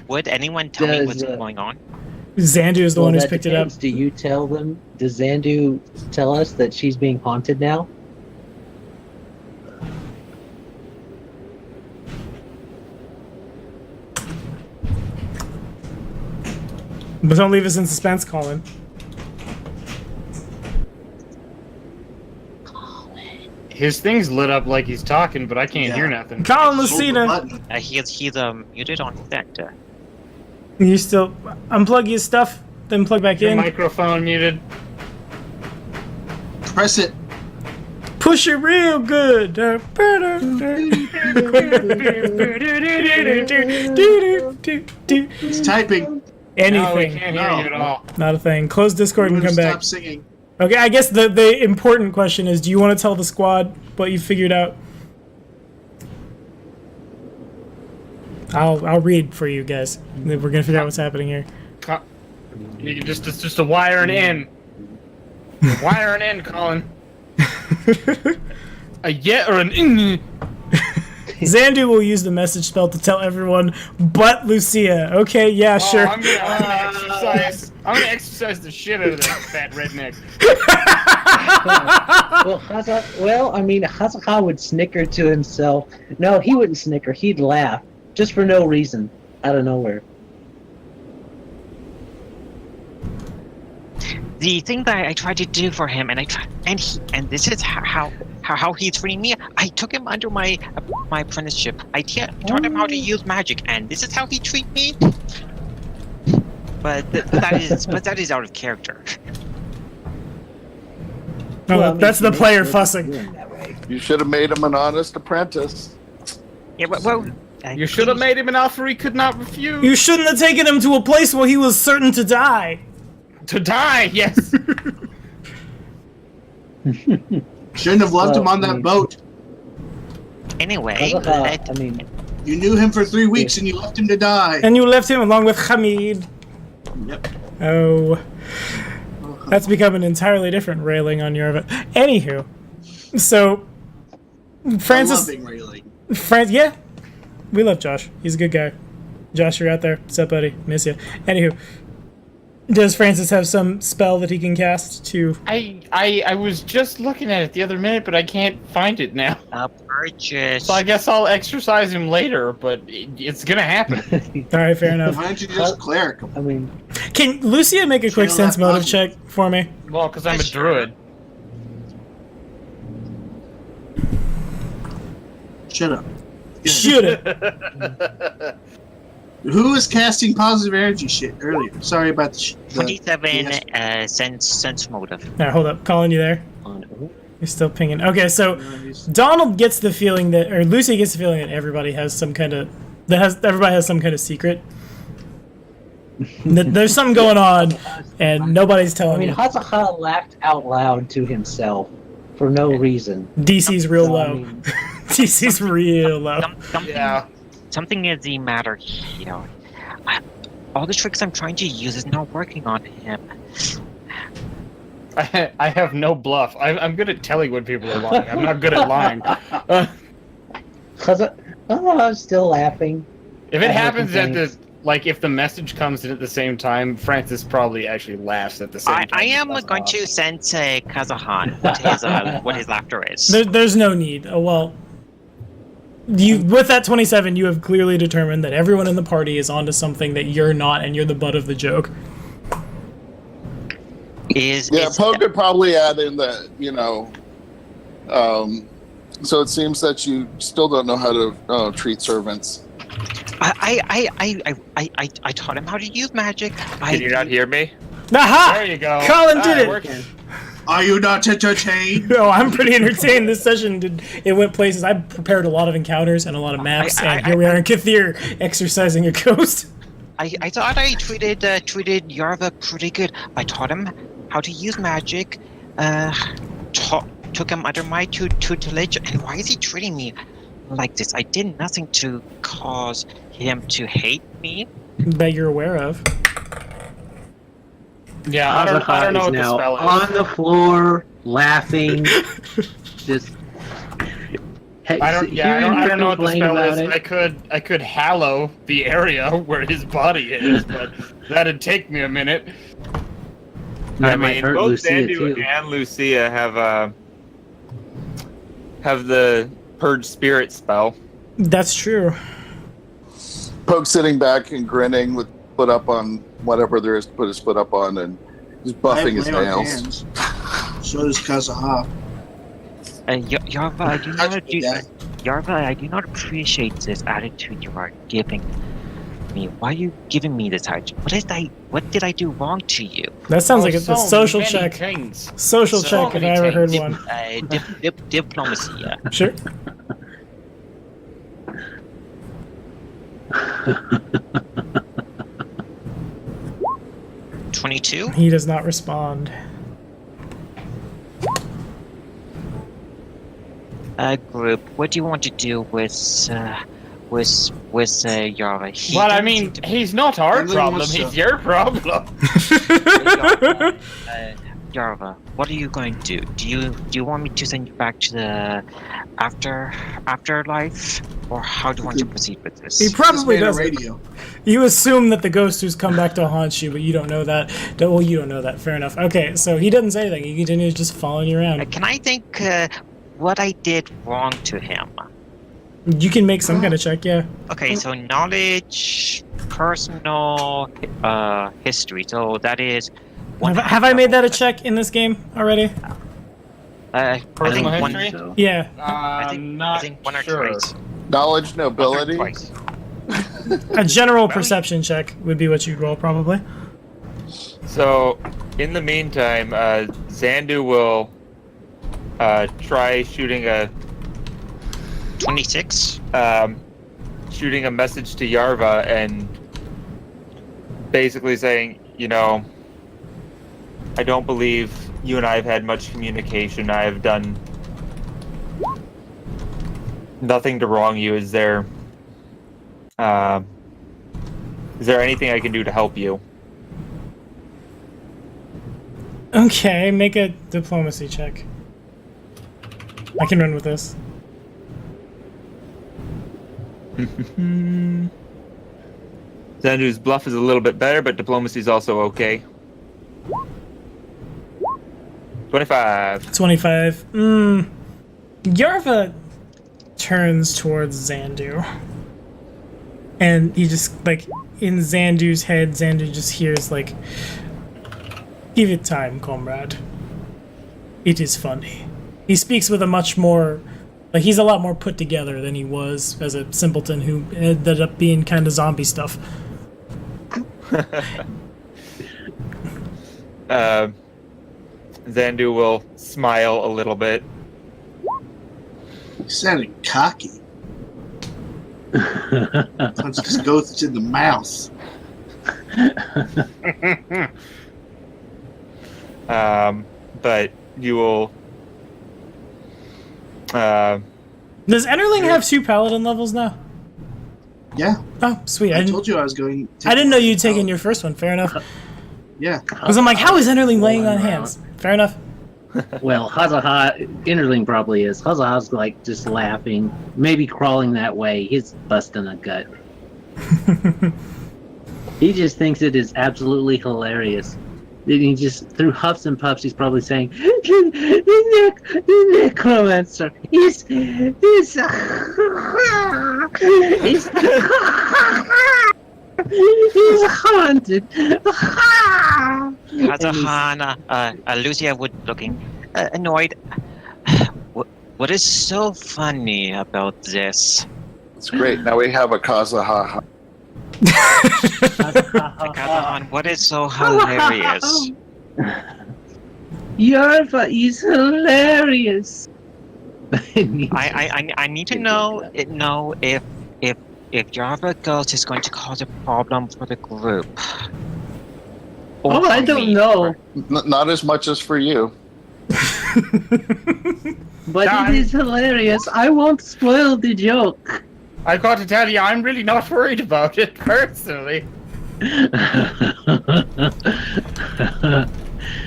Would anyone tell me Does, what's going on? Xandu is the one who's that picked it up. depends. Do you tell them? Does Xandu tell us that she's being haunted now? But don't leave us in suspense, Colin. His thing's lit up like he's talking, but I can't hear nothing. Colin Hold the Lucina! button. He's muted on that. You still unplug your stuff, then plug back Your in. microphone muted. Press it. Push it real good. It's typing. No, we Anything. can't hear you at all. Not a thing. Close Discord and come Stop back. singing. Okay, I guess the important question is, do you want to tell the squad what you figured out? I'll read for you guys. We're gonna figure out what's happening here. It's just a wiring in. Wiring in, Colin. A yeah or an in. Xandu will use the message spell to tell everyone but Lucia. Okay, yeah, sure. I'm gonna exercise. I'm gonna exercise the shit out of that fat redneck. Well, Hazaha would snicker to himself. No, he wouldn't snicker. He'd laugh. Just for no reason. Out of nowhere. The thing that I tried to do for him, and this is how how he treated me. I took him under my apprenticeship. I taught him how to use magic, and this is how he treat me. But that is out of character. No, Well, I mean, that's the he player makes fussing. living that way. You should have made him an honest apprentice. Yeah, well, You should have made him an offer he could not refuse. You shouldn't have taken him to a place where he was certain to die. To die, yes. Shouldn't have left Well, him on I that mean- boat. Anyway, I mean, You knew him for 3 weeks and you left him to die. And you left him along with Hamid. Yep. Oh. That's become an entirely different railing on Yarva. Anywho. So, Francis... Loving railing. Yeah. We love Josh. He's a good guy. Josh, you're out there. What's up, buddy? Miss you. Anywho. Does Francis have some spell that he can cast to... I was just looking at it the other minute, but I can't find it now. purchase. So I guess I'll exercise him later, but it's gonna happen. Alright, fair enough. Why don't you just cleric him? I mean, Can Lucia make a quick Channel sense that motive positive. check for me? Well, because I'm a druid. Shut up. Yeah. Shoot it! Who was casting positive energy shit earlier? Sorry about the 27 sense motive. Now, hold up. Colin, you there? You're still pinging. Okay, so Donald gets the feeling that, or Lucy gets the feeling that everybody has some kind of, everybody has some kind of secret. That there's something going on, and nobody's I telling mean, you. Hazaha laughed out loud to himself for no reason. DC's real So, I low. mean, DC's real low. Something is the matter here. All the tricks I'm trying to use is not working on him. I have no bluff. I'm good at telling when people are lying. I'm not good at lying. I'm still laughing. If it I have happens at the complaints. if the message comes in at the same time, Francis probably actually laughs at the same time. I am going to sense Kazahan what his laughter is. There's no need. Well, you with that 27, you have clearly determined that everyone in the party is onto something that you're not, and you're the butt of the joke. Poe could probably add in that, so it seems that you still don't know how to treat servants. I taught him how to use magic. Can you not hear me? Aha! There you go. Colin did it! Working. Are you not entertained? No, I'm pretty entertained. This session went places. I prepared a lot of encounters and a lot of maps, and here we are in Kathir exercising a ghost. I thought I treated Yarva pretty good. I taught him how to use magic. Took him under my tutelage. And why is he treating me like this? I did nothing to cause him to hate me. That you're aware of. Yeah, I don't know what the now spell is. on the floor, laughing, just. I don't know what the spell is. I could hallow the area where his body is, but that'd take me a minute. I I might mean, hurt both Lucia Sandu too. and Lucia have the purge spirit spell. That's true. Poke sitting back and grinning with foot up on whatever there is to put his foot up on and just buffing his nails. So does Kazaha. Yarva, I do not appreciate this attitude you are giving me. Why are you giving me this attitude? What did I do wrong to you? That sounds like it's a so social many check. things. Social So check if I many ever heard things. one. Diplomacy. Sure. $22. He does not respond. Group, what do you want to do with Yarva? But I mean, he's not our Only problem. wants He's to- your problem. Yarva, what are you going to do? Do you want me to send you back to the afterlife, or how do you want to proceed with this? He probably This man on doesn't. radio. You assume that the ghost who's come back to haunt you, but you don't know that. Well, you don't know that. Fair enough. Okay, so he doesn't say anything. He continues just following you around. Can I think what I did wrong to him? You can make some kind of check, yeah. Okay, so knowledge, personal, history. So that is. Have I made that a check in this game already? I Personal think one. history? So. Yeah, I Not think one or sure. twice. Knowledge, One or nobility. twice. a general perception check would be what you'd roll probably. So, in the meantime, Zandu will try shooting a 26. shooting a message to Yarva and basically saying, I don't believe you and I have had much communication. I have done nothing to wrong you. Is there anything I can do to help you? Okay, make a diplomacy check. I can run with this. Zandu's bluff is a little bit better, but diplomacy is also okay. 25. 25. Yarva turns towards Zandu. And he just, in Zandu's head, Zandu just hears, give it time, comrade. It is funny. He speaks with a much more, he's a lot more put together than he was as a simpleton who ended up being kind of zombie stuff. Zandu will smile a little bit. You sounded cocky. Punch this ghost in the mouth. But you will. Does Enterling have 2 paladin levels now? Yeah, Oh, sweet. I told you I was going. I didn't know you'd taken your first one. Fair enough. Yeah. Because I'm like, how is Enterling laying on hands? Fair enough. Well, Hazaha, Interling probably is. Hazaha's just laughing, maybe crawling that way. He's busting a gut. He just thinks it is absolutely hilarious. He just, through huffs and puffs, he's probably saying, the necromancer is he's haunted. Kazahana, Lucia would looking annoyed. What is so funny about this? It's great. Now we have a Kazaha. Kazahan, what is so hilarious? Yarva is hilarious. I need to know if Yarva Ghost is going to cause a problem for the group. Oh, I don't know. Not as much as for you. But it is hilarious. I won't spoil the joke. I've got to tell you, I'm really not worried about it, personally.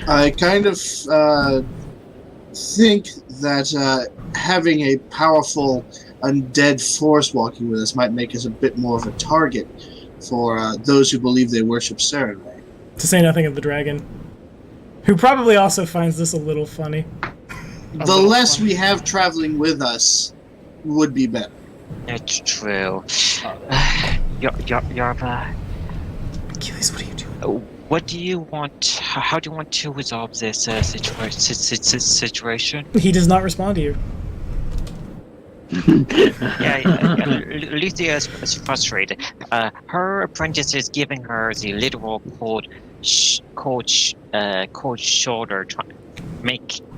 I kind of think that having a powerful undead force walking with us might make us a bit more of a target for those who believe they worship Serenray. To say nothing of the dragon, who probably also finds this a little funny. The less we have traveling with us would be better. It's true. Yarva, Achilles, what are you doing? what do you want? How do you want to resolve this situation? He does not respond to you. Lucia is frustrated. Her apprentice is giving her the literal cold shoulder,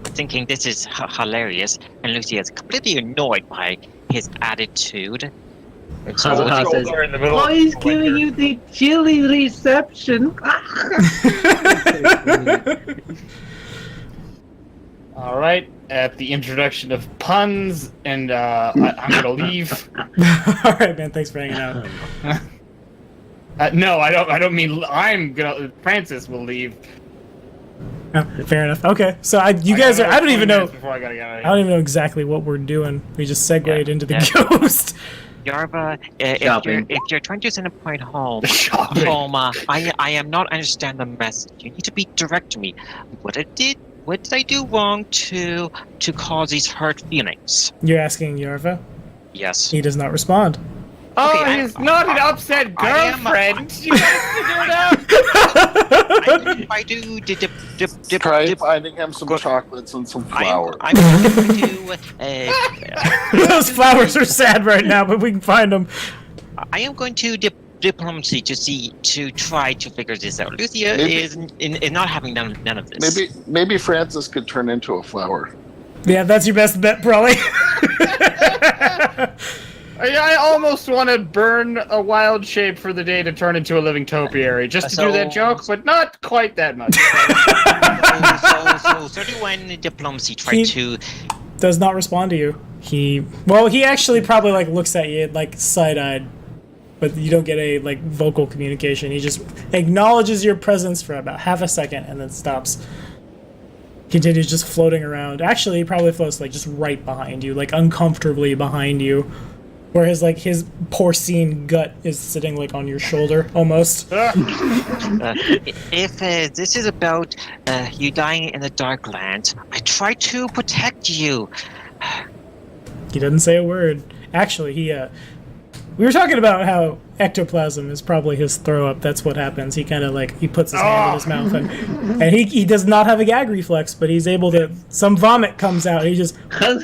thinking this is hilarious, and Lucia is completely annoyed by his attitude. Hazaha says, in the middle "Oh, of he's the giving winter. you the chilly reception." All right, at the introduction of puns, and I'm gonna leave. All right, man. Thanks for hanging out. No, I don't mean I'm gonna. Francis will leave. Oh, fair enough. Okay, so you I guys got are. I don't 20 even know. minutes before I gotta get out of I here. don't even know exactly what we're doing. We just segued into the Yeah. ghost. Yarva, Shopping. if you're trying to send a point home, Shopping. I am not understand the message. You need to be direct to me. What did I do wrong to cause these hurt feelings? You're asking Yarva. Yes. He does not respond. Oh, Okay, he's not an upset I am- girlfriend. You guys figure it out. I do Try finding him some chocolates and some flowers. I'm going to. Those flowers are sad right now, but we can find them. I am going to diplomacy to try to figure this out. Lucia is not having none of this. Maybe Francis could turn into a flower. Yeah, that's your best bet, probably. I almost want to burn a wild shape for the day to turn into a living topiary, just to do that joke, but not quite that much. So 31 diplomacy tried to... Does not respond to you. He actually probably, like, looks at you, like, side-eyed. But you don't get a, like, vocal communication. He just acknowledges your presence for about half a second and then stops. Continues just floating around. Actually, he probably floats, like, just right behind you, like, uncomfortably behind you. Whereas, like, his porcine gut is sitting, like, on your shoulder, almost. If this is about you dying in the Darklands, I try to protect you. He doesn't say a word. Actually, we were talking about how ectoplasm is probably his throw up. That's what happens. He kind of he puts his hand in his mouth and he does not have a gag reflex, but he's able to. Some vomit comes out. And he just a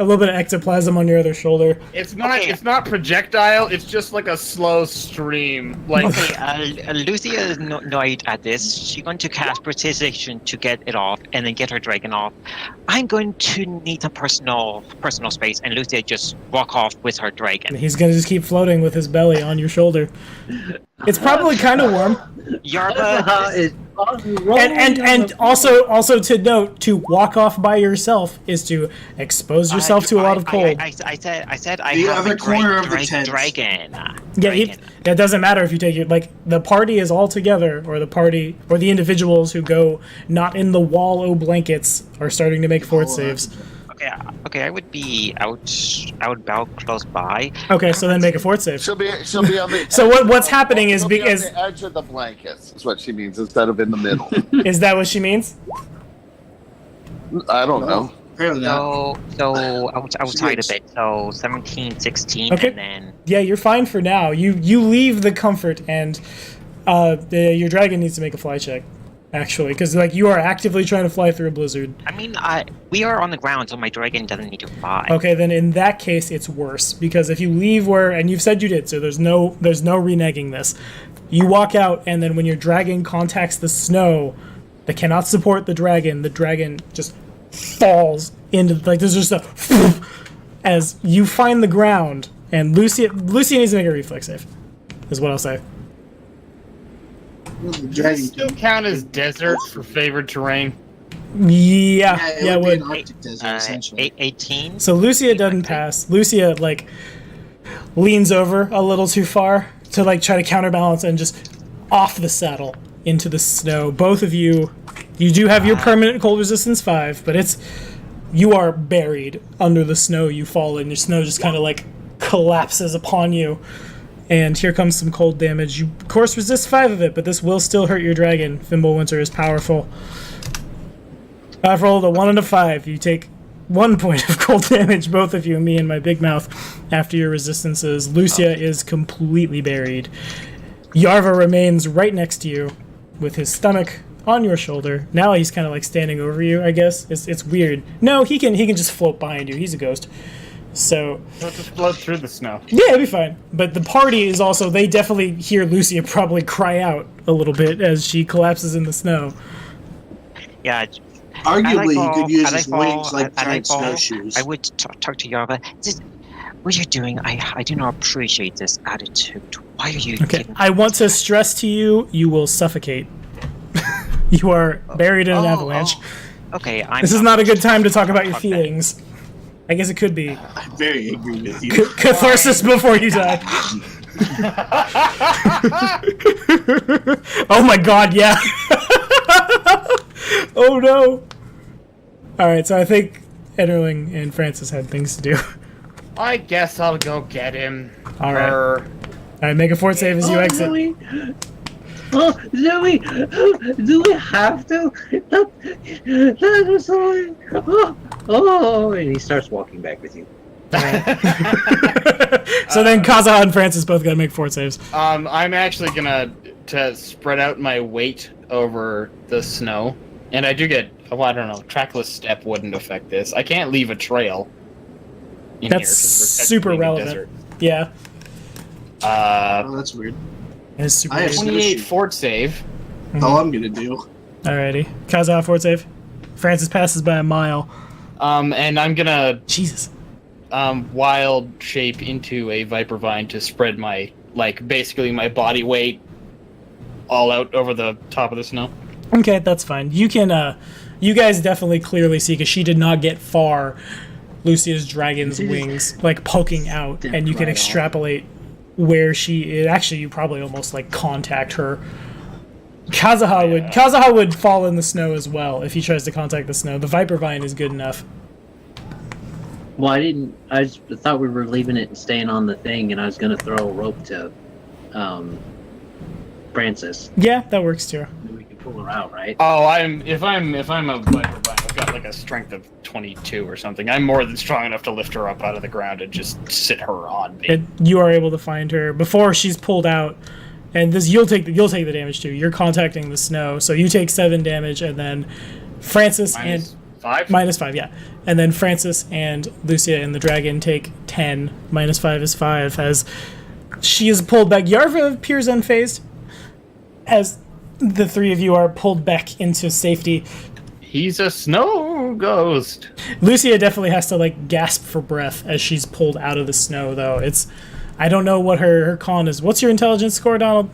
little bit of ectoplasm on your other shoulder. It's not projectile. It's just like a slow stream. Like Lucia is annoyed at this. She's going to cast precision to get it off and then get her dragon off. I'm going to need some personal space, and Lucia just walk off with her dragon. He's gonna just keep floating with his belly on your shoulder. It's probably kind of warm. Yarba and also to note, to walk off by yourself is to expose yourself to a lot of cold. I said I The have other a corner of the tent. dragon. Yeah, it doesn't matter if you take your, like, the party is all together, or the individuals who go not in the wallow blankets are starting to make fort saves. Okay, I would bow close by. Okay, so then make a fort save. She'll be on the. So what's happening is on the edge of the blankets is what she means instead of in the middle. Is that what she means? I don't know. Apparently not. So outside of it. So 17, 16, Okay. and then Yeah, you're fine for now. You leave the comfort, and your dragon needs to make a fly check. Actually, because you are actively trying to fly through a blizzard. I mean, we are on the ground, so my dragon doesn't need to fly. Okay, then in that case, it's worse, because if you leave and you've said you did, so there's no reneging this. You walk out, and then when your dragon contacts the snow that cannot support the dragon just falls into, there's just a as you find the ground, and Lucia needs to make a reflex save, is what I'll say. Does this still count as desert for favored terrain? Yeah, it it would be would. an Arctic desert, essentially. 18. So Lucia doesn't pass. Lucia leans over a little too far to try to counterbalance and just off the saddle into the snow. Both of you do have your permanent cold resistance 5, but you are buried under the snow. You fall and your snow just kind of collapses upon you. And here comes some cold damage. You, of course, resist 5 of it, but this will still hurt your dragon. Fimbulwinter is powerful. I've rolled a 1 and a 5. You take 1 point of cold damage, both of you, me and my big mouth, after your resistances. Lucia is completely buried. Yarva remains right next to you, with his stomach on your shoulder. Now he's kind of standing over you, I guess. It's weird. No, he can just float behind you. He's a ghost. So just float through the snow. Yeah, it'll be fine. But the party is also, they definitely hear Lucia probably cry out a little bit as she collapses in the snow. Yeah. Arguably, he could use his wings like giant snowshoes. I would talk to Yarva. What you're doing, I do not appreciate this attitude. Why are you... Okay, I want to stress to you, you will suffocate. You are buried in an avalanche. Okay, this is not a good time to talk about your feelings. I guess it could be. I'm very angry with you. Catharsis before you die. Oh my god, yeah. Oh no. Alright, so I think Enderling and Francis had things to do. I guess I'll go get him. Alright. Alright, make a fort save as you exit. Zoe. Oh, Zoe! Do we have to? That was so... Oh, and he starts walking back with you. So then Kaza and Francis both gotta make fort saves. I'm actually gonna to spread out my weight over the snow And I do get, I don't know, trackless step wouldn't affect this. I can't leave a trail in That's here. 'Cause we're super technically in a relevant. desert. Yeah. Oh, that's weird. It's super I have weird. 28 fort save. That's all I'm gonna do. Alrighty. Kaza, fort save. Francis passes by a mile. And I'm gonna Jesus. wild shape into a viper vine to spread my, like, basically my body weight all out over the top of the snow. Okay, that's fine. You can, you guys definitely clearly see, because she did not get far, Lucia's dragon's wings, like, poking out, and you can extrapolate where she is. Actually, you probably almost, like, contact her. Kazuha would fall in the snow as well if he tries to contact the snow. The Viper Vine is good enough. Well, I thought we were leaving it and staying on the thing, and I was gonna throw a rope to, Francis. Yeah, that works too. Maybe we can pull her out, right? Oh, if I'm a viper vine, I've got like a strength of 22 or something. I'm more than strong enough to lift her up out of the ground and just sit her on me. And you are able to find her before she's pulled out. And this, you'll take the damage too. You're contacting the snow, so you take 7 damage, and then Francis minus 5, yeah. And then Francis and Lucia and the dragon take 10. Minus 5 is 5. As she is pulled back, Yarva appears unfazed. As the 3 of you are pulled back into safety. He's a snow ghost. Lucia definitely has to like gasp for breath as she's pulled out of the snow, though. I don't know what her con is. What's your intelligence score, Donald?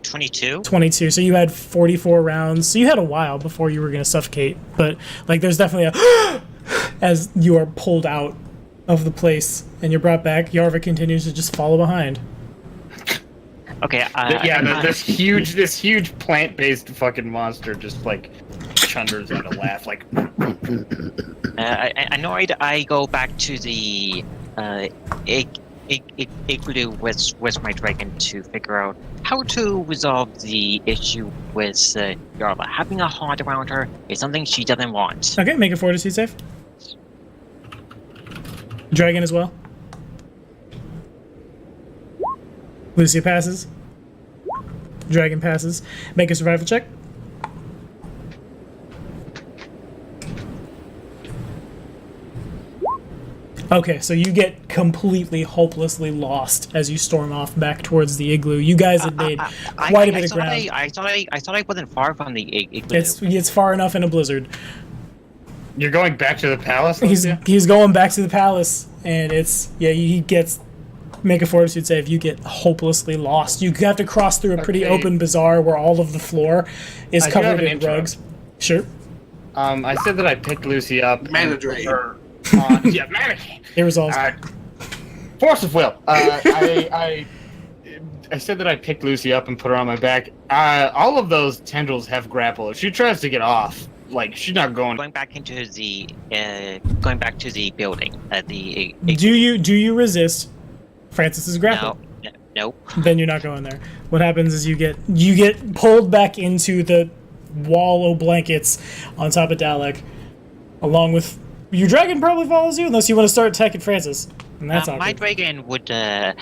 22. 22. So you had 44 rounds. So you had a while before you were going to suffocate. But like, there's definitely a as you are pulled out of the place and you're brought back. Yarva continues to just follow behind. Okay. This huge plant-based fucking monster just like chunders out a laugh like. Annoyed, I go back to the igloo with my dragon to figure out how to resolve the issue with Yarva. Having a haunt around her is something she doesn't want. Okay, make a fortitude save. Dragon as well. Lucia passes. Dragon passes. Make a survival check. Okay, so you get completely, hopelessly lost as you storm off back towards the igloo. You guys had made quite a bit of ground. I thought I wasn't far from the igloo. It's far enough in a blizzard. You're going back to the palace? He's going back to the palace, and he gets. Make a fortitude save. You get hopelessly lost. You have to cross through a pretty open bazaar where all of the floor is covered in rugs. Sure. I said that I picked Lucy up. Mana drain. Yeah, mana. It resolves. Force of will. I said that I picked Lucy up and put her on my back. All of those tendrils have grapple. If she tries to get off, like she's not going. Going back to the building. Do you resist Francis's grapple? No. Nope. Then you're not going there. What happens is you get pulled back into the wall of blankets on top of Dalek, along with your dragon probably follows you unless you want to start attacking Francis. And that's awkward. My dragon would. Can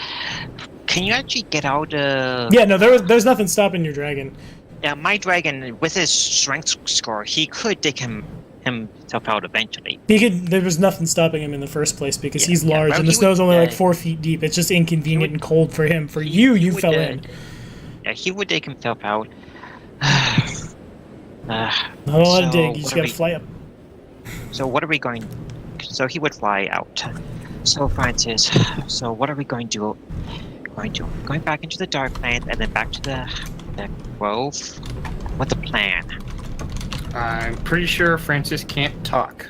you actually get out? Yeah, no, there's nothing stopping your dragon. Yeah, my dragon with his strength score, he could dig himself out eventually. There was nothing stopping him in the first place because he's large and the snow's only like 4 feet deep. It's just inconvenient and cold for him. For you fell in. Yeah, he would dig himself out. Not a lot of dig. You just gotta fly up. So what are we going? So he would fly out. So Francis. So what are we going to? Going back into the Darklands and then back to the grove. What's the plan? I'm pretty sure Francis can't talk.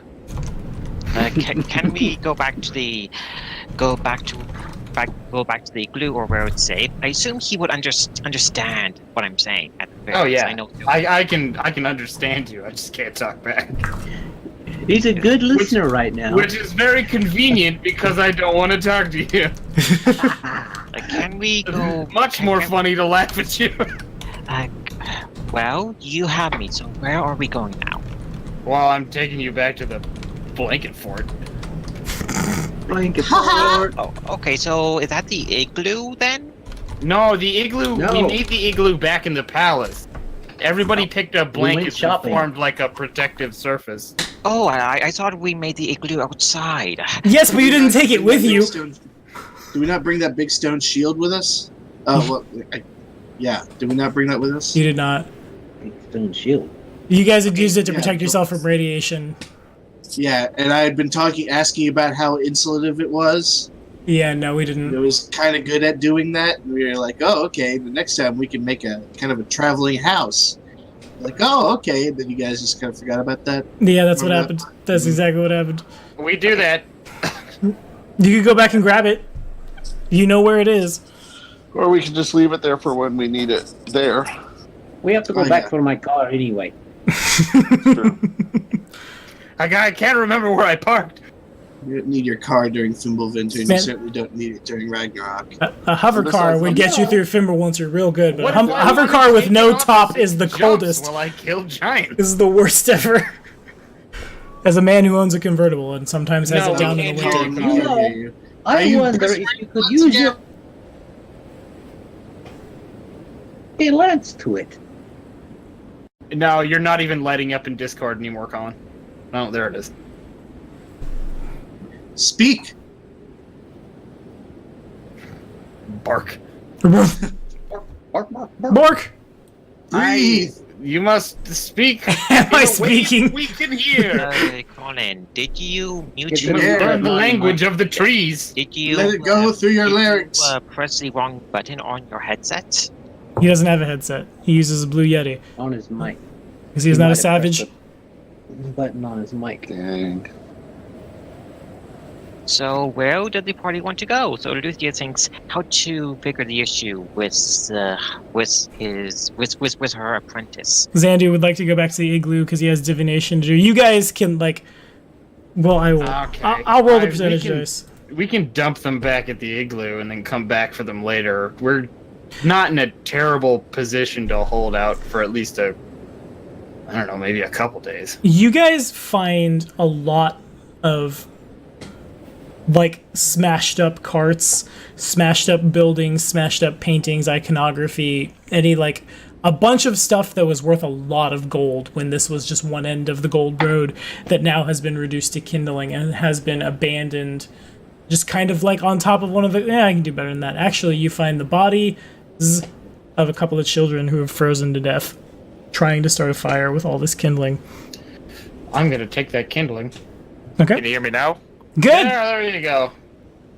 Can we go back to the igloo or where it's safe? I assume he would understand what I'm saying. Oh yeah, I know. I can understand you. I just can't talk back. He's a good listener right now. Which is very convenient because I don't want to talk to you. Can we go? Much more funny to laugh at you. Well, you have me. So where are we going now? Well, I'm taking you back to the blanket fort. Blanket fort. Oh, okay. So is that the igloo then? No, the igloo. No. We need the igloo back in the palace. Everybody picked a blanket that shopping. formed like a protective surface. Oh, I thought we made the igloo outside. Yes, but you didn't take it with you. Do we not bring that big stone shield with us? Yeah. Did we not bring that with us? You did not. Stone shield. You guys had used it to Yeah, protect yourself from radiation. Yeah, and I had been asking about how insulative it was. Yeah, no, we It didn't. was kind of good at doing that. And we were like, oh, okay. The next time we can make a kind of a traveling house. Like, oh, okay. And then you guys just kind of forgot about that. Yeah, that's what Remember happened. That's exactly what happened. We do that. You could go back and grab it. You know where it is. Or we can just leave it there for when we need it there. We have to go Oh, back yeah. for my car anyway. True. I can't remember where I parked. You don't need your car during Fimbulwinter, and Man. you certainly don't need it during Ragnarok. A hover car would get you No. through Fimbulwinter real good, but What a if I hover wanted car to with take no it off top and is the jumps coldest. While I kill giants. This is the worst ever. As a man who owns a convertible and sometimes has No, it down we in the can't winter. hear I you. can't hear you. Are I you wonder pressing if you could buttons use again? your... Hey, Lance to it. No, you're not even lighting up in Discord anymore, Colin. Oh, there it is. Speak. Bark. Bark, bark, bark. Bork! Breathe. You must speak. Am in I a way speaking? We can hear. Colin, did you mute Get You the must Yeah. learn the language of the trees. Did you Let it go through your did you, larynx. press the wrong button on your headset? He doesn't have a headset. He uses a Blue Yeti. On his mic. Because he's He not might a have savage. pressed the button on his mic. Dang. So where did the party want to go? So Luthia thinks how to figure the issue with her apprentice. Xandu would like to go back to the igloo because he has divination to do. You guys can, like... Well, I will. Okay. I'll roll the We percentage can- dice. We can dump them back at the igloo and then come back for them later. We're not in a terrible position to hold out for at least I don't know, maybe a couple days. You guys find a lot of like smashed up carts, smashed up buildings, smashed up paintings, iconography, a bunch of stuff that was worth a lot of gold when this was just one end of the gold road that now has been reduced to kindling and has been abandoned, just kind of like on top of one of the... Yeah, I can do better than that. Actually, you find the bodies of a couple of children who have frozen to death, trying to start a fire with all this kindling. I'm gonna take that kindling. Okay. Can you hear me now? Good! There you go.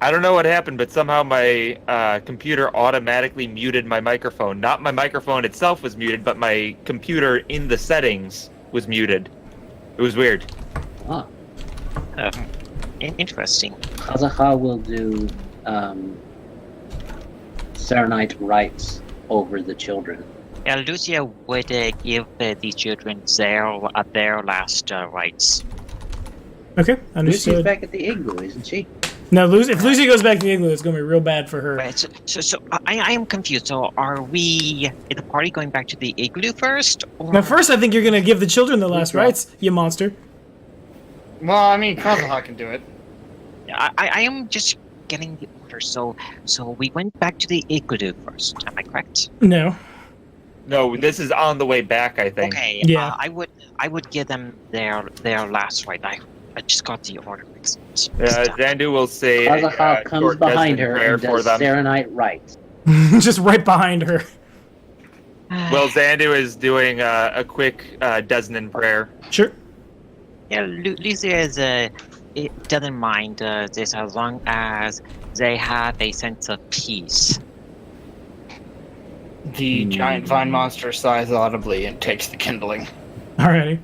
I don't know what happened, but somehow my computer automatically muted my microphone. Not my microphone itself was muted, but my computer in the settings was muted. It was weird. Ah, Interesting. Kazaha will do Serenite rites over the children. Lucia would give the children their last rites. Okay, Lucy's understood. back at the igloo, isn't she? Now, if Lucy goes back to the igloo, it's going to be real bad for her. Right, so I am confused. So are we, is the party going back to the igloo first? Or... Now, first, I think you're going to give the children the last rites, you monster. Well, I mean, Kazaha can do it. I am just getting the order. So we went back to the igloo first. Am I correct? No. No, this is on the way back, I think. Okay. Yeah. I would give them their last rite. I just got the order mixed up. Xandu will say Kazaha comes short behind destined her prayer and for does them. Serenite rites. Just right behind her. Well, Xandu is doing a quick Desnan prayer. Sure. Yeah, Lucia is it doesn't mind this as long as they have a sense of peace. The giant vine monster sighs audibly and takes the kindling. Alrighty.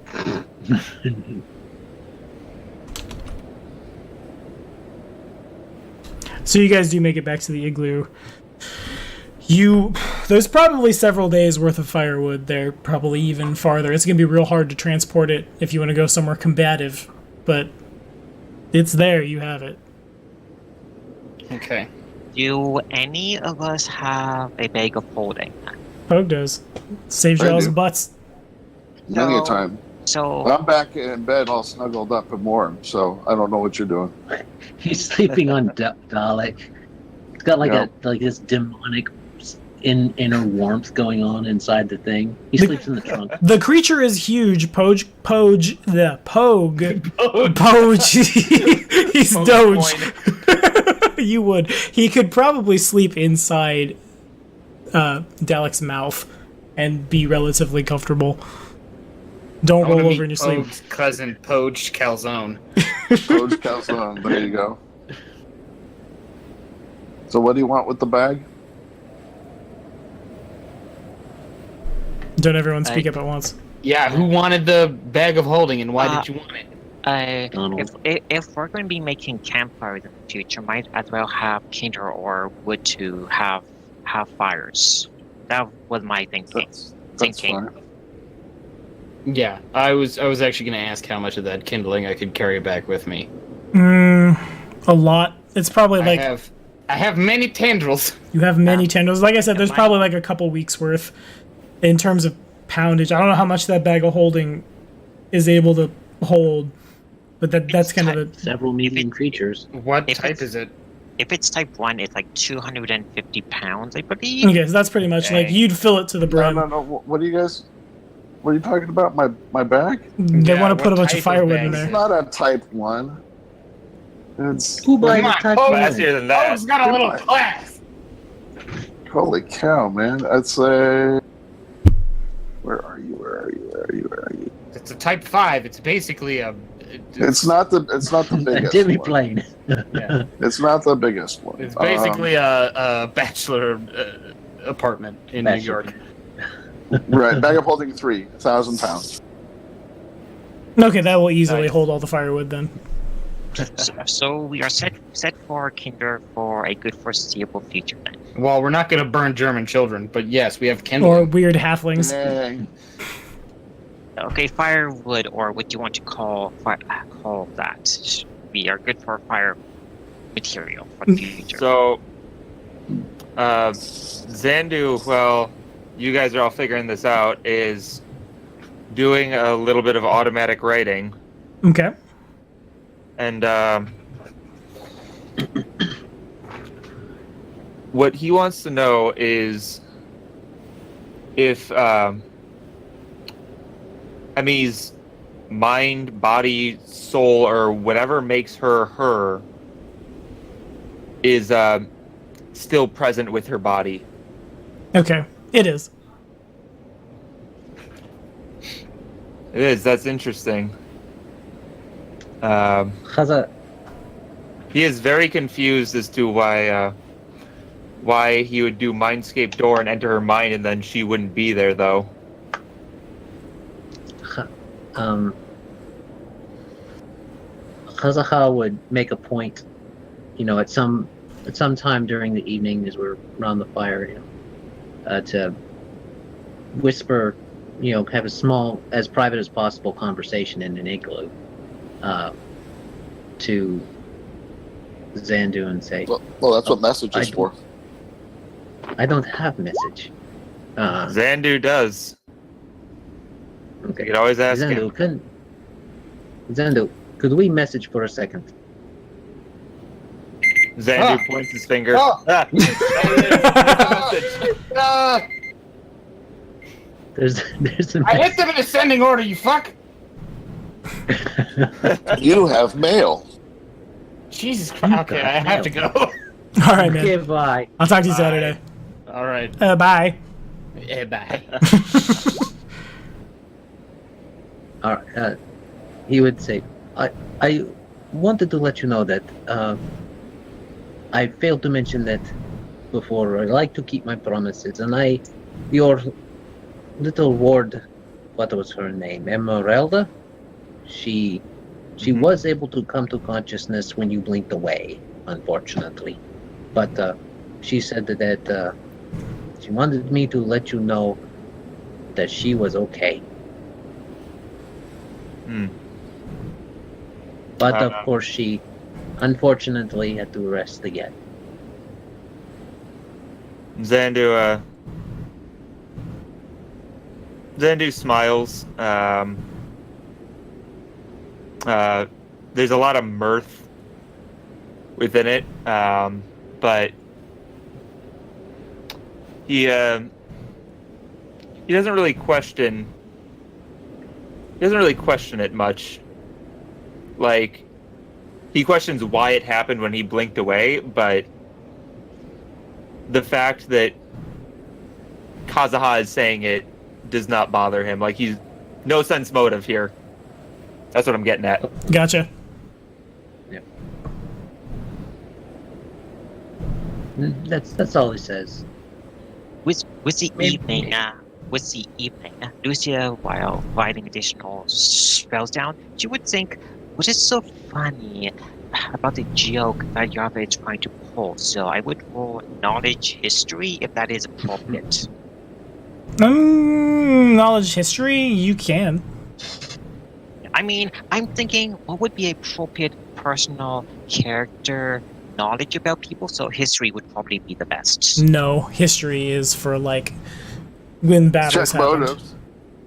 So you guys do make it back to the igloo. There's probably several days worth of firewood there, probably even farther. It's going to be real hard to transport it if you want to go somewhere combative, but it's there, you have it. Okay. Do any of us have a bag of holding? Pogue does. Saves I y'all's do. butts. Plenty No. of time. So I'm back in bed all snuggled up and warm, so I don't know what you're doing. He's sleeping on Dalek. He's got like Yeah. this demonic inner warmth going on inside the thing. He sleeps in the trunk. The creature is huge. Pogue. He's Doge. You would. He could probably sleep inside Dalek's mouth and be relatively comfortable. Don't roll over in your sleep. Pogue's cousin, Poached Calzone. Poached calzone. There you go. So what do you want with the bag? Don't everyone speak up at once. Yeah, who wanted the bag of holding and why did you want it? If we're going to be making campfires in the future, might as well have kindle or wood to have fires. That was my thinking. That's fine. Yeah, I was actually going to ask how much of that kindling I could carry back with me. A lot. It's probably like I have many tendrils. you have many tendrils. Like I said, there's probably like a couple weeks worth in terms of poundage. I don't know how much that bag of holding is able to hold, but that's kind of several medium creatures. What type is it? If it's type 1, it's like 250 pounds, I believe. Okay, so that's pretty much like you'd fill it to the brim. No. What are you talking about? My bag? They want to put a bunch of firewood in It's there. not a type 1. It's Who buys Come a on, type Pogue, one? Faster than that. Pogue's got a little class. holy cow, man! I'd say. Where are you? It's a type 5. It's basically a. It's not the biggest. Demi one. plane. Yeah. It's not the biggest one. It's basically a bachelor apartment in New Bachelor. York. Right, bag of holding 3, 1,000 pounds. Okay, that will easily Nice. hold all the firewood then. So we are set for kindle for a good foreseeable future then. Well, we're not going to burn German children, but yes, we have Or kindling. weird halflings. Dang. Okay, firewood, or what do you want to call that? We are good for fire material for the future. So, Zandu, well, you guys are all figuring this out, is doing a little bit of automatic writing. Okay. And what he wants to know is if Emmy's mind, body, soul, or whatever makes her is still present with her body. Okay. It is. It is. That's interesting. Chaza, He is very confused as to why he would do Mindscape Door and enter her mind, and then she wouldn't be there, though. Chazaha would make a point, at some time during the evening as we're around the fire, to whisper, have a small, as private as possible conversation in an igloo, to Zandu and say, Well, that's what message is for. I don't have message. Zandu does. You Okay. could always ask him. Zandu, could we message for a second? Zandu points his finger. Oh. Ah. There's a I hit them in ascending order, you fuck! You have mail. Jesus Christ. Okay, I have to go. All right, man. Okay, bye. I'll talk to you Saturday. All right. Bye. Bye. All right. He would say, I wanted to let you know that I failed to mention that before. I like to keep my promises, and your little ward, what was her name? Emeralda? She was able to come to consciousness when you blinked away, unfortunately. But she said that she wanted me to let you know that she was okay. But of course, she unfortunately had to rest again. Zandu smiles. There's a lot of mirth within it, but he doesn't really question. He doesn't really question it much. Like, he questions why it happened when he blinked away, but the fact that Kazuha is saying it does not bother him. Like, he's no sense motive here. That's what I'm getting at. Gotcha. Yeah. That's all he says. Was the evening, Lucia, while writing additional spells down, she would think, which is so funny about the joke that Yarva is trying to pull. So I would roll knowledge history if that is appropriate. Knowledge history, you can. I mean, I'm thinking what would be appropriate personal character knowledge about people, so history would probably be the best. No, history is for, like, when battles Check happen. motives.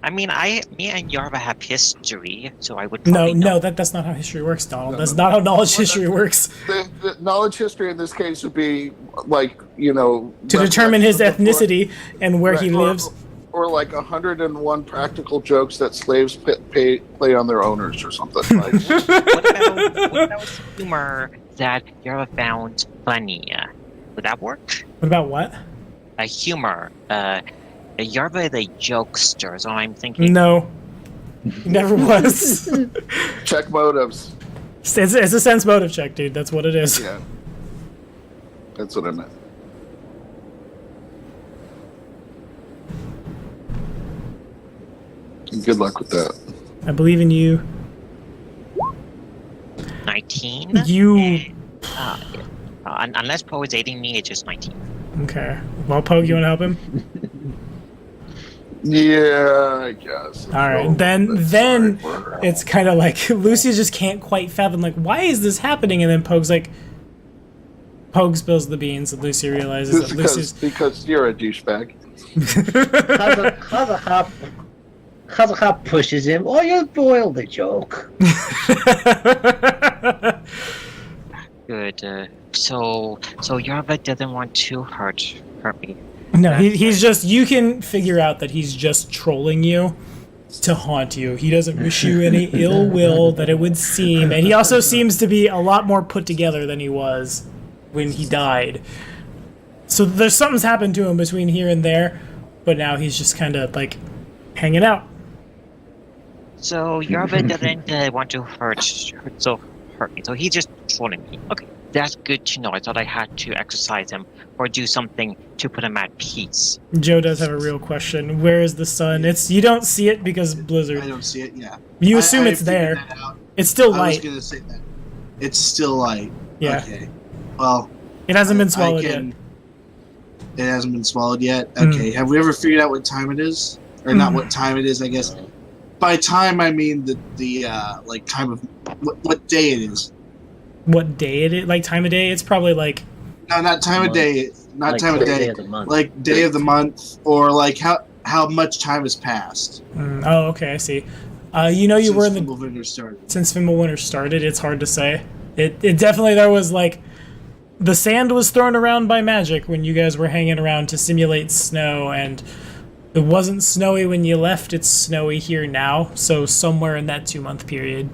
I mean, me and Yarva have history, so I would probably No, that's not how history works, Donald. That's not how knowledge history works. The knowledge history in this case would be like, you know, To determine his ethnicity and where he Right, lives. or like 101 practical jokes that slaves play on their owners or something. Like, what about humor that Yarva found funny? Would that work? What about what? Humor. Yarva is a jokester, so I'm thinking. No. He never was. check motives. It's a sense motive check, dude. That's what it is. Yeah, that's what I meant. Good luck with that. I believe in you. 19. You. Unless Poe is aiding me, it's just 19. Okay. Well, Pogue, you want to help him? Yeah, I guess. All right. Then it's kind of like Lucy just can't quite fathom, like, why is this happening? And then Pogue spills the beans, and Lucy realizes that Lucy's. Because you're a douchebag. Kazuha pushes him. Oh, you spoiled the joke. Good. So Yarva doesn't want to hurt me. No, he's just. You can figure out that he's just trolling you to haunt you. He doesn't wish you any ill will that it would seem, and he also seems to be a lot more put together than he was when he died. So there's something's happened to him between here and there, but now he's just kind of like hanging out. So Yarva doesn't want to hurt me. So he's just trolling me. Okay, that's good to know. I thought I had to exercise him or do something to put him at peace. Joe does have a real question. Where is the sun? You don't see it because Blizzard. I don't see it. Yeah. You assume it's figured there. that out. It's still I light. was gonna say that. It's still light. Yeah. Okay. Well. It hasn't been swallowed yet. It hasn't been swallowed yet. Okay. Have we ever figured out what time it is, or not what time it is? I guess. By time, I mean the like time of what day it is. What day it is? Like time of day? It's probably like. No, not time of day. Not Like time of day. of the month. Like day of the month, or like how much time has passed. Oh, okay, I see. You were in the Fimbulwinter started. Since Fimbulwinter started. It's hard to say. It definitely there was like the sand was thrown around by magic when you guys were hanging around to simulate snow, and it wasn't snowy when you left. It's snowy here now. So somewhere in that 2-month period.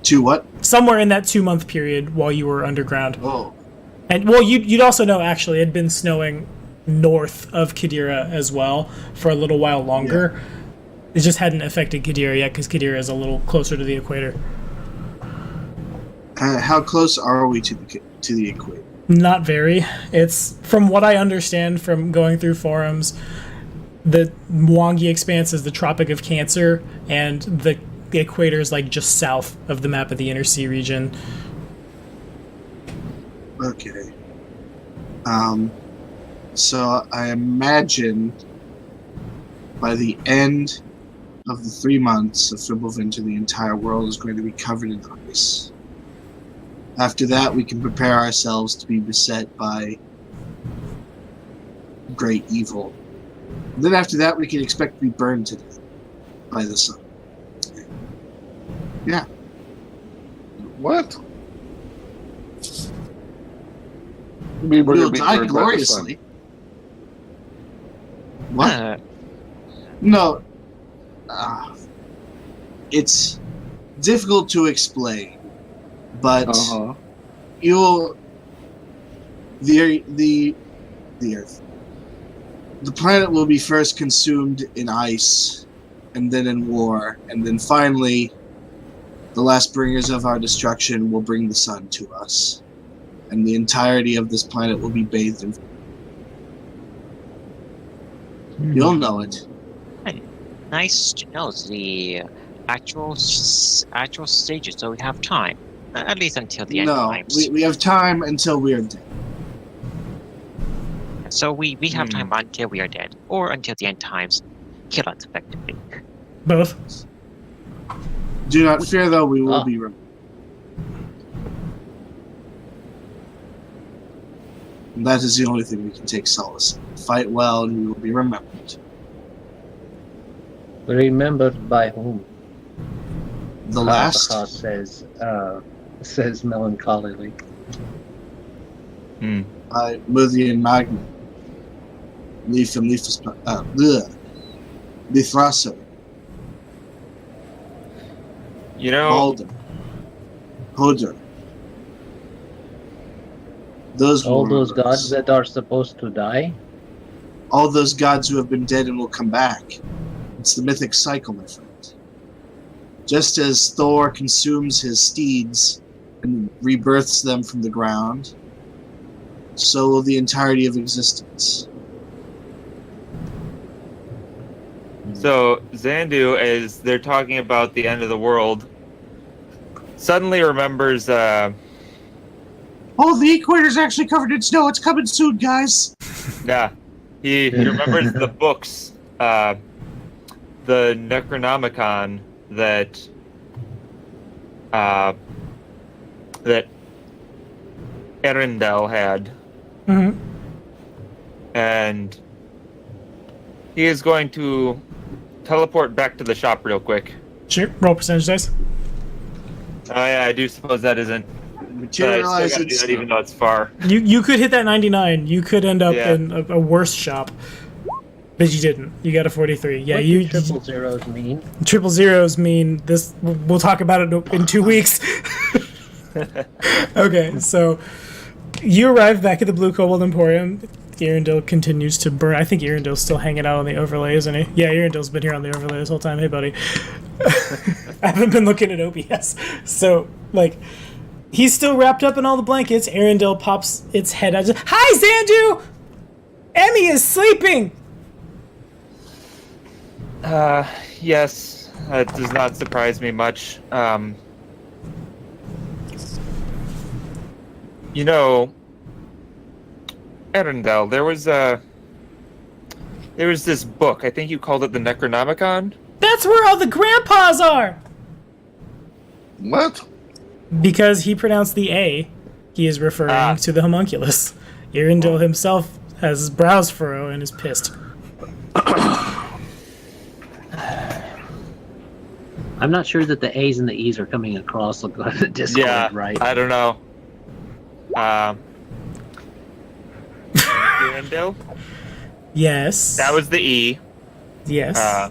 To what? Somewhere in that 2-month period while you were underground. Oh. And well, you'd also know actually it had been snowing north of Qadira as well for a little while longer. Yeah. It just hadn't affected Qadira yet because Qadira is a little closer to the equator. How close are we to the equator? Not very. It's from what I understand from going through forums, the Mwangi Expanse is the Tropic of Cancer, and the equator is like just south of the map of the Inner Sea region. Okay. So I imagine by the end of the 3 months of Fimbulwinter, the entire world is going to be covered in ice. After that, we can prepare ourselves to be beset by great evil. And then after that, we can expect to be burned to death by the sun. Yeah. What? I mean, we're We'll gonna be die burned by the sun. gloriously. What? No. It's difficult to explain, but you'll the Earth. The planet will be first consumed in ice, and then in war, and then finally, the last bringers of our destruction will bring the sun to us, and the entirety of this planet will be bathed in. You'll know it. Nice to know the actual stages, so we have time. At least until the end times. We have time until we are dead. So we have time until we are dead. Or until the end times. Kill us, effectively. Both. Do not fear, though, we will be remembered. And that is the only thing we can take solace in. Fight well, and we will be remembered. Remembered by whom? The last? Says melancholily. By Muthian Magna. Lithraso. You know, Alden. Hodor. All those gods that are supposed to die? All those gods who have been dead and will come back. It's the mythic cycle, my friend. Just as Thor consumes his steeds and rebirths them from the ground, so will the entirety of existence. So Xandu, as they're talking about the end of the world, suddenly remembers. Oh, the equator's actually covered in snow. It's coming soon, guys. Yeah, he remembers the books, the Necronomicon that Erendel had, and he is going to teleport back to the shop real quick. Sure. Roll percentage dice. Oh yeah, I do suppose that isn't. Materialize do that even though it's far. You could hit that 99. You could end up in a worse shop. But you didn't. You got a 43. Yeah, What do triple zeros mean? Triple zeros mean this. We'll talk about it in 2 weeks. Okay, so you arrive back at the Blue Cobalt Emporium. Arendelle continues to burn. I think Arendelle's still hanging out on the overlay, isn't he? Yeah, Arendelle's been here on the overlay this whole time. Hey, buddy. I haven't been looking at OBS. So, like, he's still wrapped up in all the blankets. Arendelle pops its head out. Hi, Xandu! Emmy is sleeping! Yes, that does not surprise me much. You know, Arendelle, there was this book. I think you called it the Necronomicon. That's where all the grandpas are! What? Because he pronounced the A, he is referring to the homunculus. Arendelle himself has his brows furrow and is pissed. I'm not sure that the A's and the E's are coming across the Discord, right? I don't know. Arendelle? Yes. That was the E. Yes.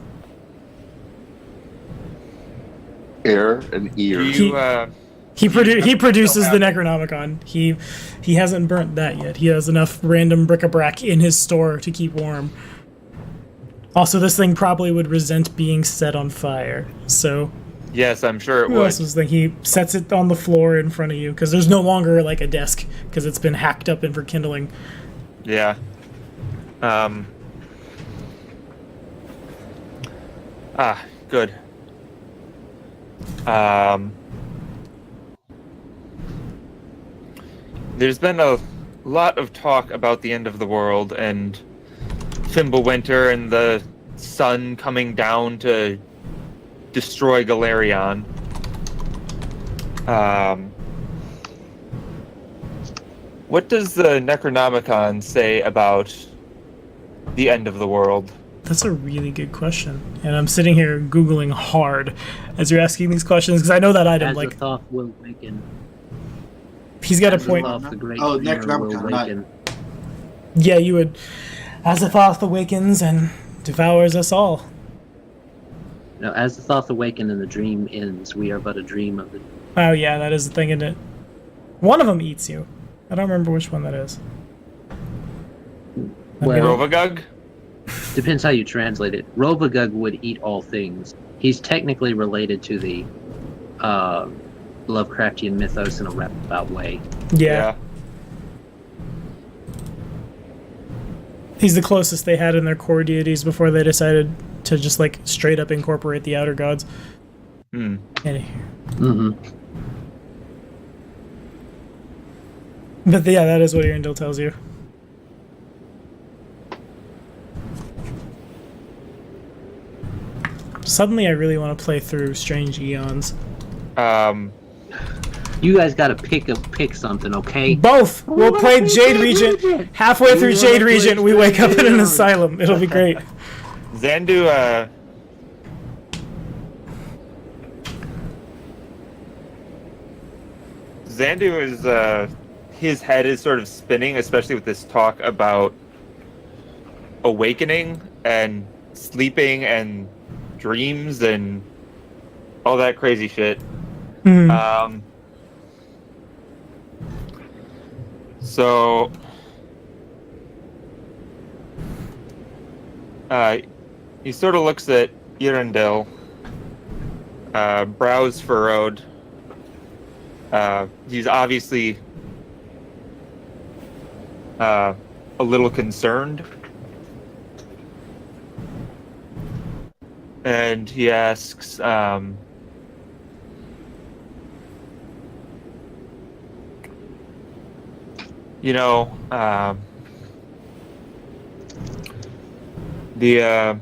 Air and ear. He produces the Necronomicon. He hasn't burnt that yet. He has enough random bric-a-brac in his store to keep warm. Also, this thing probably would resent being set on fire. So, yes, I'm sure it who would. else was thinking? He sets it on the floor in front of you because there's no longer like a desk because it's been hacked up in for kindling. Yeah. Good. There's been a lot of talk about the end of the world and Fimbulwinter and the sun coming down to destroy Galarion. What does the Necronomicon say about the end of the world? That's a really good question. And I'm sitting here Googling hard as you're asking these questions because I know that item. As like, the thought will waken. He's got a point. The great Oh, fear will Necronomicon, waken. Yeah, you would. Azathoth awakens and devours us all. Now, as the thought awaken and the dream ends, we are but a dream of the. Oh yeah, that is the thing, isn't it? One of them eats you. I don't remember which one that is. Well, Rovagug? depends how you translate it. Rovagug would eat all things. He's technically related to the Lovecraftian mythos in a roundabout way. Yeah. He's the closest they had in their core deities before they decided to just like straight up incorporate the outer gods. Hmm. Mm-hmm. But yeah, that is what Arundel tells you. Suddenly, I really want to play through Strange Eons. You guys gotta pick something, okay? Both! We'll play Jade Regent. Halfway through Jade Regent, we wake up in an asylum. It'll be great. Xandu, is, his head is sort of spinning, especially with this talk about awakening and sleeping and dreams and all that crazy shit. So, he sort of looks at Irundel, brows furrowed. He's obviously a little concerned. And he asks, you know, the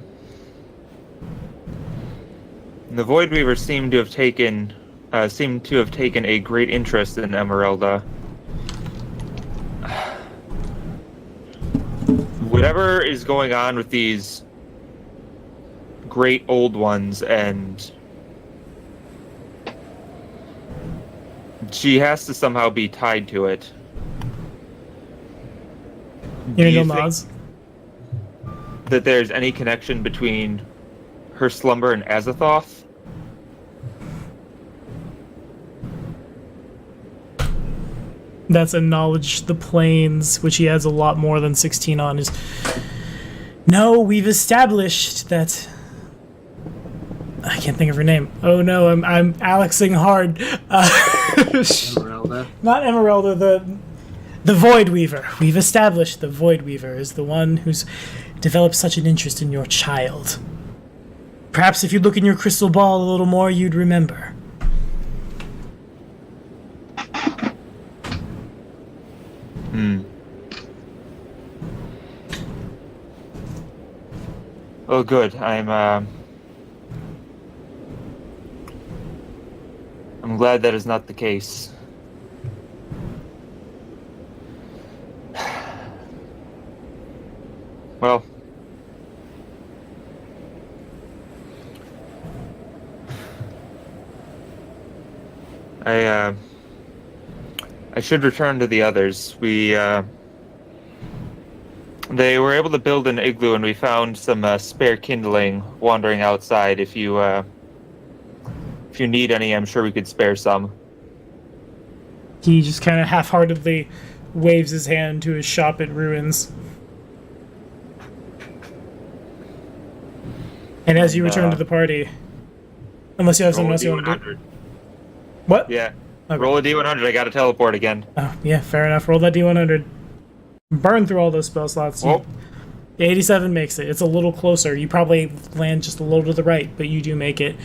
Void Weavers seem to have taken a great interest in Emeralda. Whatever is going on with these great old ones, and she has to somehow be tied to it. Do you think that there's any connection between her slumber and Azathoth? That's a knowledge the planes, which he has a lot more than 16 on. Is no, we've established that. I can't think of her name. Oh no, I'm Alexing hard. Emeralda. Not Emeralda, the Void Weaver. We've established the Void Weaver is the one who's developed such an interest in your child. Perhaps if you look in your crystal ball a little more, you'd remember. Oh, good. I'm glad that is not the case. Well, I should return to the others. They were able to build an igloo, and we found some spare kindling wandering outside. If you need any, I'm sure we could spare some. He just kind of half-heartedly waves his hand to his shop at Ruins. And as you return to the party, unless you have something else you want to do. What? Yeah. Okay. Roll a D100. I got to teleport again. Oh, yeah, fair enough. Roll that D100. Burn through all those spell slots. Oh. 87 makes it. It's a little closer. You probably land just a little to the right, but you do make it.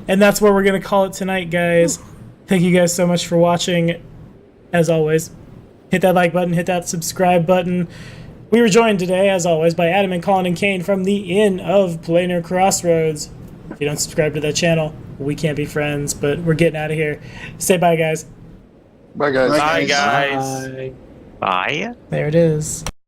And that's where we're going to call it tonight, guys. Thank you guys so much for watching. As always, hit that like button, hit that subscribe button. We were joined today, as always, by Adam and Colin and Kane from the Inn of Planar Crossroads. If you don't subscribe to that channel, we can't be friends, but we're getting out of here. Say bye, guys. Bye, guys. Bye, guys. Bye. Bye. There it is.